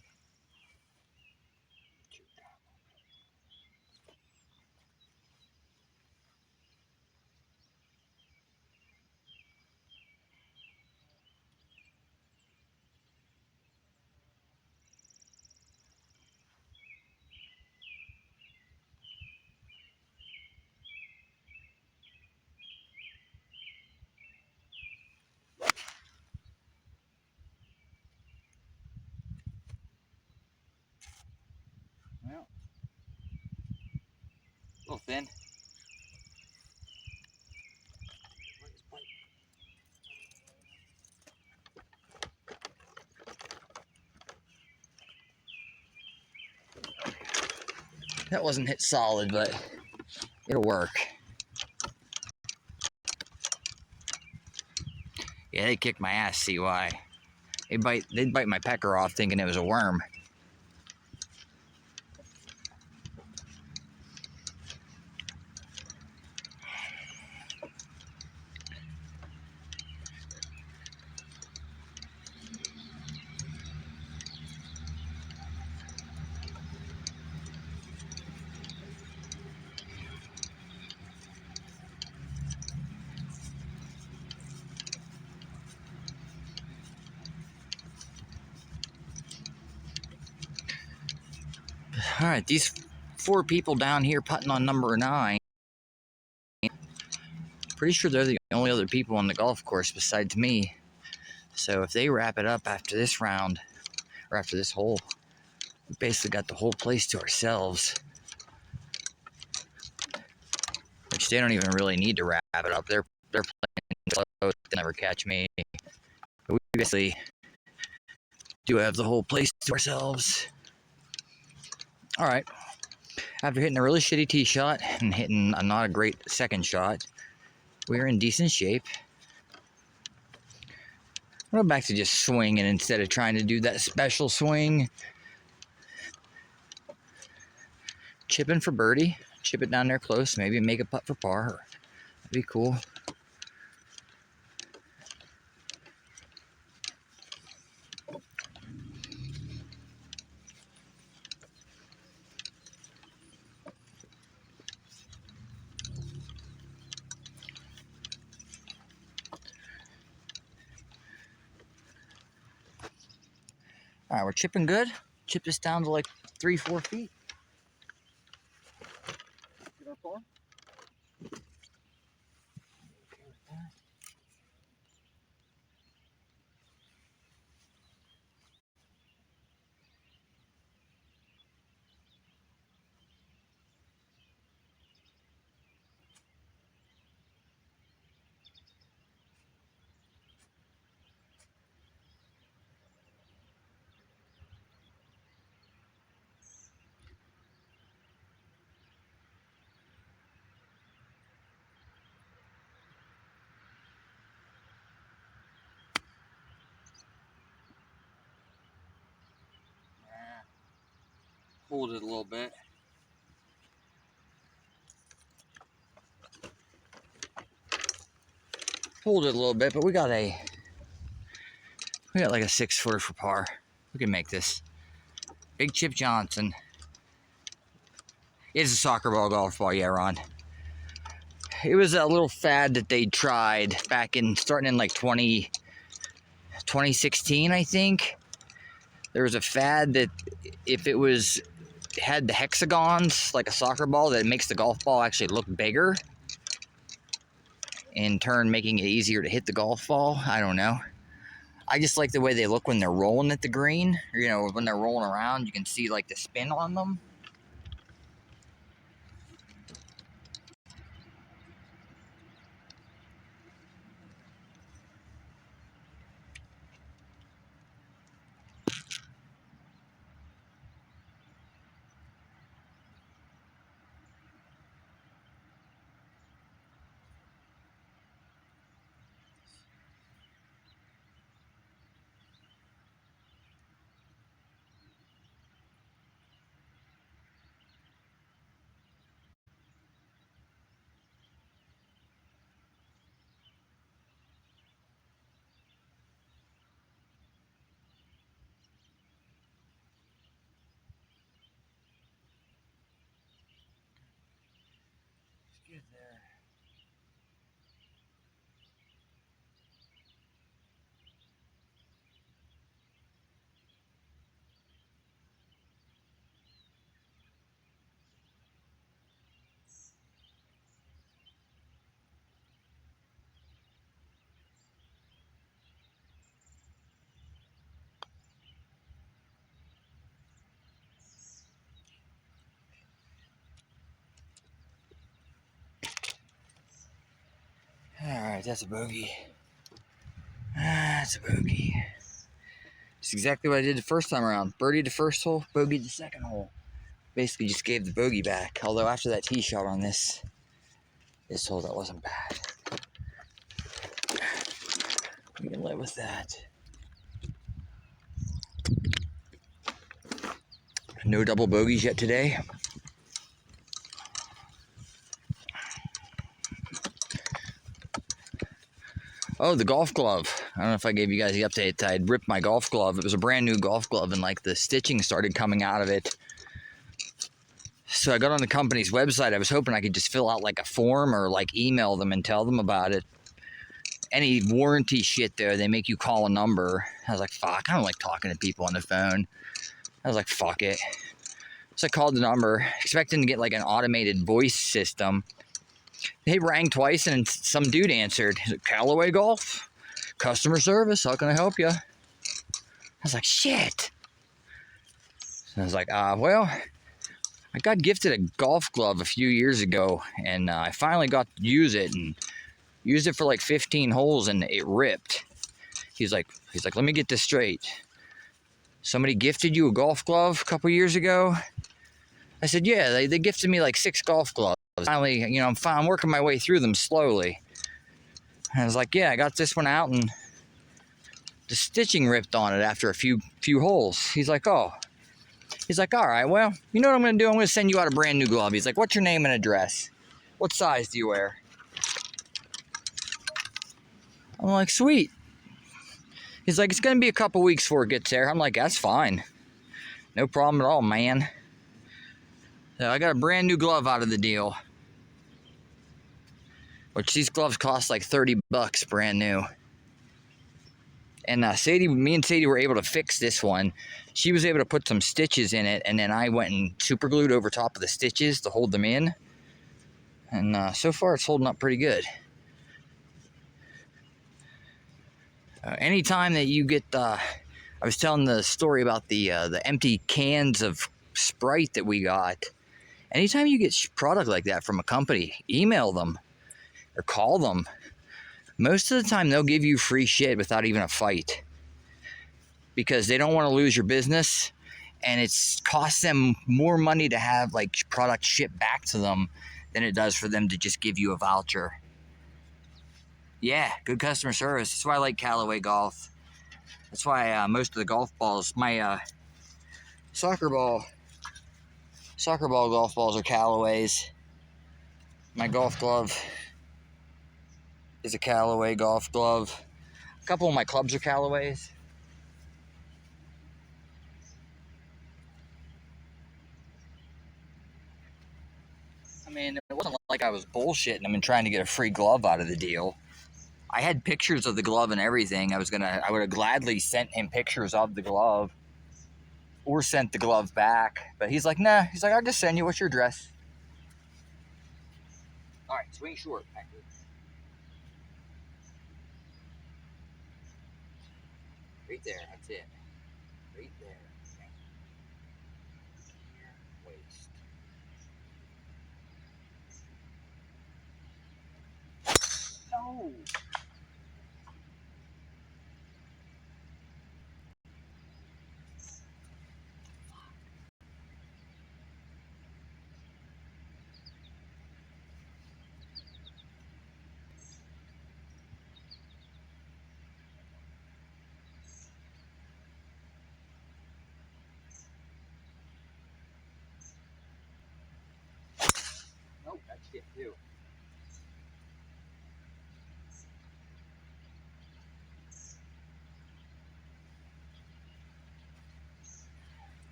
Well, a little thin. That wasn't hit solid, but it'll work. Yeah, they kicked my ass, see why. They'd bite my pecker off thinking it was a worm. All right, these 4 people down here putting on number 9. Pretty sure they're the only other people on the golf course besides me. So if they wrap it up after this round, or after this hole, we basically got the whole place to ourselves. Which they don't even really need to wrap it up. They're playing close, they never catch me. But we basically do have the whole place to ourselves. All right. After hitting a really shitty tee shot and hitting a not a great second shot, we're in decent shape. We'll go back to just swinging instead of trying to do that special swing. Chipping for birdie. Chip it down there close. Maybe make a putt for par. That'd be cool. All right, we're chipping good. Chip this down to like 3-4 feet. Get our par. Pulled it a little bit. Pulled it a little bit, but we got like a 6-footer for par. We can make this. Big Chip Johnson. It's a soccer ball golf ball, yeah, Ron. It was a little fad that they tried back in, starting in like 2016, I think. There was a fad that if it had the hexagons, like a soccer ball, that makes the golf ball actually look bigger. In turn, making it easier to hit the golf ball. I don't know. I just like the way they look when they're rolling at the green. Or, you know, when they're rolling around, you can see like the spin on them. Good there. Alright, that's a bogey. That's a bogey. It's exactly what I did the first time around. Birdied the first hole, bogeyed the second hole. Basically just gave the bogey back. Although after that tee shot on this hole, that wasn't bad. We can live with that. No double bogeys yet today. Oh, the golf glove. I don't know if I gave you guys the update. I'd ripped my golf glove. It was a brand new golf glove, and like the stitching started coming out of it. So I got on the company's website. I was hoping I could just fill out like a form or like email them and tell them about it. Any warranty shit there, they make you call a number. I was like, fuck, I don't like talking to people on the phone. I was like, fuck it. So I called the number, expecting to get like an automated voice system. They rang twice and some dude answered. Is it Callaway Golf? Customer service, how can I help you? I was like, shit. So I was like, well, I got gifted a golf glove a few years ago, and I finally got to use it, and used it for like 15 holes, and it ripped. He's like, let me get this straight. Somebody gifted you a golf glove a couple years ago? I said, yeah, they gifted me like 6 golf gloves. Finally, you know, I'm working my way through them slowly. And I was like, yeah, I got this one out, and the stitching ripped on it after a few holes. He's like, oh. He's like, all right, well, you know what I'm going to do? I'm going to send you out a brand new glove. He's like, what's your name and address? What size do you wear? I'm like, sweet. He's like, it's going to be a couple weeks before it gets there. I'm like, that's fine. No problem at all, man. So I got a brand new glove out of the deal. Which these gloves cost like $30 brand new. And me and Sadie were able to fix this one. She was able to put some stitches in it, and then I went and super glued over top of the stitches to hold them in. And so far it's holding up pretty good. Anytime that you get, I was telling the story about the empty cans of Sprite that we got. Anytime you get product like that from a company, email them or call them. Most of the time they'll give you free shit without even a fight, because they don't want to lose your business, and it's costs them more money to have like product shipped back to them than it does for them to just give you a voucher. Yeah, good customer service. That's why I like Callaway Golf. That's why most of the golf balls, my soccer ball Soccer ball golf balls are Callaways. My golf glove is a Callaway golf glove. A couple of my clubs are Callaways. I mean, it wasn't like I was bullshitting them and trying to get a free glove out of the deal. I had pictures of the glove and everything. I would have gladly sent him pictures of the glove or sent the glove back. But he's like, nah. He's like, I'll just send you. What's your address? All right, swing short. Right there. That's it. Right there. Waist. No. Nope, that's shit too.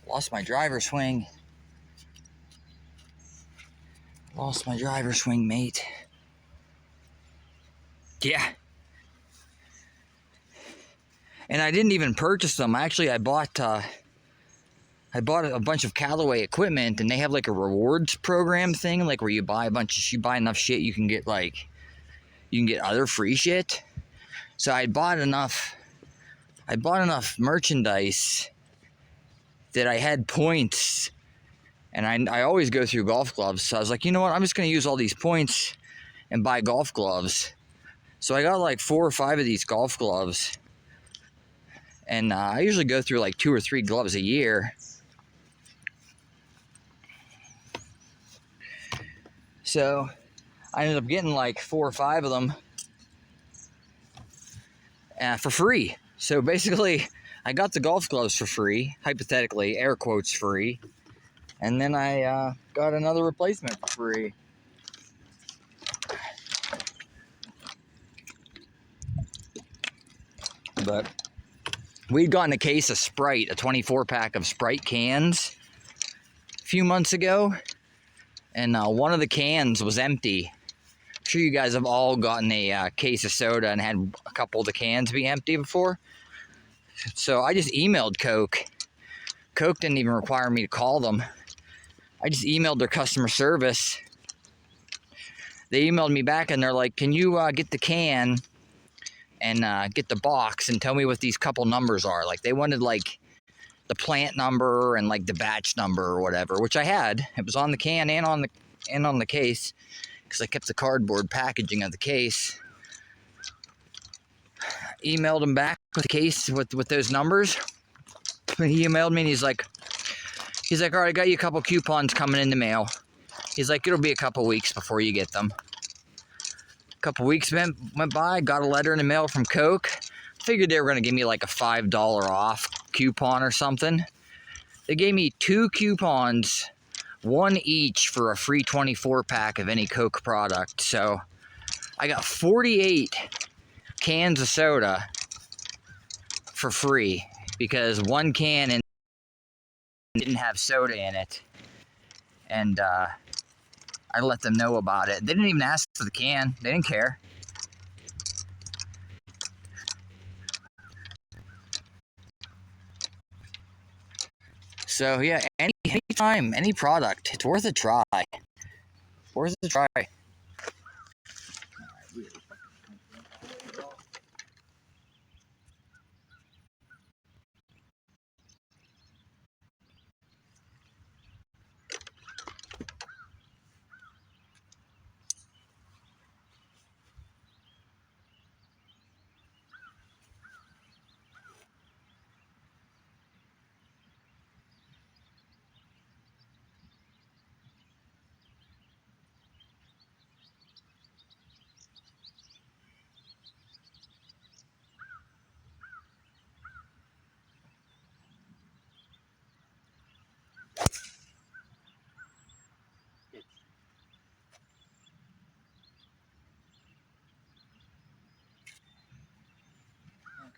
Lost my driver swing. Lost my driver swing, mate. Yeah. And I didn't even purchase them. Actually, I bought a bunch of Callaway equipment, and they have like a rewards program thing, like where you buy enough shit, you can get other free shit. So I bought enough merchandise that I had points, and I always go through golf gloves. So I was like, you know what? I'm just gonna use all these points and buy golf gloves. So I got like 4 or 5 of these golf gloves, and I usually go through like 2 or 3 gloves a year. So I ended up getting like 4 or 5 of them for free. So basically, I got the golf gloves for free, hypothetically, air quotes free, and then I got another replacement for free. But we'd gotten a case of Sprite, a 24-pack of Sprite cans a few months ago, and one of the cans was empty. I'm sure you guys have all gotten a case of soda and had a couple of the cans be empty before. So I just emailed Coke. Coke didn't even require me to call them. I just emailed their customer service. They emailed me back and they're like, can you get the can and get the box and tell me what these couple numbers are? Like they wanted like the plant number and like the batch number or whatever, which I had. It was on the can and on the case because I kept the cardboard packaging of the case. Emailed him back with the case with those numbers. He emailed me and he's like, all right, I got you a couple coupons coming in the mail. He's like, it'll be a couple weeks before you get them. A couple weeks went by, got a letter in the mail from Coke. Figured they were going to give me like a $5 off coupon or something. They gave me 2 coupons, one each for a free 24-pack of any Coke product. So I got 48 cans of soda for free because one can didn't have soda in it. And I let them know about it. They didn't even ask for the can. They didn't care. So yeah, anytime, any product, it's worth a try. Worth a try.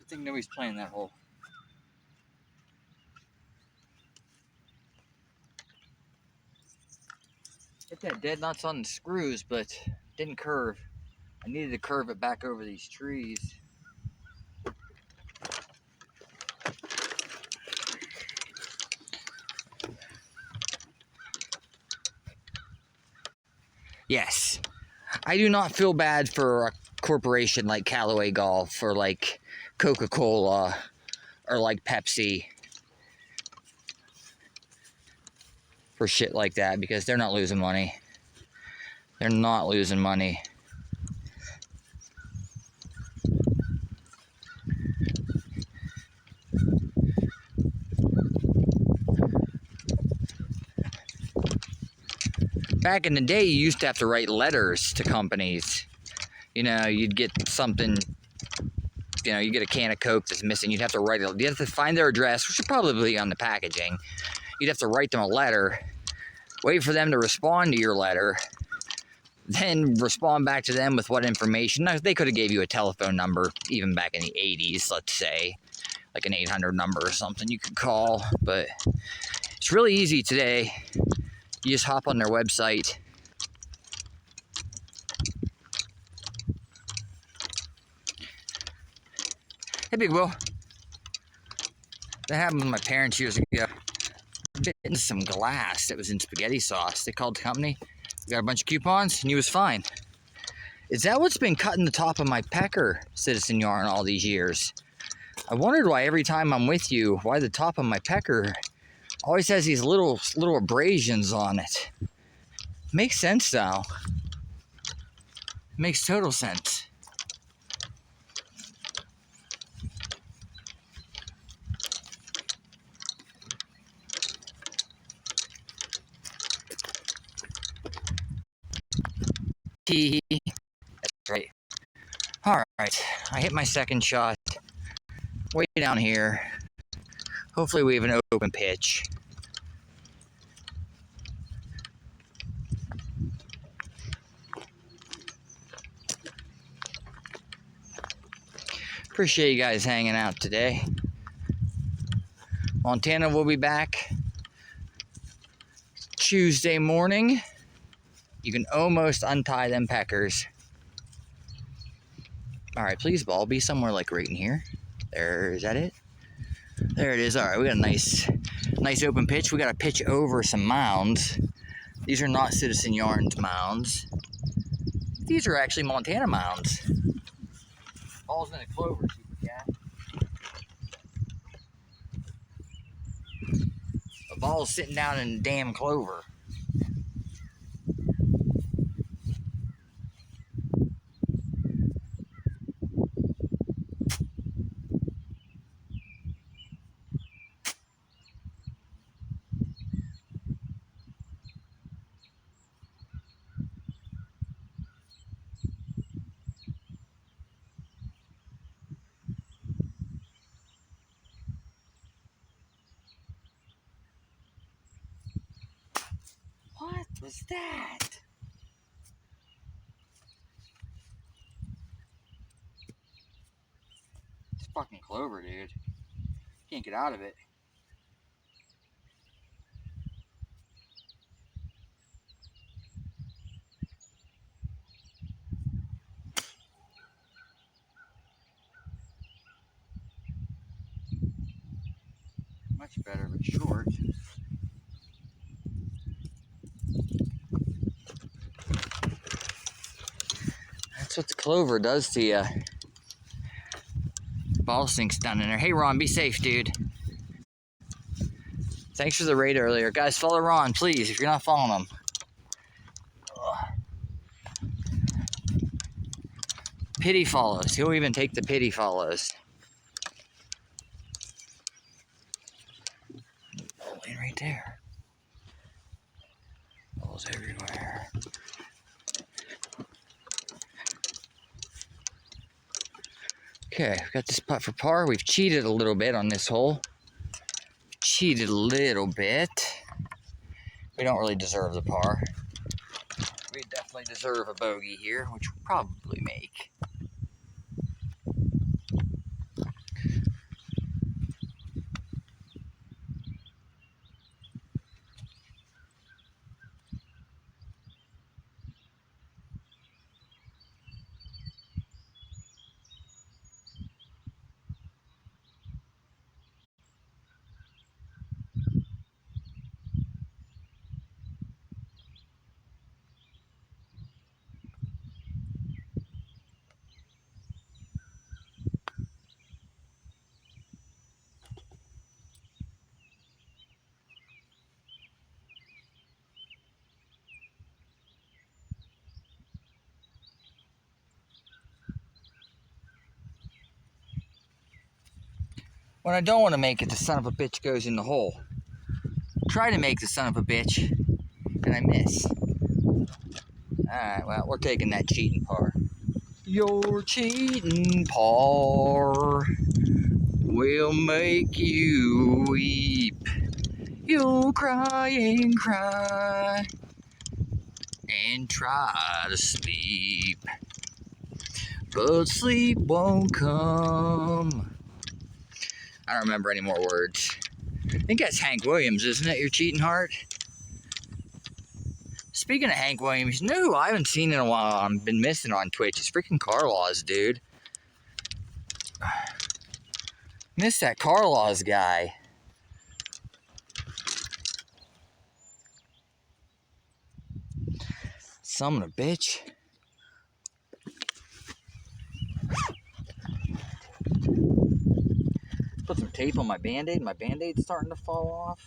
Good thing nobody's playing that hole. Hit that dead nuts on the screws, but didn't curve. I needed to curve it back over these trees. Yes, I do not feel bad for a corporation like Callaway Golf or like Coca-Cola or like Pepsi for shit like that, because they're not losing money. They're not losing money. Back in the day, you used to have to write letters to companies. You know, you'd get something, you know, you get a can of Coke that's missing. You'd have to write it. You'd have to find their address, which is probably on the packaging. You'd have to write them a letter, wait for them to respond to your letter, then respond back to them with what information. Now, they could have gave you a telephone number, even back in the 80s, let's say, like an 800 number or something you could call. But it's really easy today. You just hop on their website. Hey, Big Will. That happened with my parents years ago. Bit into some glass that was in spaghetti sauce. They called the company. We got a bunch of coupons, and he was fine. Is that what's been cutting the top of my pecker, Citizen Yarn, all these years? I wondered why every time I'm with you, why the top of my pecker always has these little abrasions on it. Makes sense now. Makes total sense. That's right. All right, I hit my second shot. Way down here. Hopefully we have an open pitch. Appreciate you guys hanging out today. Montana will be back Tuesday morning. You can almost untie them peckers. All right, please, ball, be somewhere like right in here. There, is that it? There it is. All right, we got a nice open pitch. We got to pitch over some mounds. These are not Citizen Yarns mounds. These are actually Montana mounds. Ball's in a clover, super cat. A ball's sitting down in the damn clover. What was that? It's fucking clover, dude. Can't get out of it. Much better, but short. That's what the clover does to you. Ball sinks down in there. Hey, Ron, be safe, dude. Thanks for the raid earlier. Guys, follow Ron, please, if you're not following him. Pity follows. He'll even take the pity follows. Ball in right there. Balls everywhere. Okay, we've got this putt for par. We've cheated a little bit on this hole. Cheated a little bit. We don't really deserve the par. We definitely deserve a bogey here, which we'll probably make. When I don't want to make it, the son of a bitch goes in the hole. Try to make the son of a bitch, and I miss. Alright, well, we're taking that cheating par. Your cheating par will make you weep. You'll cry and cry and try to sleep, but sleep won't come. I don't remember any more words. I think that's Hank Williams, isn't it? Your cheating heart. Speaking of Hank Williams, you know who I haven't seen in a while? I've been missing on Twitch. It's freaking Carlaws, dude. Miss that Carlaws guy. Son of a bitch. Put some tape on my band-aid. My band-aid's starting to fall off.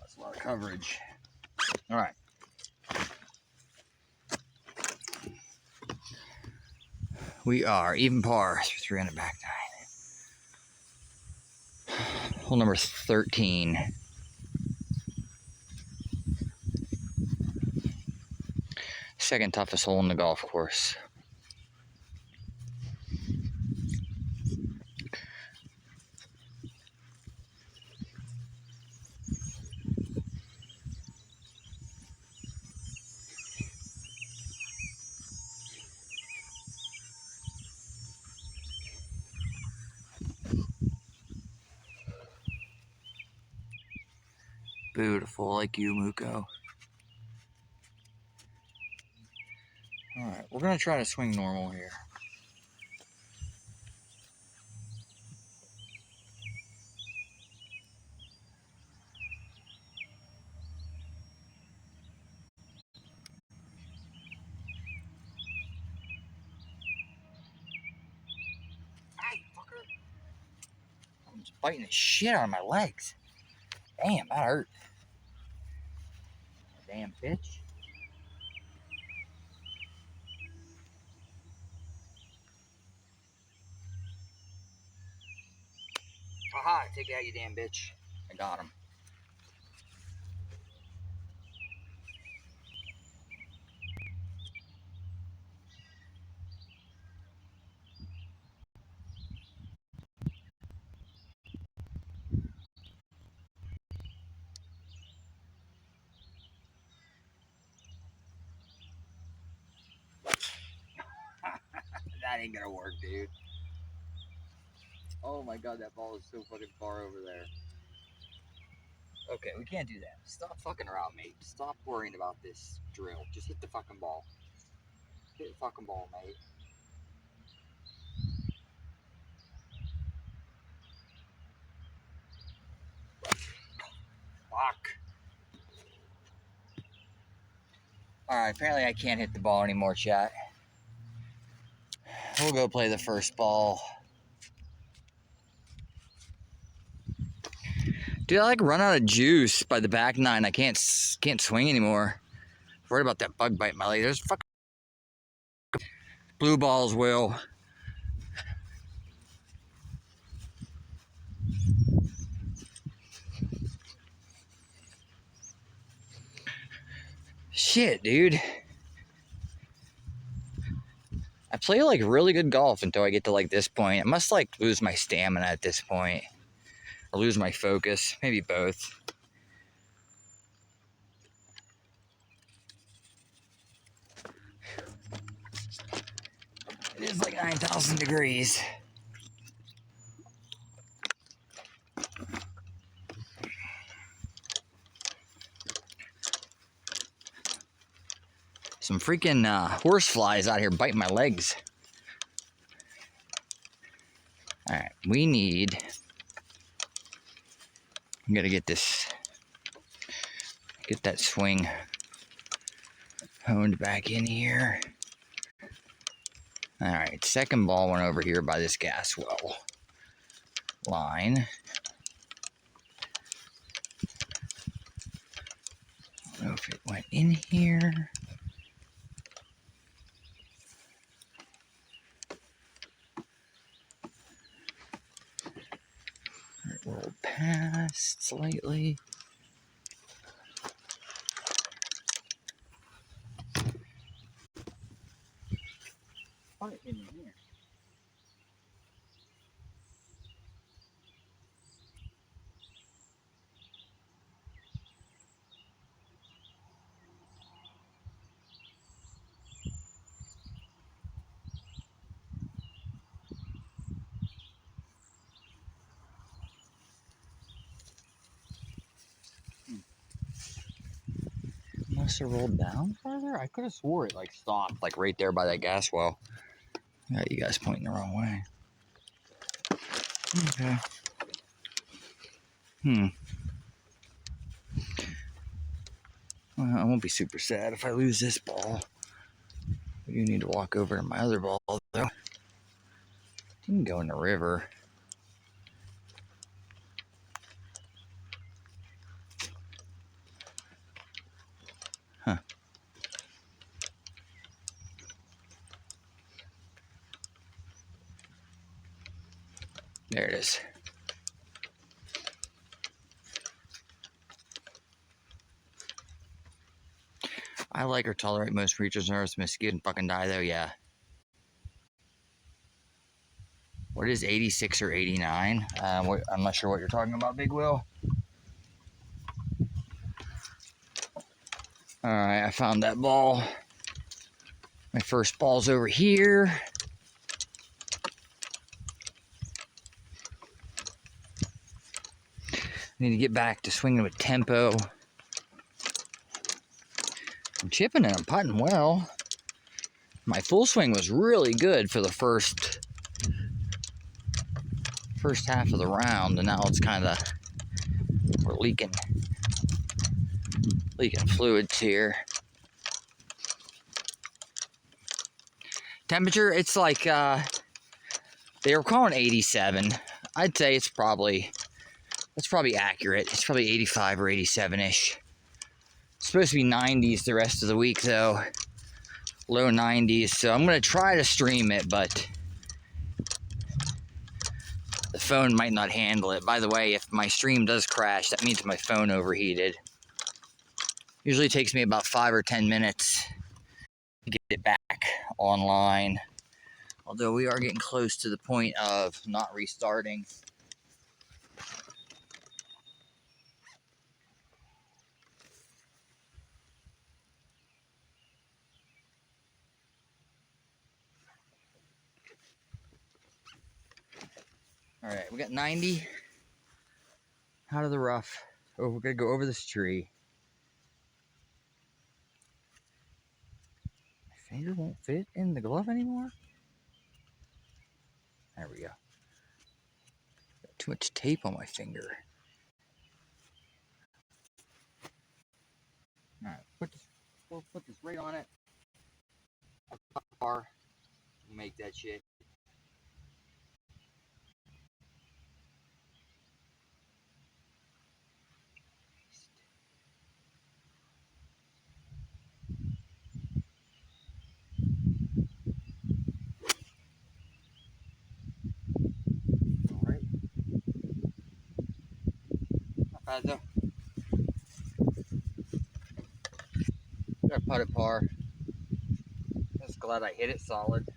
That's a lot of coverage. All right. We are even par through 300 back nine. Hole number 13. Second toughest hole in the golf course. Beautiful, like you, Muko. Alright, we're going to try to swing normal here. Hey, fucker. I'm just biting the shit out of my legs. Damn, that hurt. Damn bitch. Aha, take it out, you damn bitch. I got him. That ain't gonna work, dude. Oh my god, that ball is so fucking far over there. Okay, we can't do that. Stop fucking around, mate. Stop worrying about this drill. Just hit the fucking ball. Hit the fucking ball, mate. Fuck. Alright, apparently I can't hit the ball anymore, chat. We'll go play the first ball. Dude, I like run out of juice by the back nine. I can't swing anymore. I'm worried about that bug bite in my leg. There's fucking blue balls, Will. Shit, dude. I play like really good golf until I get to like this point. I must like lose my stamina at this point. Or lose my focus. Maybe both. It is like 9,000 degrees. Some freaking horse flies out here biting my legs. Alright, we need... I'm gonna get this... Get that swing Honed back in here. All right, second ball went over here by this gas well line. I don't know if it went in here. It rolled past slightly. What in here? Must have rolled down further? I could have swore it like stopped like right there by that gas well. Got you guys pointing the wrong way. Okay. Well, I won't be super sad if I lose this ball. I do need to walk over to my other ball though. You can go in the river. Huh. There it is. I like or tolerate most creatures on Earth. Mosquito and fucking die though, yeah. What is 86 or 89? I'm not sure what you're talking about, Big Will. Alright, I found that ball. My first ball's over here. I need to get back to swinging with tempo. I'm chipping and I'm putting well. My full swing was really good for the first half of the round, and now it's kind of, we're leaking fluids here. Temperature, it's like, they were calling 87. I'd say it's probably accurate. It's probably 85 or 87-ish. It's supposed to be 90s the rest of the week, though. Low 90s, so I'm going to try to stream it, but the phone might not handle it. By the way, if my stream does crash, that means my phone overheated. Usually takes me about 5 or 10 minutes to get it back online. Although we are getting close to the point of not restarting. All right, we got 90 out of the rough. Oh, we're gonna go over this tree. My finger won't fit in the glove anymore. There we go. Got too much tape on my finger. All right, we'll put this right on it. Bar, make that shit. Not bad though. Got a putted par. Just glad I hit it solid.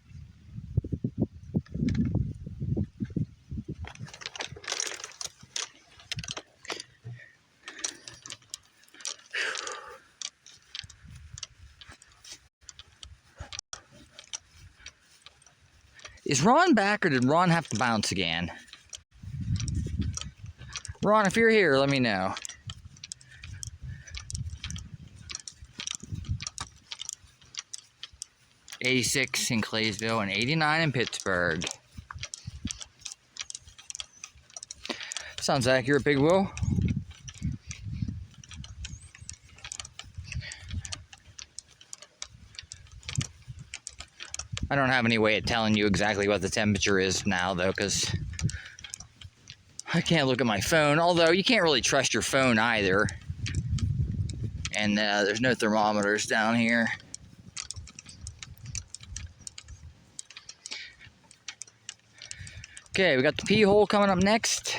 Is Ron back, or did Ron have to bounce again? Ron, if you're here, let me know. '86 in Claysville and '89 in Pittsburgh. Sounds accurate, Big Will. I don't have any way of telling you exactly what the temperature is now, though, because I can't look at my phone. Although you can't really trust your phone either. And there's no thermometers down here. Okay, we got the pee hole coming up next.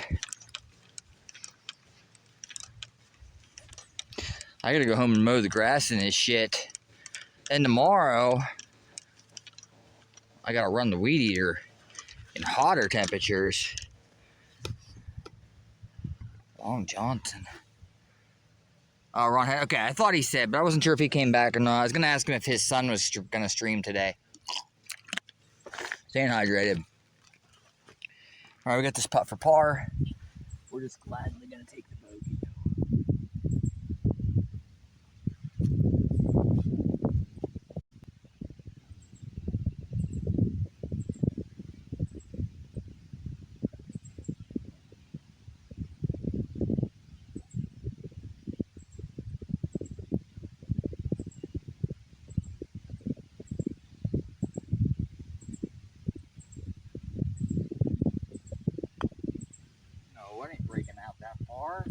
I gotta go home and mow the grass in this shit. And tomorrow, I gotta run the weed eater in hotter temperatures. Long Johnson. Oh, Ron, okay, I thought he said, but I wasn't sure if he came back or not. I was gonna ask him if his son was gonna stream today. Staying hydrated. All right, we got this putt for par. We're just gladly gonna take the bogey. No, it ain't breaking out that far.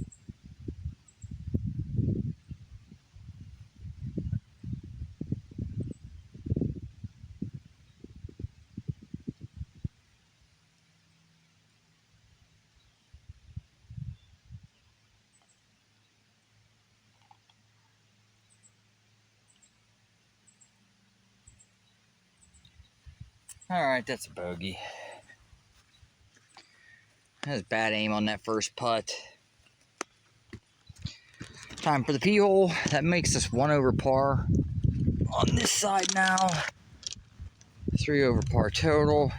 All right, that's a bogey. That was bad aim on that first putt. Time for the pee hole. That makes us 1 over par on this side now. 3 over par total.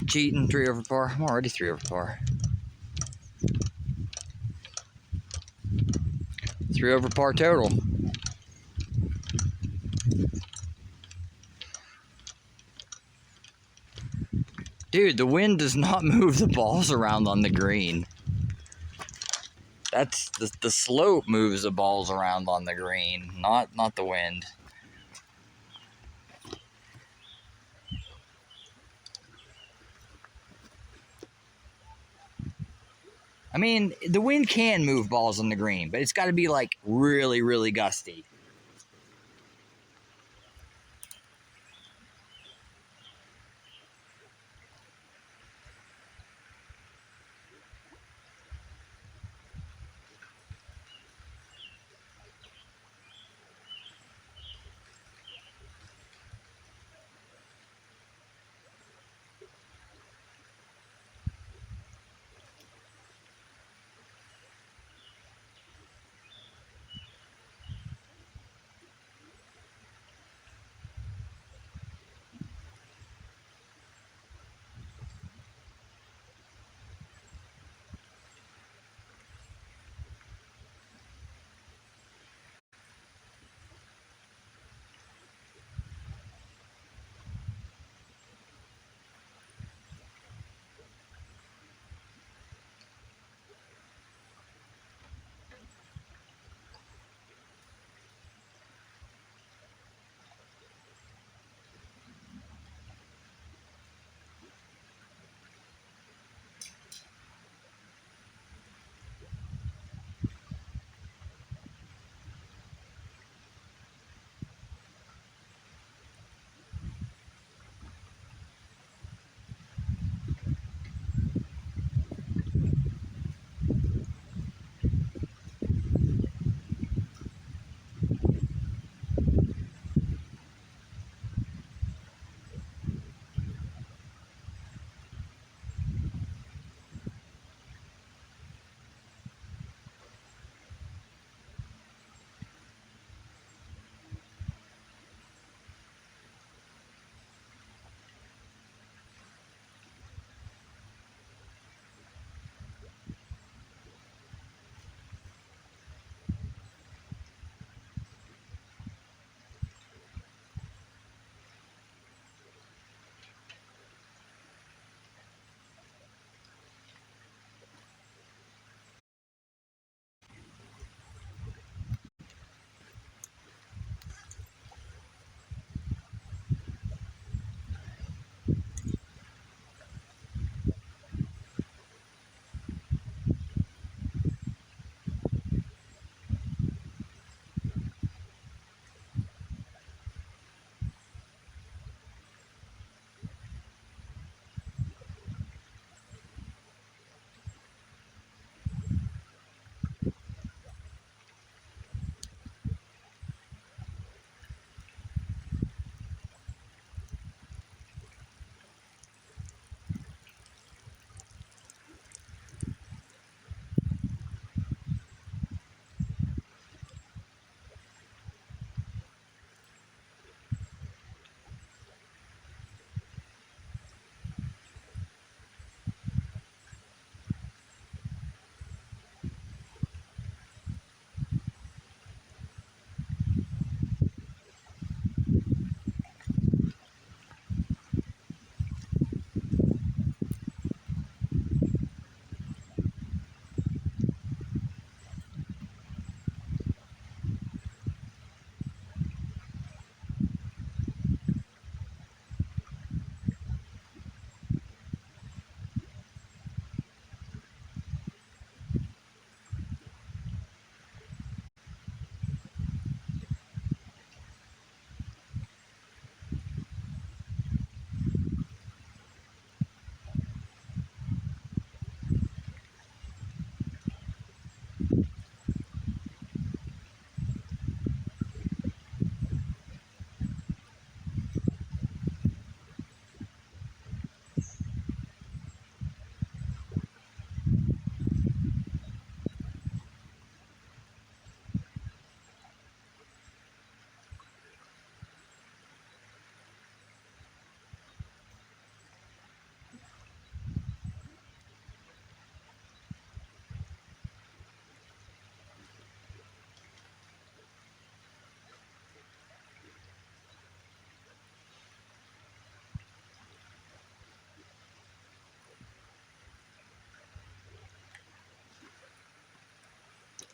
Cheating, 3 over par. I'm already 3 over par. 3 over par total. Dude, the wind does not move the balls around on the green. That's the slope moves the balls around on the green, not the wind. I mean, the wind can move balls on the green, but it's got to be like really, really gusty.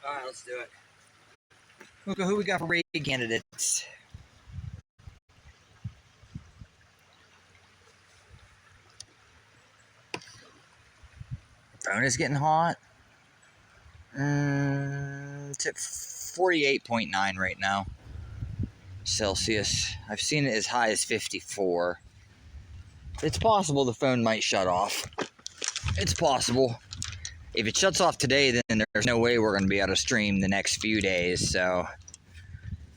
All right, let's do it. Look at who we got for raid candidates. Phone is getting hot. It's at 48.9 right now. Celsius. I've seen it as high as 54. It's possible the phone might shut off. It's possible. If it shuts off today, then there's no way we're going to be able to stream the next few days. So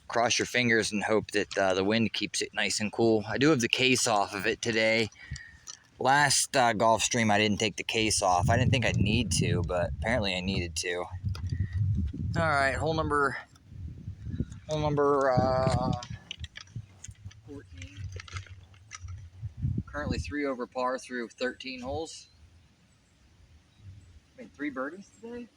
cross your fingers and hope that the wind keeps it nice and cool. I do have the case off of it today. Last golf stream, I didn't take the case off. I didn't think I'd need to, but apparently I needed to. All right, hole number 14. Currently 3 over par through 13 holes. Made 3 birdies today.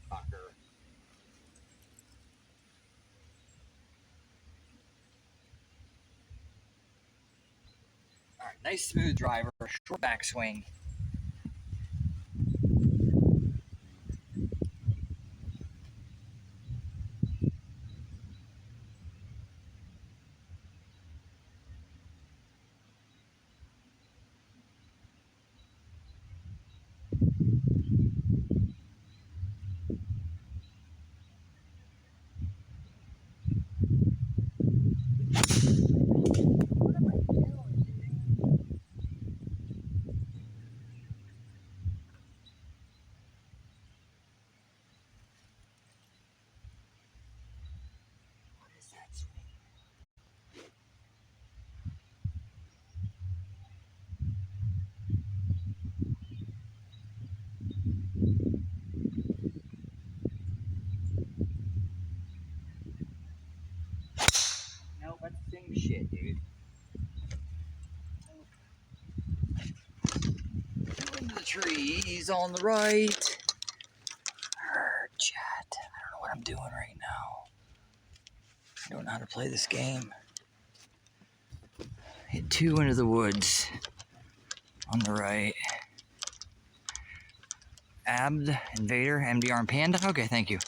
Cocker. All right, nice smooth driver, short backswing. What is that swing? No, that's the same shit, dude. Into the trees on the right. Chat. I don't know what I'm doing right now. I don't know how to play this game. Hit 2 into the woods on the right. Abd, Invader, MDR, and Panda. Okay, thank you.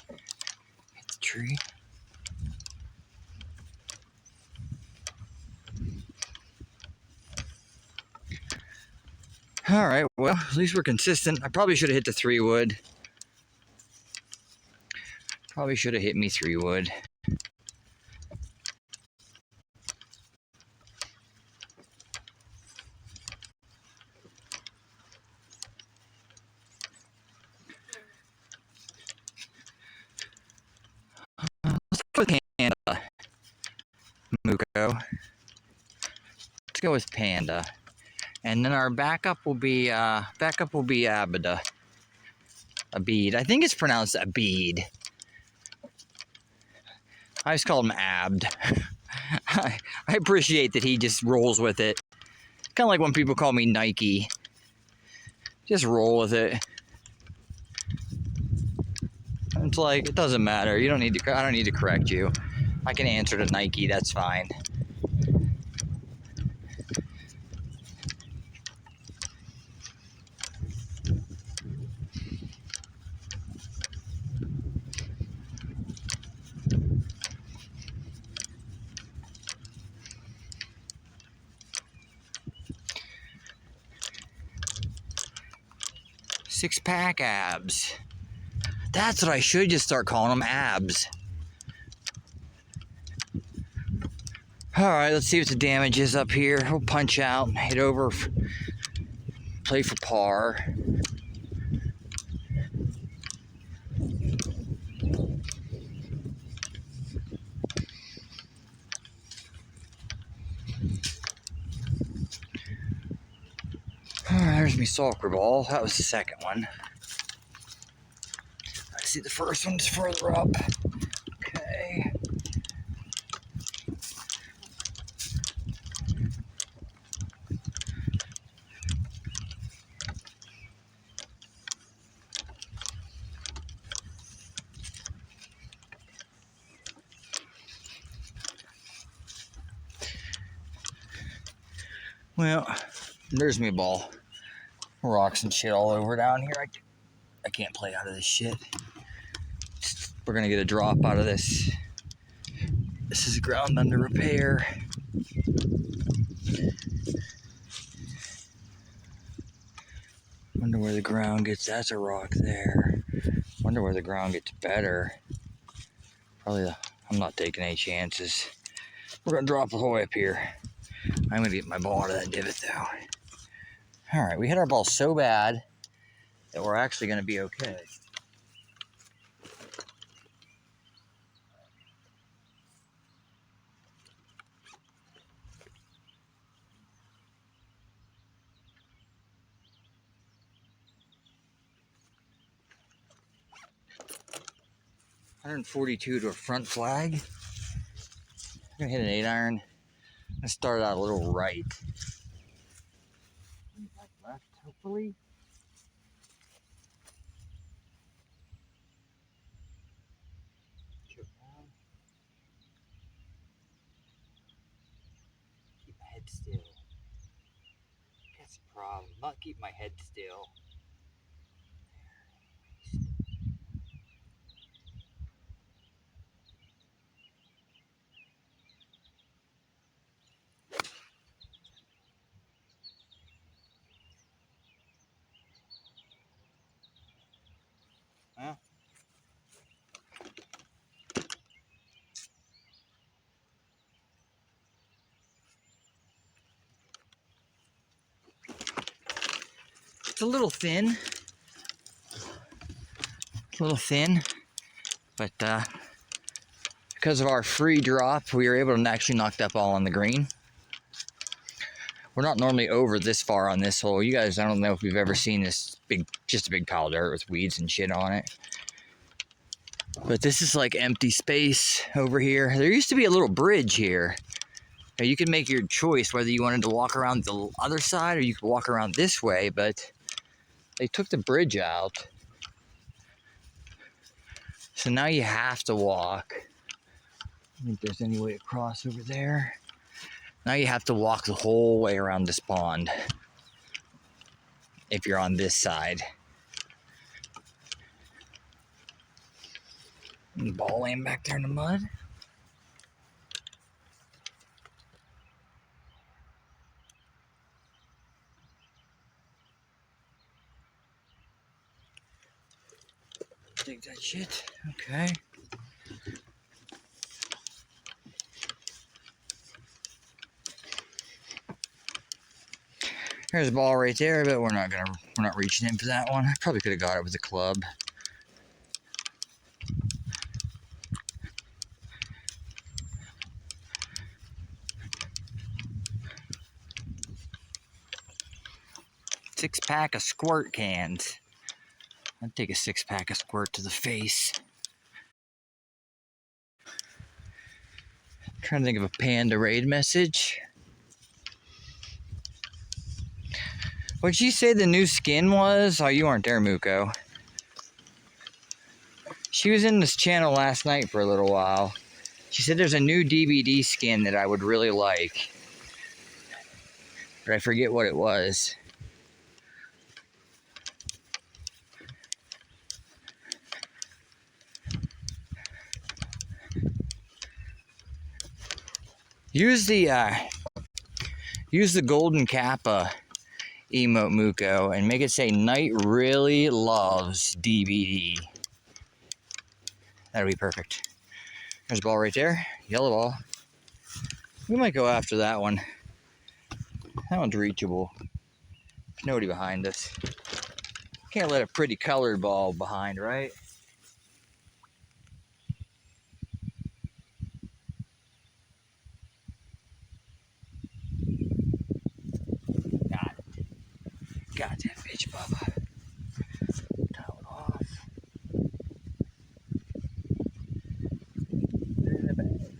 Hit the tree. All right, well, at least we're consistent. I probably should have hit the 3 wood. Probably should have hit me 3 wood. Let's go with Panda. Muko. Let's go with Panda. And then our backup will be Abida. Abid. I think it's pronounced Abid. I just call him Abd. I appreciate that he just rolls with it. Kind of like when people call me Nike. Just roll with it. It's like, it doesn't matter. You don't need to. I don't need to correct you. I can answer to Nike. That's fine. Six-pack abs. That's what I should just start calling them, abs. All right, let's see what the damage is up here. We'll punch out, hit over, play for par. All right, there's my soccer ball. That was the second one. I see the first one's further up. Okay. Well, there's me a ball. Rocks and shit all over down here. I can't play out of this shit. We're gonna get a drop out of this. This is ground under repair. Wonder where the ground gets, that's a rock there. Wonder where the ground gets better. Probably I'm not taking any chances. We're gonna drop the whole way up here. I'm gonna get my ball out of that divot though. All right, we hit our ball so bad that we're actually gonna be okay. $142 to a front flag. I'm gonna hit an 8-iron. I started out a little right. Like left, hopefully. Keep my head still. That's a problem. Not keep my head still. Well, it's a little thin. But because of our free drop, we were able to actually knock that ball on the green. We're not normally over this far on this hole. You guys, I don't know if you've ever seen this big, just a big pile of dirt with weeds and shit on it. But this is like empty space over here. There used to be a little bridge here. Now you could make your choice whether you wanted to walk around the other side or you could walk around this way, but they took the bridge out. So now you have to walk. I think there's any way to cross over there. Now you have to walk the whole way around this pond if you're on this side. And the ball laying back there in the mud. Dig that shit. Okay. There's a ball right there, but we're not reaching in for that one. I probably could have got it with a club. Six-pack of squirt cans. I'd take a 6-pack of squirt to the face. I'm trying to think of a Panda Raid message. What'd she say the new skin was? Oh, you weren't there, Muko. She was in this channel last night for a little while. She said there's a new DBD skin that I would really like. But I forget what it was. Use the golden kappa emote, Muko, and make it say Knight really loves DBD. That'll be perfect. There's a ball right there. Yellow ball. We might go after that one. That one's reachable. There's nobody behind us. Can't let a pretty colored ball behind, right? Got that bitch, Bubba. Towel it off. Put it in the bag.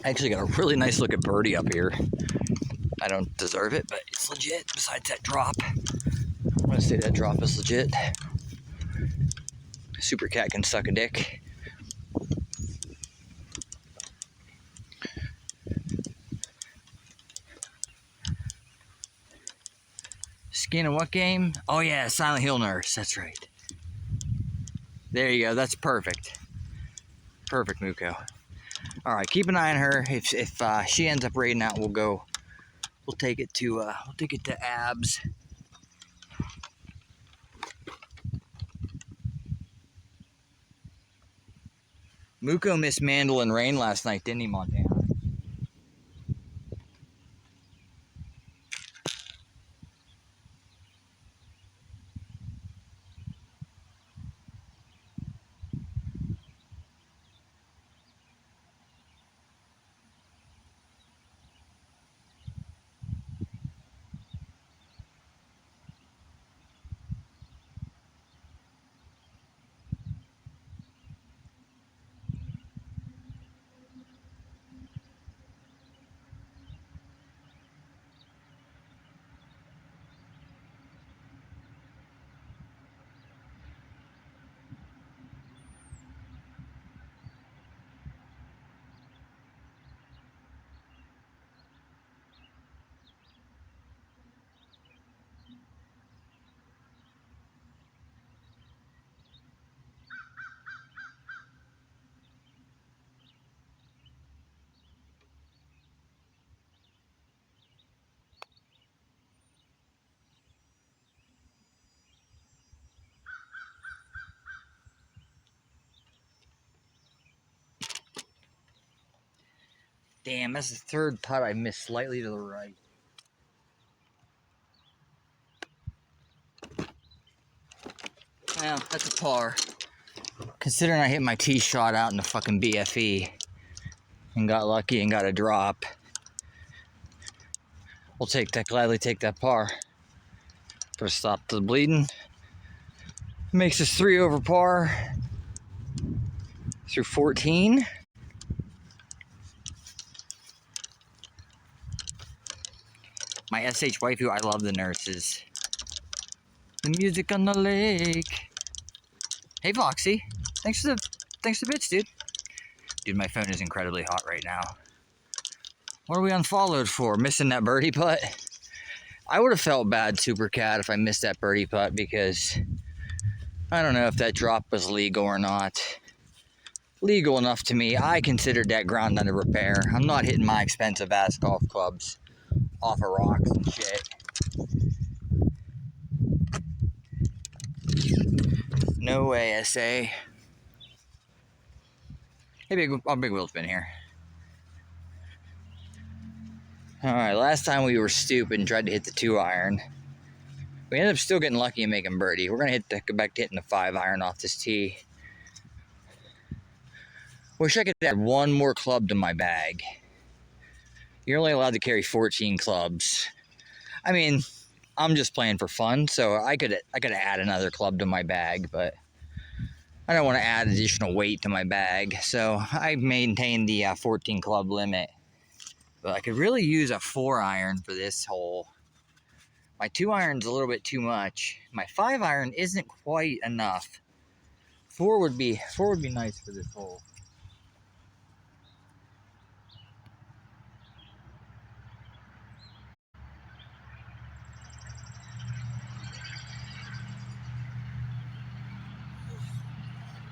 I actually got a really nice looking birdie up here. I don't deserve it, but it's legit. Besides that drop, I'm gonna say that drop is legit. Super cat can suck a dick. Skin of what game? Oh yeah, Silent Hill Nurse. That's right. There you go. That's perfect. Perfect, Muko. All right, keep an eye on her. If she ends up raiding out, we'll take it to Abs. Muko missed Mandel and Rain last night, didn't he, Montana? Damn, that's the third putt I missed slightly to the right. Well, that's a par. Considering I hit my tee shot out in the fucking BFE and got lucky and got a drop, we'll gladly take that par. Put a stop to the bleeding. Makes us 3 over par through 14. My SH waifu, I love the nurses. The music on the lake. Hey Voxy, thanks for the bits, dude. Dude, my phone is incredibly hot right now. What are we unfollowed for? Missing that birdie putt? I would have felt bad, Super Cat, if I missed that birdie putt because I don't know if that drop was legal or not. Legal enough to me. I considered that ground under repair. I'm not hitting my expensive ass golf clubs off of rocks and shit. No way, SA. Hey, Big Will's been here. Alright, last time we were stupid and tried to hit the 2-iron. We ended up still getting lucky and making birdie. We're going to go back to hitting the 5-iron off this tee. Wish I could add one more club to my bag. You're only allowed to carry 14 clubs. I mean, I'm just playing for fun, so I could add another club to my bag, but I don't want to add additional weight to my bag, so I maintain the 14 club limit. But I could really use a 4-iron for this hole. My 2-iron's a little bit too much. My 5-iron isn't quite enough. 4 would be nice for this hole.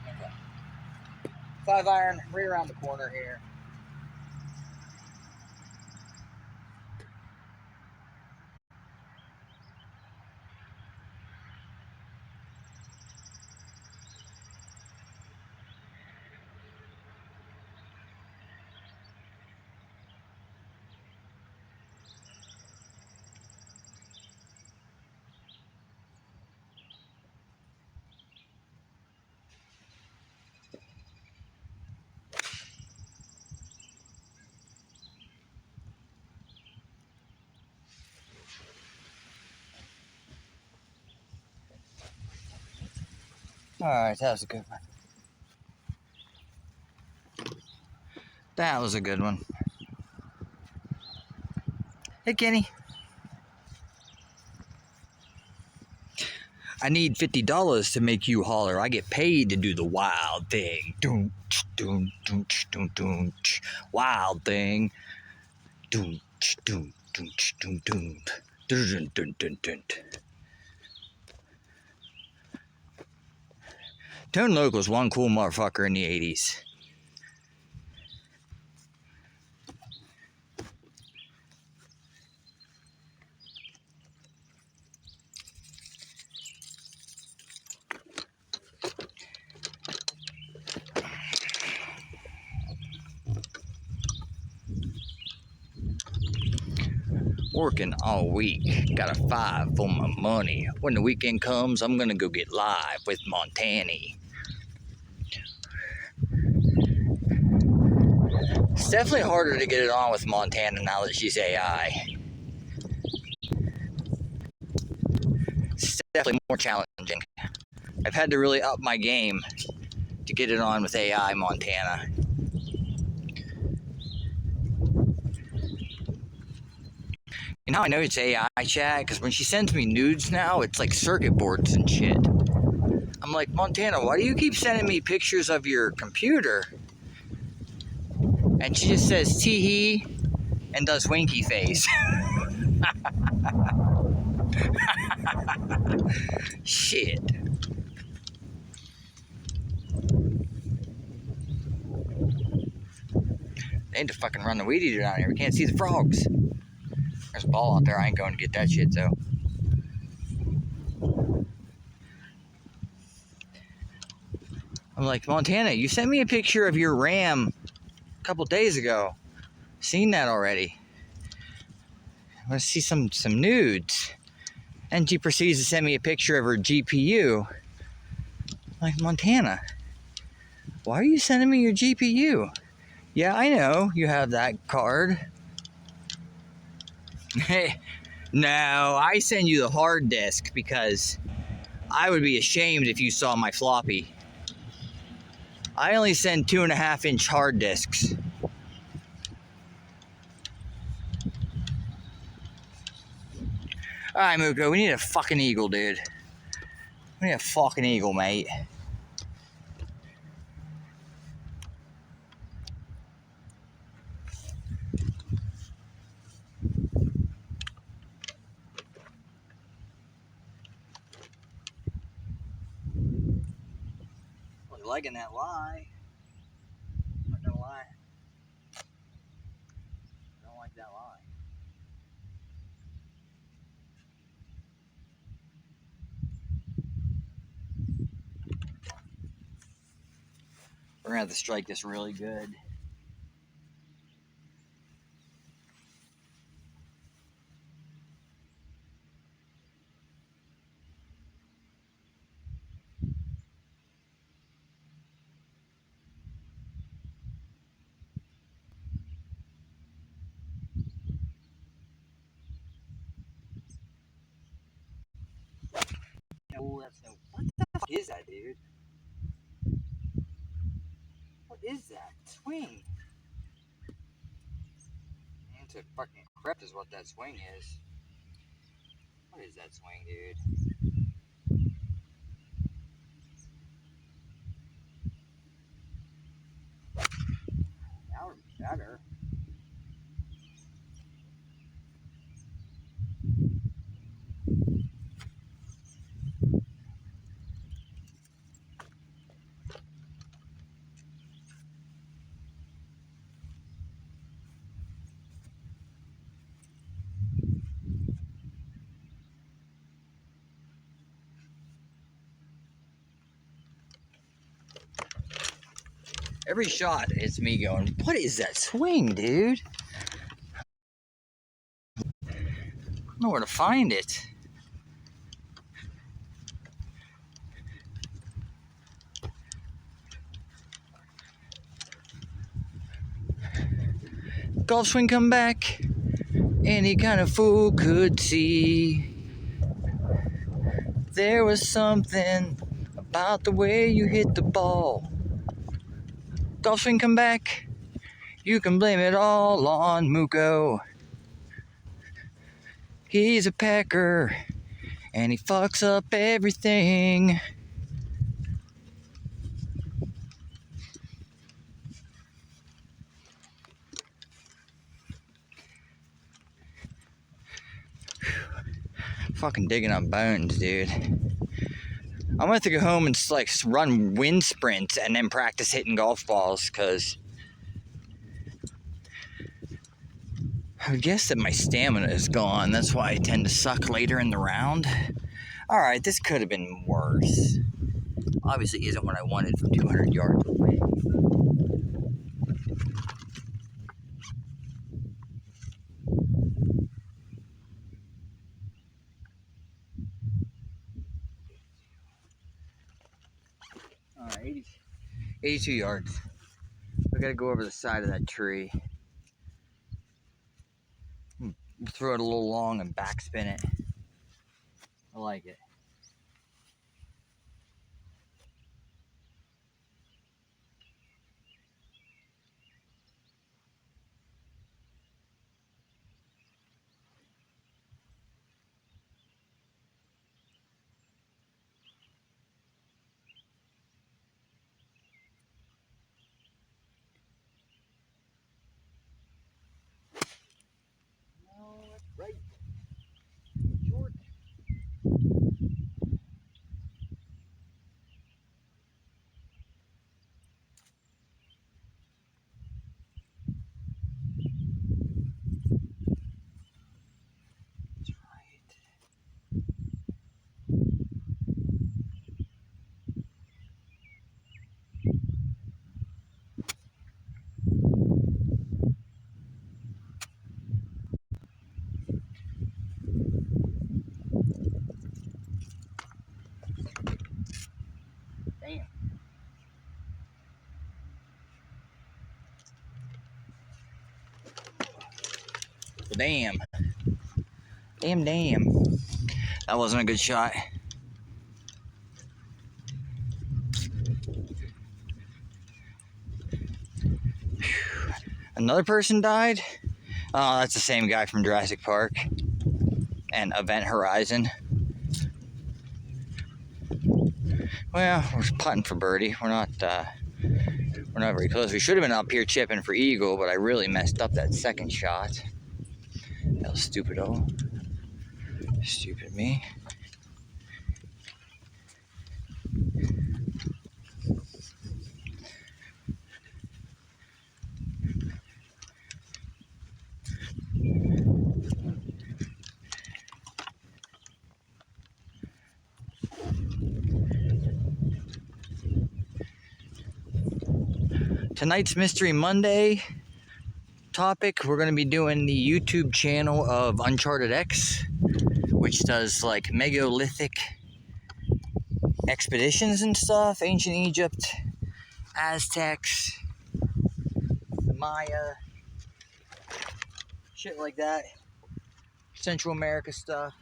Okay. 5-iron, right around the corner here. Alright, that was a good one. That was a good one. Hey, Kenny. I need $50 to make you holler. I get paid to do the wild thing. Doom, doom, doom, doom, doom, wild thing. Doom, doom, doom, doom, doom, dun, dun, dun, dun. Tone Loc was one cool motherfucker in the 80s. Working all week, got a 5 for my money. When the weekend comes, I'm gonna go get live with Montani. It's definitely harder to get it on with Montana now that she's AI. It's definitely more challenging. I've had to really up my game to get it on with AI Montana. And now I know it's AI chat, because when she sends me nudes now, it's like circuit boards and shit. I'm like, Montana, why do you keep sending me pictures of your computer? And she just says tee-hee and does winky face. Shit. They need to fucking run the weed eater down here. We can't see the frogs. There's a ball out there. I ain't going to get that shit, though. I'm like, Montana, you sent me a picture of your RAM a couple days ago. Seen that already. I want to see some nudes. And she proceeds to send me a picture of her GPU. I'm like, Montana, why are you sending me your GPU? Yeah, I know you have that card. Hey, no, I send you the hard disk because I would be ashamed if you saw my floppy. I only send 2.5-inch hard disks. Alright, Muko, we need a fucking eagle, dude. We need a fucking eagle, mate. I was liking that lie. I'm not gonna lie. I don't like that lie. We're gonna have to strike this really good. No, that's no. What the fuck is that, dude? What is that? Swing. It's a fucking crep is what that swing is. What is that swing, dude? That would be better. Every shot, it's me going, what is that swing, dude? I don't know where to find it. Golf swing come back. Any kind of fool could see. There was something about the way you hit the ball. Golf swing come back. You can blame it all on Muko. He's a pecker. and he fucks up everything. Fucking digging up bones, dude. I'm gonna have to go home and like run wind sprints and then practice hitting golf balls, because I would guess that my stamina is gone. That's why I tend to suck later in the round. Alright, this could have been worse. Obviously isn't what I wanted from 200 yards away. Alright, 82 yards. We gotta go over the side of that tree. Throw it a little long and backspin it. I like it. No, that's right. Short. That's right. Damn. Well, damn. Damn. That wasn't a good shot. Another person died? Oh, that's the same guy from Jurassic Park and Event Horizon. Well, we're putting for birdie. We're not very close. We should have been up here chipping for eagle, but I really messed up that second shot. That was stupid. Oh, stupid me. Tonight's Mystery Monday topic, we're going to be doing the YouTube channel of Uncharted X, which does like megalithic expeditions and stuff, ancient Egypt, Aztecs, the Maya, shit like that, Central America stuff.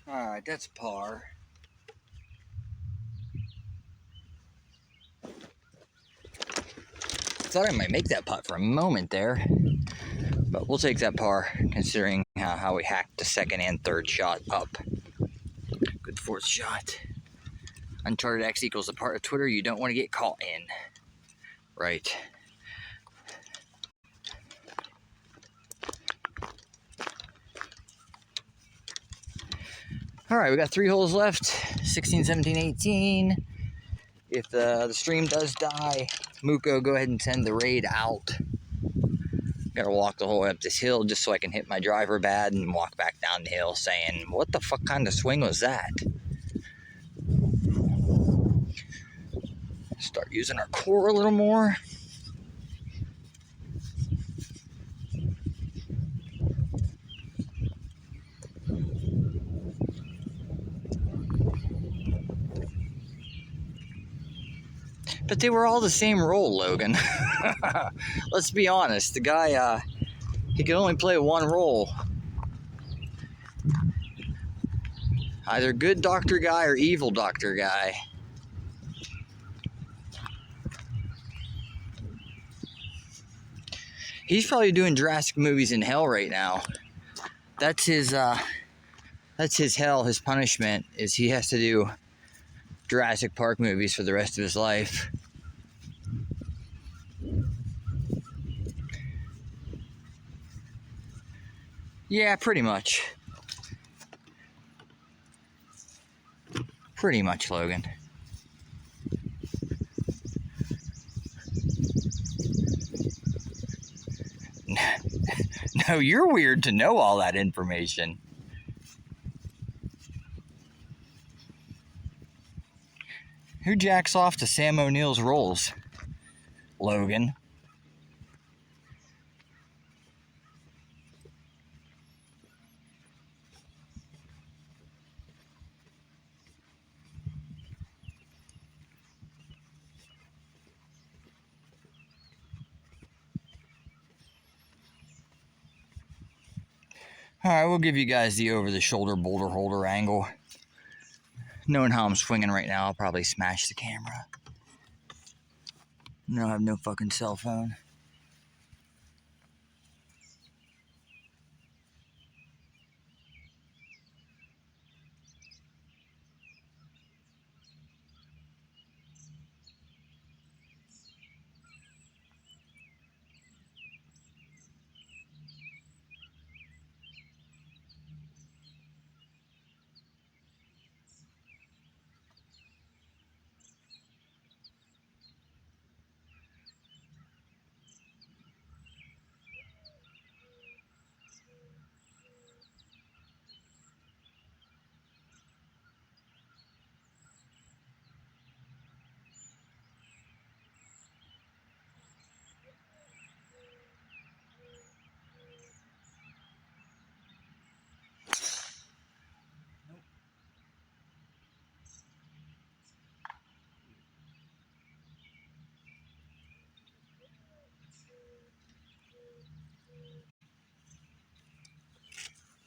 Alright, that's par. Thought I might make that putt for a moment there, but we'll take that par considering how we hacked the second and third shot up. Good fourth shot. Uncharted X equals a part of Twitter you don't want to get caught in. Right. All right, we got 3 holes left, 16, 17, 18. If the stream does die, Muko, go ahead and send the raid out. Gotta walk the whole way up this hill just so I can hit my driver bad and walk back down the hill saying, what the fuck kind of swing was that? Start using our core a little more. But they were all the same roll, Logan. Let's be honest. The guy, he could only play one roll. Either good doctor guy or evil doctor guy. He's probably doing Jurassic movies in hell right now. That's his hell, his punishment, is he has to do Jurassic Park movies for the rest of his life. Yeah, pretty much. Pretty much, Logan. No, you're weird to know all that information. Who jacks off to Sam O'Neill's rolls? Logan. Alright, we'll give you guys the over-the-shoulder boulder holder angle. Knowing how I'm swinging right now, I'll probably smash the camera. I don't have no fucking cell phone.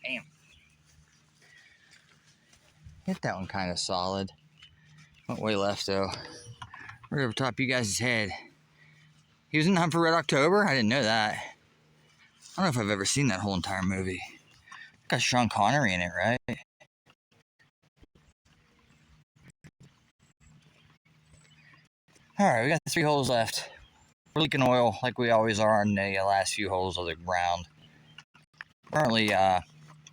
Damn. Hit that one kind of solid. Went way left though. Right over top of you guys' head. He was in Hunt for Red October? I didn't know that. I don't know if I've ever seen that whole entire movie. Got Sean Connery in it, right? Alright, we got 3 holes left. We're leaking oil like we always are on the last few holes of the round. Currently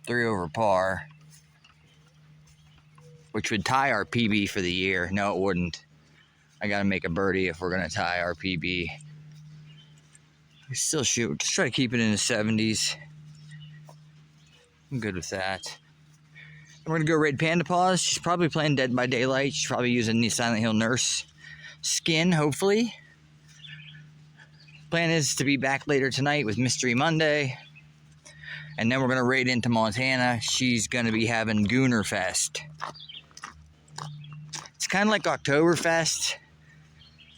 3 over par, which would tie our PB for the year. No, it wouldn't. I gotta make a birdie if we're gonna tie our PB. We still shoot. Just try to keep it in the 70s. I'm good with that. We're gonna go raid Panda Paws. She's probably playing Dead by Daylight. She's probably using the Silent Hill Nurse skin, hopefully. Plan is to be back later tonight with Mystery Monday. And then we're gonna raid into Montana. She's gonna be having Gooner Fest. It's kind of like Oktoberfest,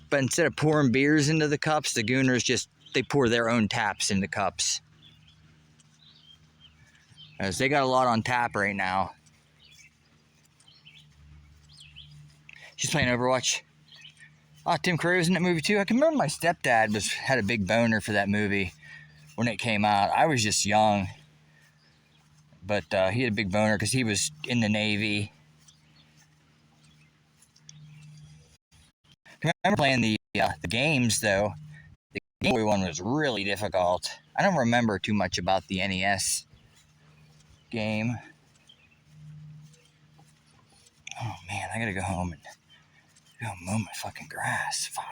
but instead of pouring beers into the cups, the Gooners just, they pour their own taps into cups. As they got a lot on tap right now. She's playing Overwatch. Oh, Tim Curry was in that movie too. I can remember my stepdad had a big boner for that movie when it came out. I was just young. But he had a big boner because he was in the Navy. I remember playing the games though. The Game Boy one was really difficult. I don't remember too much about the NES game. Oh man, I gotta go home and go mow my fucking grass. Fuck.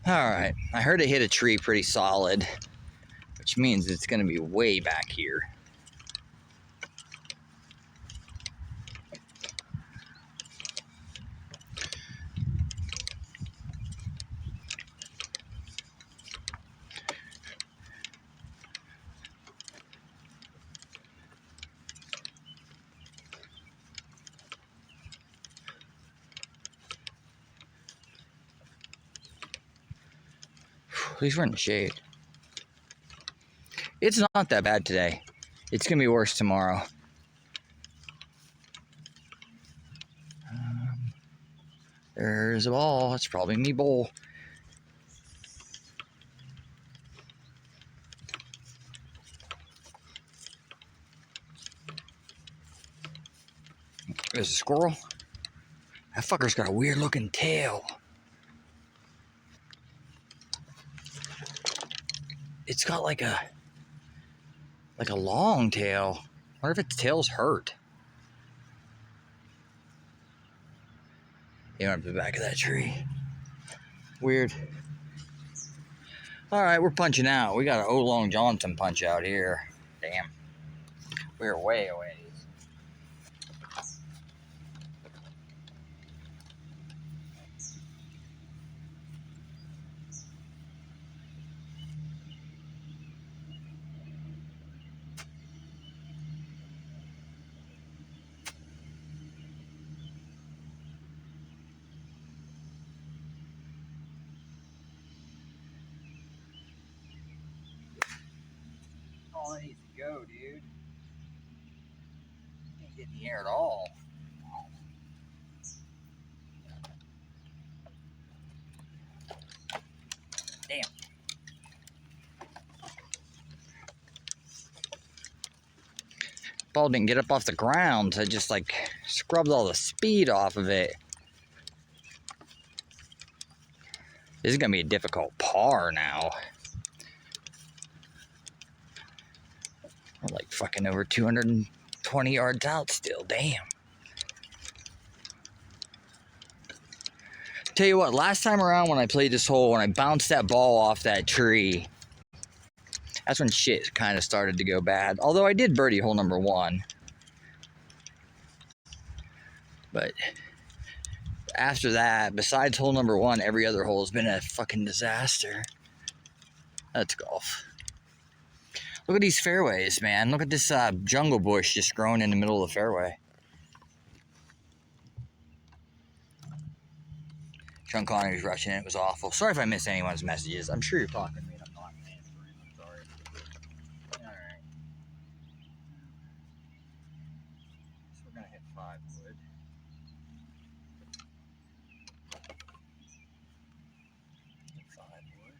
Alright, I heard it hit a tree pretty solid, which means it's gonna be way back here. At least we're in the shade. It's not that bad today. It's gonna be worse tomorrow. There's a ball. It's probably me bowl. There's a squirrel. That fucker's got a weird looking tail. It's got like a long tail. I wonder if its tail's hurt. You went up the back of that tree. Weird. Alright, we're punching out. We got an O. Long Johnson punch out here. Damn. We're way away. Oh, it needs to go, dude. Can't get in the air at all. Damn. Ball didn't get up off the ground. So it just like scrubbed all the speed off of it. This is gonna be a difficult par now. We're like fucking over 220 yards out still. Damn. Tell you what, last time around when I played this hole, when I bounced that ball off that tree, that's when shit kind of started to go bad. Although I did birdie hole number 1. But after that, besides hole number 1, every other hole has been a fucking disaster. That's golf. Look at these fairways, man. Look at this jungle bush just growing in the middle of the fairway. Sean Connery's rushing it. It was awful. Sorry if I missed anyone's messages. I'm sure you're talking to me and I'm not answering. I'm sorry. Alright. So we're going to hit 5 wood. Hit 5 wood.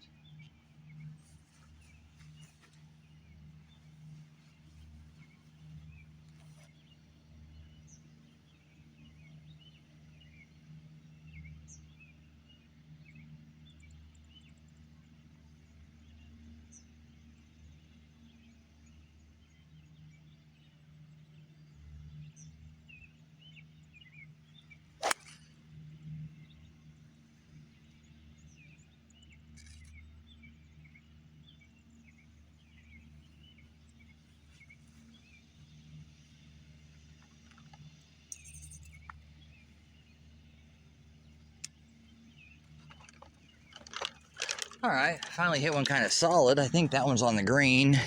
Alright, finally hit one kind of solid. I think that one's on the green.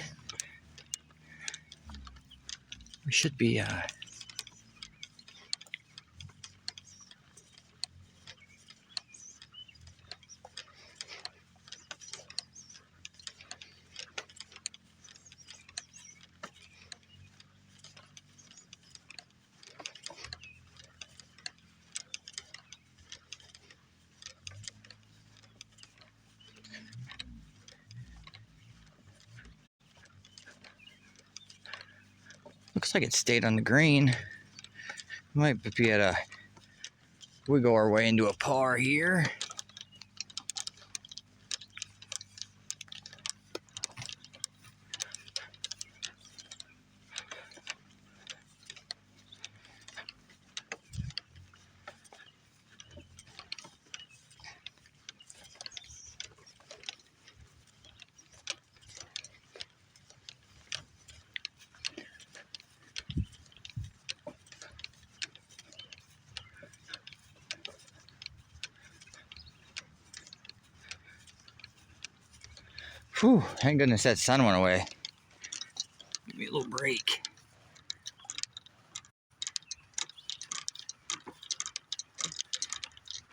We should be, Looks like it stayed on the green. Might be at a wiggle our way into a par here. Whew, thank goodness that sun went away. Give me a little break.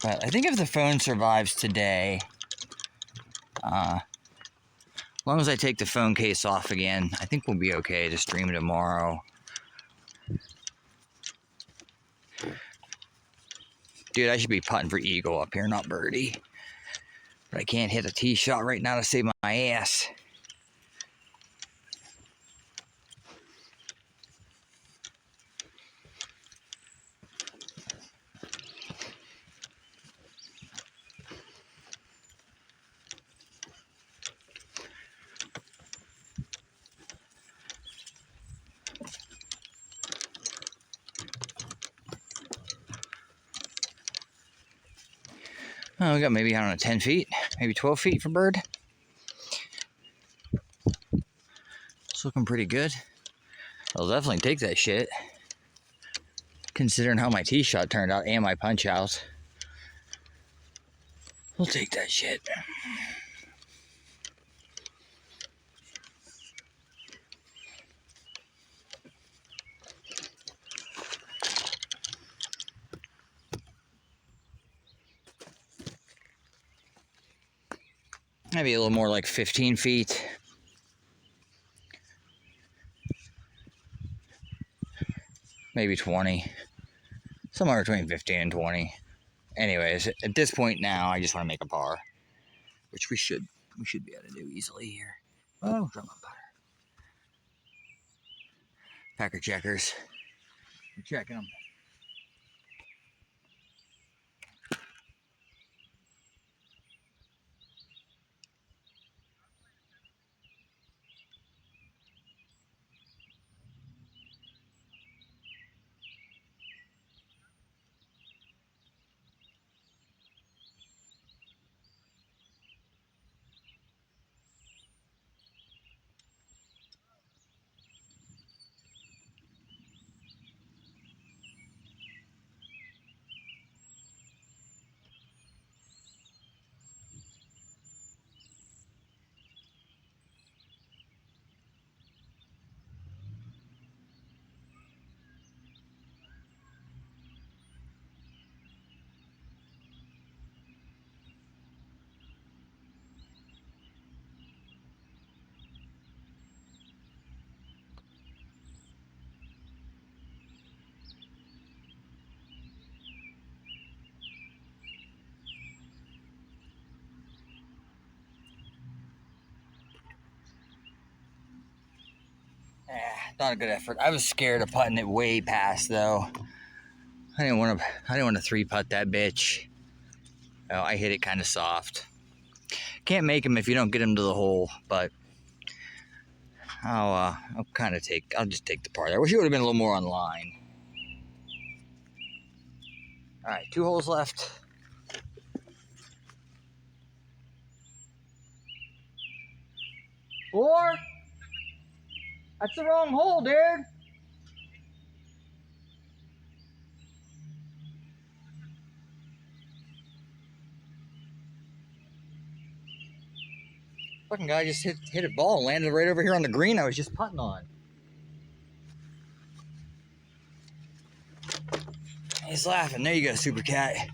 But I think if the phone survives today, as long as I take the phone case off again, I think we'll be okay to stream tomorrow. Dude, I should be putting for eagle up here, not birdie. But I can't hit a tee shot right now to save my ass. Oh, we got maybe, I don't know, 10 feet, maybe 12 feet for bird. It's looking pretty good. I'll definitely take that shit, considering how my tee shot turned out and my punch out. We'll take that shit. Maybe a little more like 15 feet. Maybe 20. Somewhere between 15 and 20. Anyways, at this point now, I just want to make a par. Which we should be able to do easily here. Oh, drop my putter. Packer checkers. We're checking them. Not a good effort. I was scared of putting it way past though. I didn't want to 3-putt that bitch. Oh, I hit it kind of soft. Can't make him if you don't get him to the hole, but I'll just take the par there. I wish it would have been a little more on line. All right, 2 holes left. 4. That's the wrong hole, dude. Fucking guy just hit a ball and landed right over here on the green I was just putting on. He's laughing. There you go, Super Cat.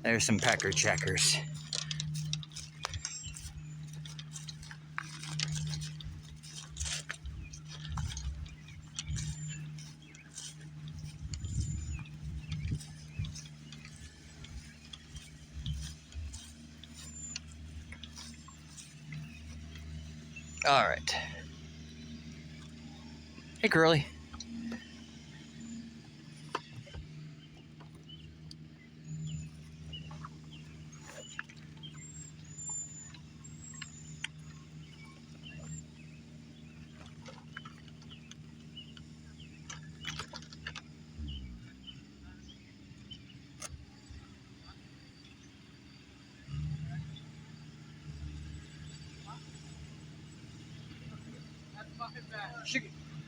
There's some pecker checkers. All right. Hey, Curly.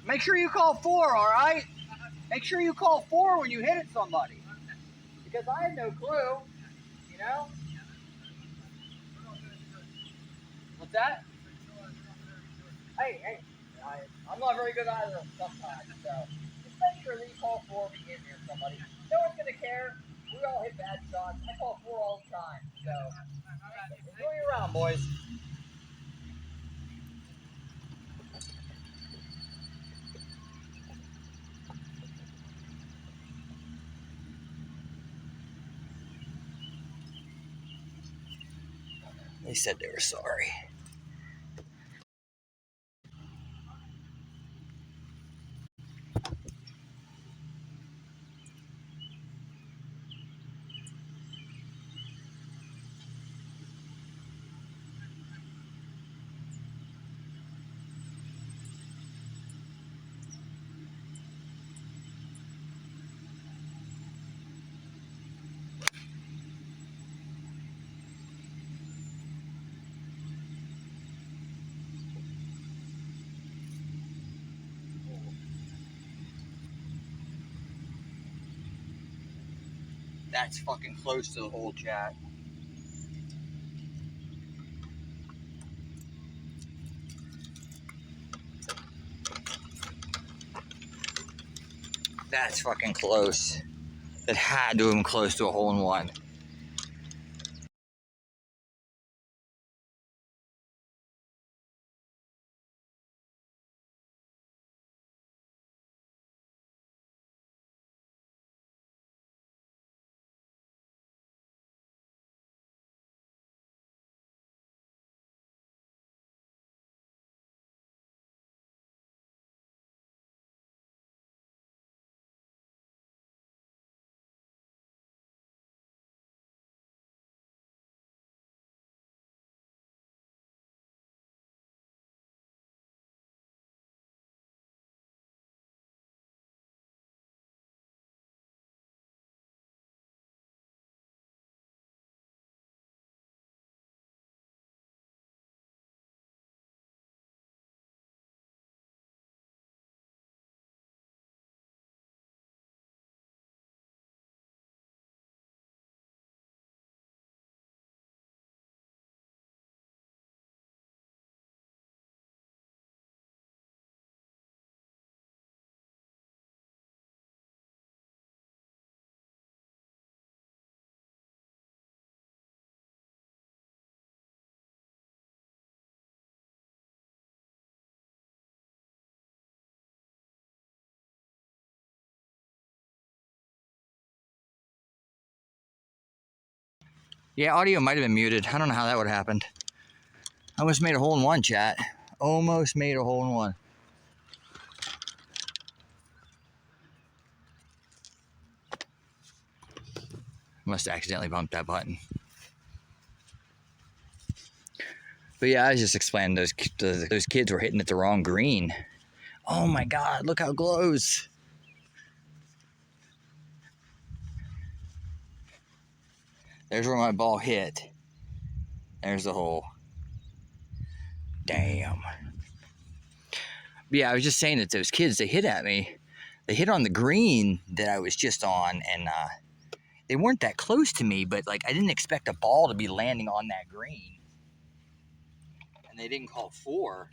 Make sure you call 4, all right? Make sure you call 4 when you hit at somebody. Because I had no clue, you know? What's that? Hey, I'm not very good either sometimes, so just make sure that you call 4 when you hit near somebody. No one's going to care. We all hit bad shots. I call 4 all the time, so enjoy your round, boys. They said they were sorry. That's fucking close to the whole chat. That's fucking close. That had to have been close to a hole in one. Yeah, audio might have been muted. I don't know how that would have happened. I almost made a hole in one, chat. Almost made a hole in one. Must have accidentally bumped that button. But yeah, I was just explaining those kids were hitting at the wrong green. Oh my God, look how it glows. There's where my ball hit. There's the hole. Damn. Yeah, I was just saying that those kids, they hit at me. They hit on the green that I was just on, and they weren't that close to me, but like I didn't expect a ball to be landing on that green. And they didn't call 4.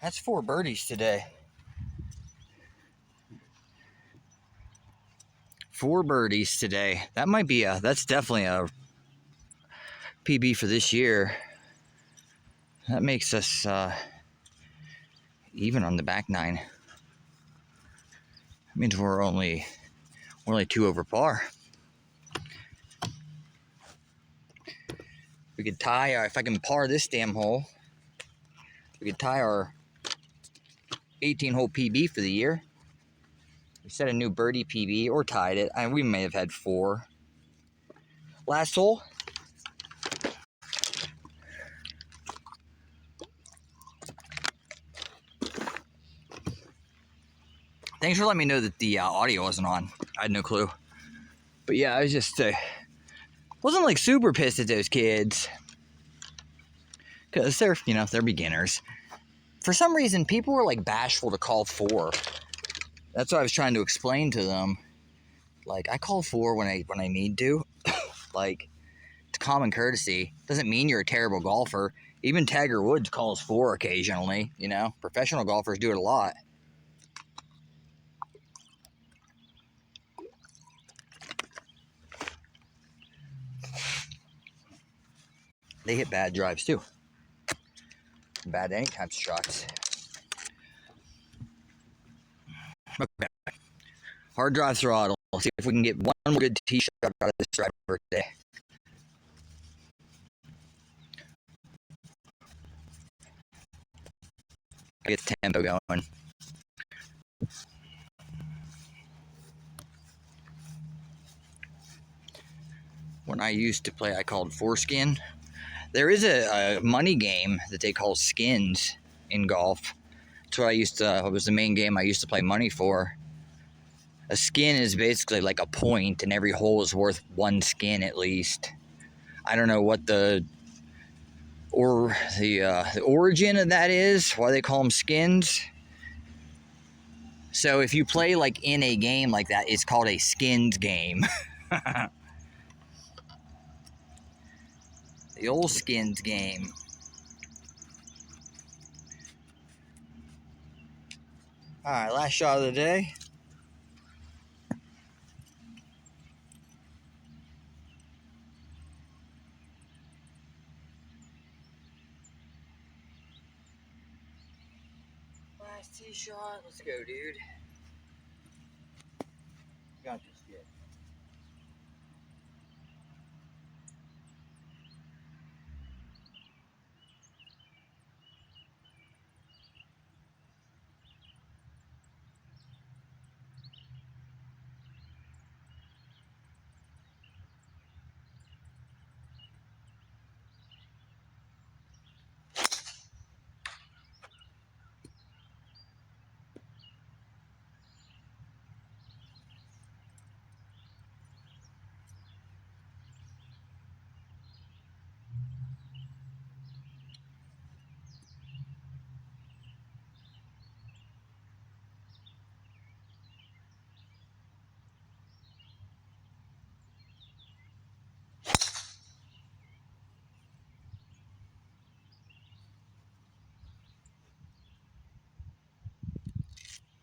That's 4 birdies today. 4 birdies today. That might be that's definitely a PB for this year. That makes us even on the back nine. That means we're only 2 over par. We could tie if I can par this damn hole, we could tie our 18-hole PB for the year. We set a new birdie PB or tied it. We may have had 4. Last hole. Thanks for letting me know that the audio wasn't on. I had no clue. But yeah, I was just wasn't like super pissed at those kids because they're beginners. For some reason, people were like bashful to call 4. That's what I was trying to explain to them. Like, I call 4 when I need to. Like, it's common courtesy. Doesn't mean you're a terrible golfer. Even Tiger Woods calls 4 occasionally. Professional golfers do it a lot. They hit bad drives too. Bad anytime shots. Okay. Hard drive throttle. See if we can get one more good tee shot out of this driver today. Get the tempo going. When I used to play, I called foreskin. There is a money game that they call skins in golf. That's what it was the main game I used to play money for. A skin is basically like a point, and every hole is worth 1 skin at least. I don't know what the origin of that is, why they call them skins. So if you play like in a game like that, it's called a skins game. The old skins game. Alright, last shot of the day. Last tee shot. Let's go, dude. Got this kid.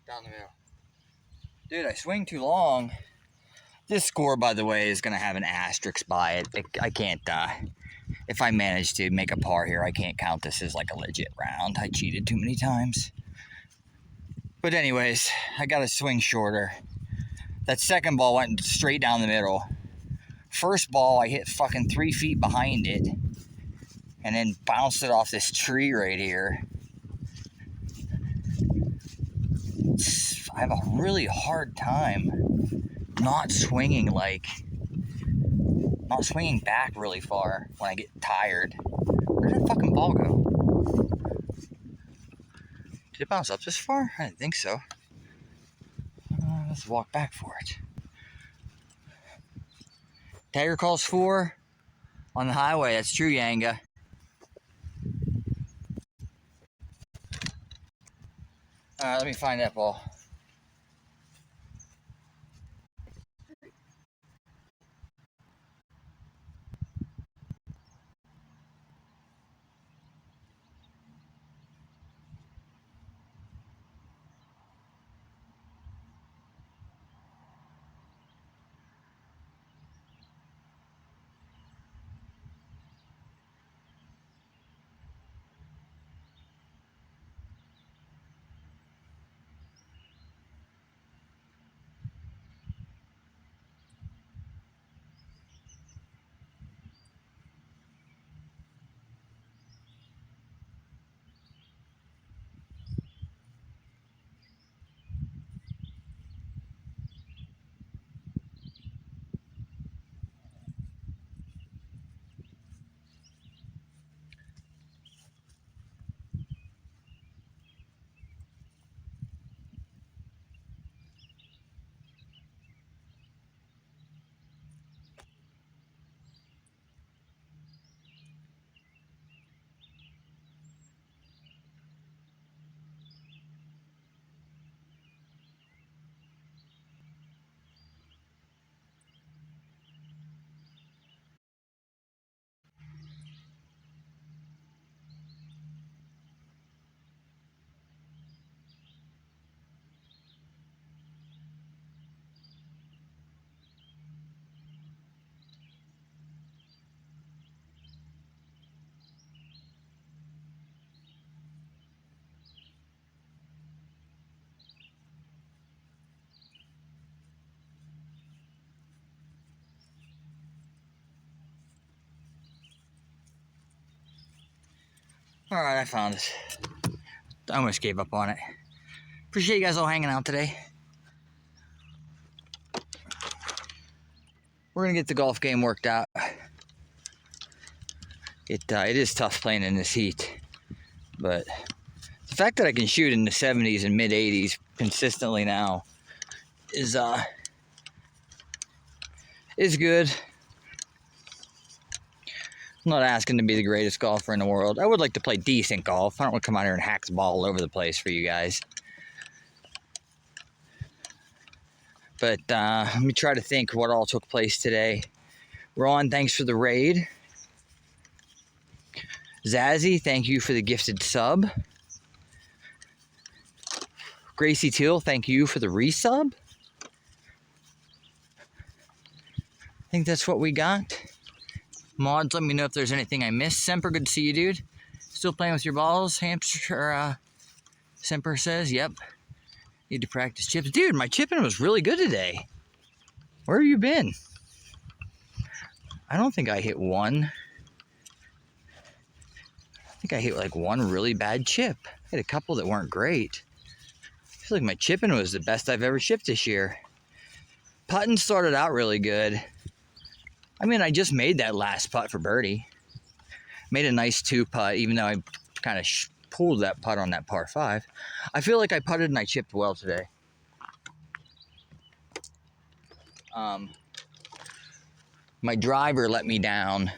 Down the middle. Dude, I swing too long. This score, by the way, is going to have an asterisk by it. I can't, if I manage to make a par here, I can't count this as like a legit round. I cheated too many times. But anyways, I got to swing shorter. That second ball went straight down the middle. First ball, I hit fucking 3 feet behind it and then bounced it off this tree right here. I have a really hard time not swinging back really far when I get tired. Where did that fucking ball go? Did it bounce up this far? I didn't think so. Let's walk back for it. Tiger calls 4 on the highway. That's true, Yanga. Alright, let me find that ball. Alright, I found it. I almost gave up on it. Appreciate you guys all hanging out today. We're gonna get the golf game worked out. It is tough playing in this heat, but the fact that I can shoot in the 70s and mid 80s consistently now is good. I'm not asking to be the greatest golfer in the world. I would like to play decent golf. I don't want to come out here and hack the ball all over the place for you guys. But let me try to think what all took place today. Ron, thanks for the raid. Zazzy, thank you for the gifted sub. Gracie Teal, thank you for the resub. I think that's what we got. Mods, let me know if there's anything I missed. Semper, good to see you, dude. Still playing with your balls, Hampshire, Semper says, yep. Need to practice chips. Dude, my chipping was really good today. Where have you been? I don't think I hit one. I think I hit like one really bad chip. I had a couple that weren't great. I feel like my chipping was the best I've ever chipped this year. Putting started out really good. I mean, I just made that last putt for birdie. Made a nice 2-putt, even though I kind of pulled that putt on that par 5. I feel like I putted and I chipped well today. My driver let me down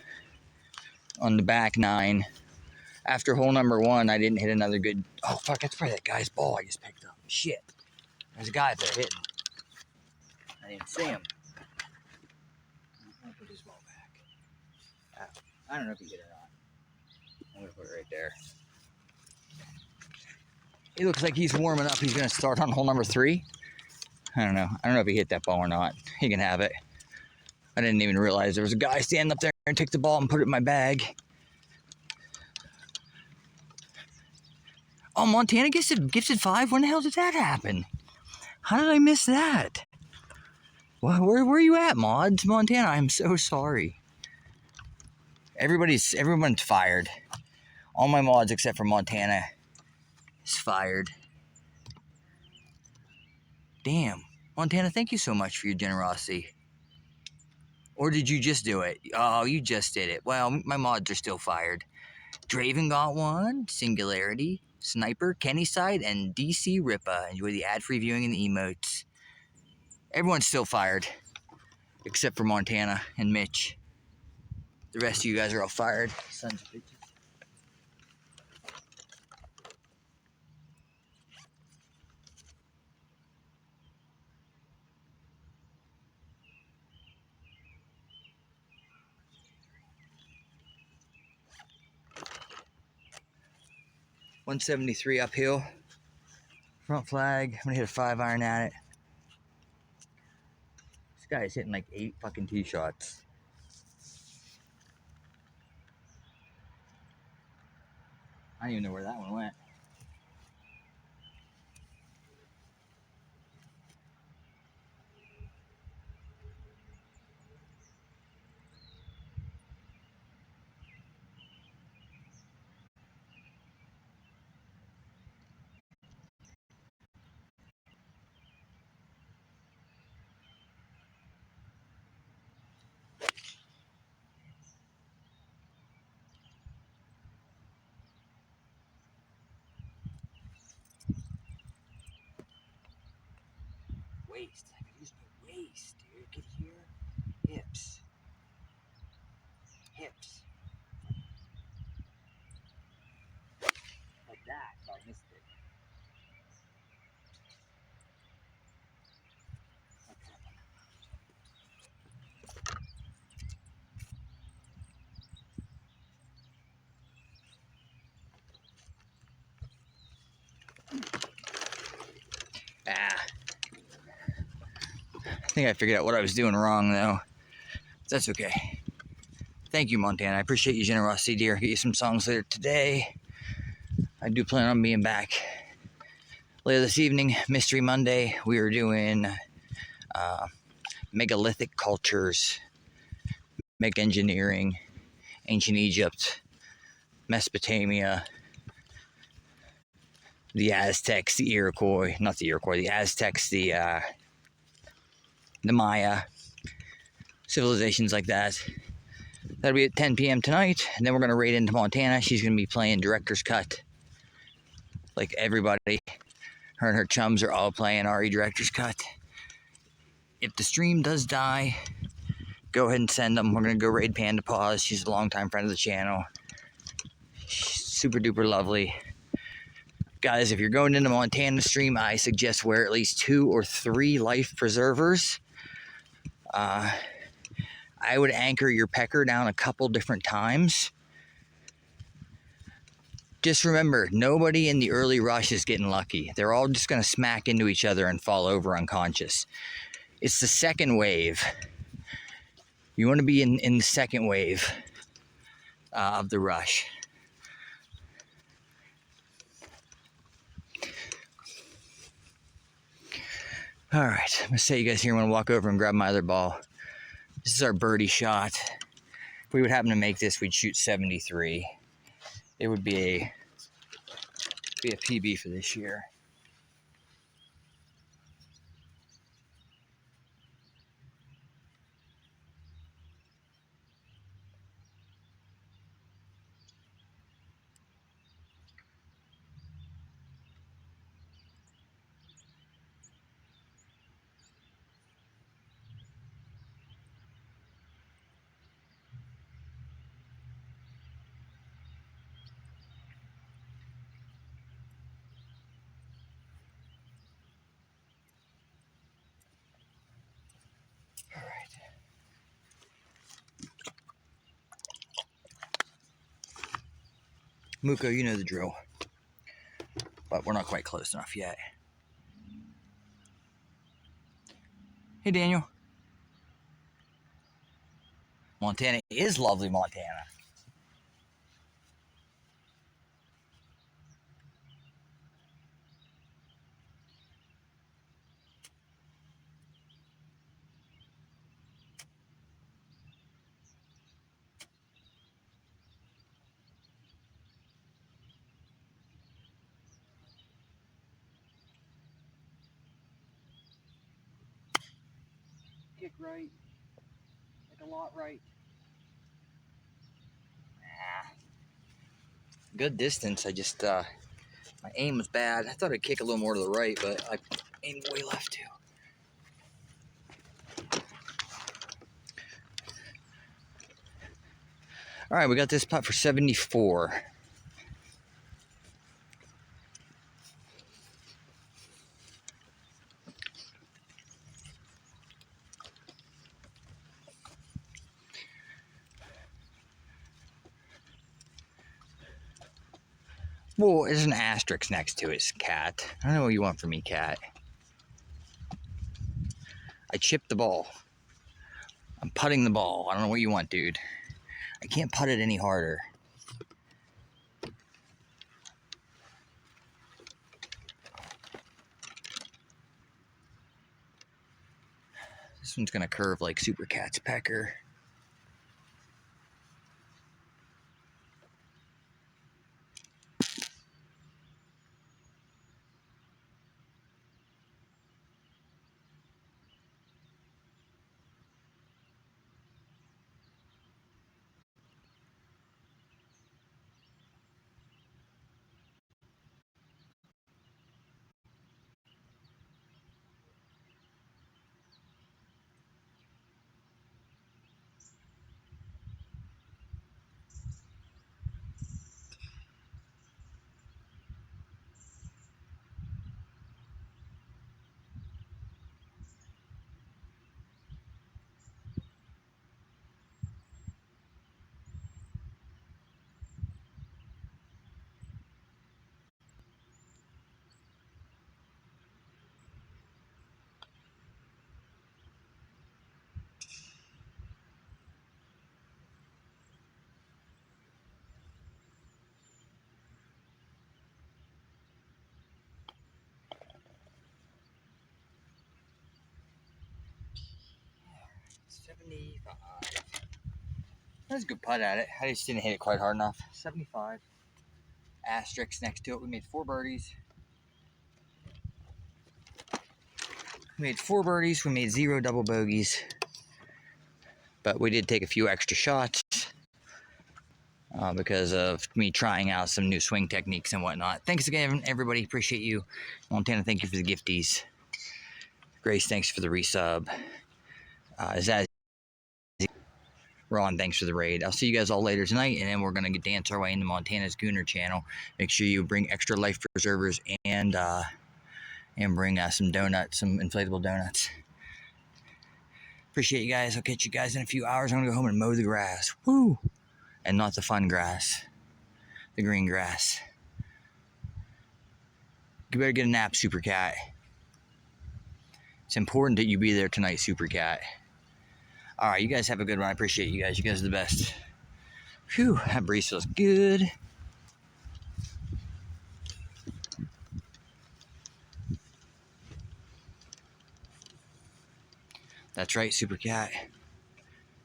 on the back 9. After hole number 1, I didn't hit another good... Oh, fuck, that's probably that guy's ball I just picked up. Shit. There's a guy there hitting. I didn't see him. I'll put his ball back. I don't know if he hit it or not. I'm going to put it right there. He looks like he's warming up. He's going to start on hole number 3. I don't know. I don't know if he hit that ball or not. He can have it. I didn't even realize there was a guy standing up there and took the ball and put it in my bag. Oh, Montana gifted 5? When the hell did that happen? How did I miss that? Well, where are you at, mods? Montana, I'm so sorry. Everyone's fired. All my mods except for Montana is fired. Damn. Montana, thank you so much for your generosity. Or did you just do it? Oh, you just did it. Well, my mods are still fired. Draven got one. Singularity. Sniper, Kenny Side, and DC Ripa. Enjoy the ad-free viewing and the emotes. Everyone's still fired. Except for Montana and Mitch. The rest of you guys are all fired. Sons of bitches. .173 uphill. Front flag. I'm gonna hit a 5-iron at it. This guy is hitting like 8 fucking tee shots. I don't even know where that one went. Waist. I could use my waist, dude. Get here. Hips. Hips. Like that. So I missed it. Ah. I think I figured out what I was doing wrong, though. That's okay. Thank you, Montana. I appreciate your generosity, dear. Get you some songs later today. I do plan on being back later this evening. Mystery Monday. We are doing megalithic cultures, mega engineering, ancient Egypt, Mesopotamia, the Aztecs, the Iroquois, not the Iroquois, the Aztecs, the Maya, civilizations like that. That'll be at 10 p.m. tonight, and then we're going to raid into Montana. She's going to be playing Director's Cut. Like everybody, her and her chums are all playing RE Director's Cut. If the stream does die, go ahead and send them. We're going to go raid Panda Paws. She's a longtime friend of the channel. She's super duper lovely. Guys, if you're going into Montana stream, I suggest wear at least 2 or 3 life preservers. I would anchor your pecker down a couple different times. Just remember, nobody in the early rush is getting lucky. They're all just going to smack into each other and fall over unconscious. It's the second wave. You want to be in the second wave of the rush. All right, I'm going to say you guys here, I'm going to walk over and grab my other ball. This is our birdie shot. If we would happen to make this, we'd shoot 73. It would be a PB for this year. All right. Muko, you know the drill. But we're not quite close enough yet. Hey, Daniel. Montana is lovely, Montana. Kick right. Like a lot right. Good distance. I just, my aim was bad. I thought I'd kick a little more to the right, but I aimed way left too. All right, we got this putt for 74. Well, there's an asterisk next to it, Cat. I don't know what you want from me, Cat. I chipped the ball. I'm putting the ball. I don't know what you want, dude. I can't putt it any harder. This one's gonna curve like Super Cat's pecker. That's a good putt at it. I just didn't hit it quite hard enough. 75. Asterisks next to it. We made 4 birdies. We made 4 birdies. We made 0 double bogeys. But we did take a few extra shots because of me trying out some new swing techniques and whatnot. Thanks again, everybody. Appreciate you. Montana, thank you for the gifties. Grace, thanks for the resub. Zaz, Ron, thanks for the raid. I'll see you guys all later tonight, and then we're going to dance our way into Montana's Gooner channel. Make sure you bring extra life preservers and bring some donuts, some inflatable donuts. Appreciate you guys. I'll catch you guys in a few hours. I'm going to go home and mow the grass. Woo! And not the fun grass. The green grass. You better get a nap, Super Cat. It's important that you be there tonight, Super Cat. All right, you guys have a good one. I appreciate you guys. You guys are the best. Whew, that breeze feels good. That's right, Super Cat.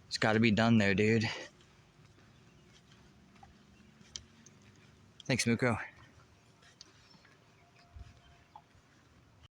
It's got to be done though, dude. Thanks, Muko.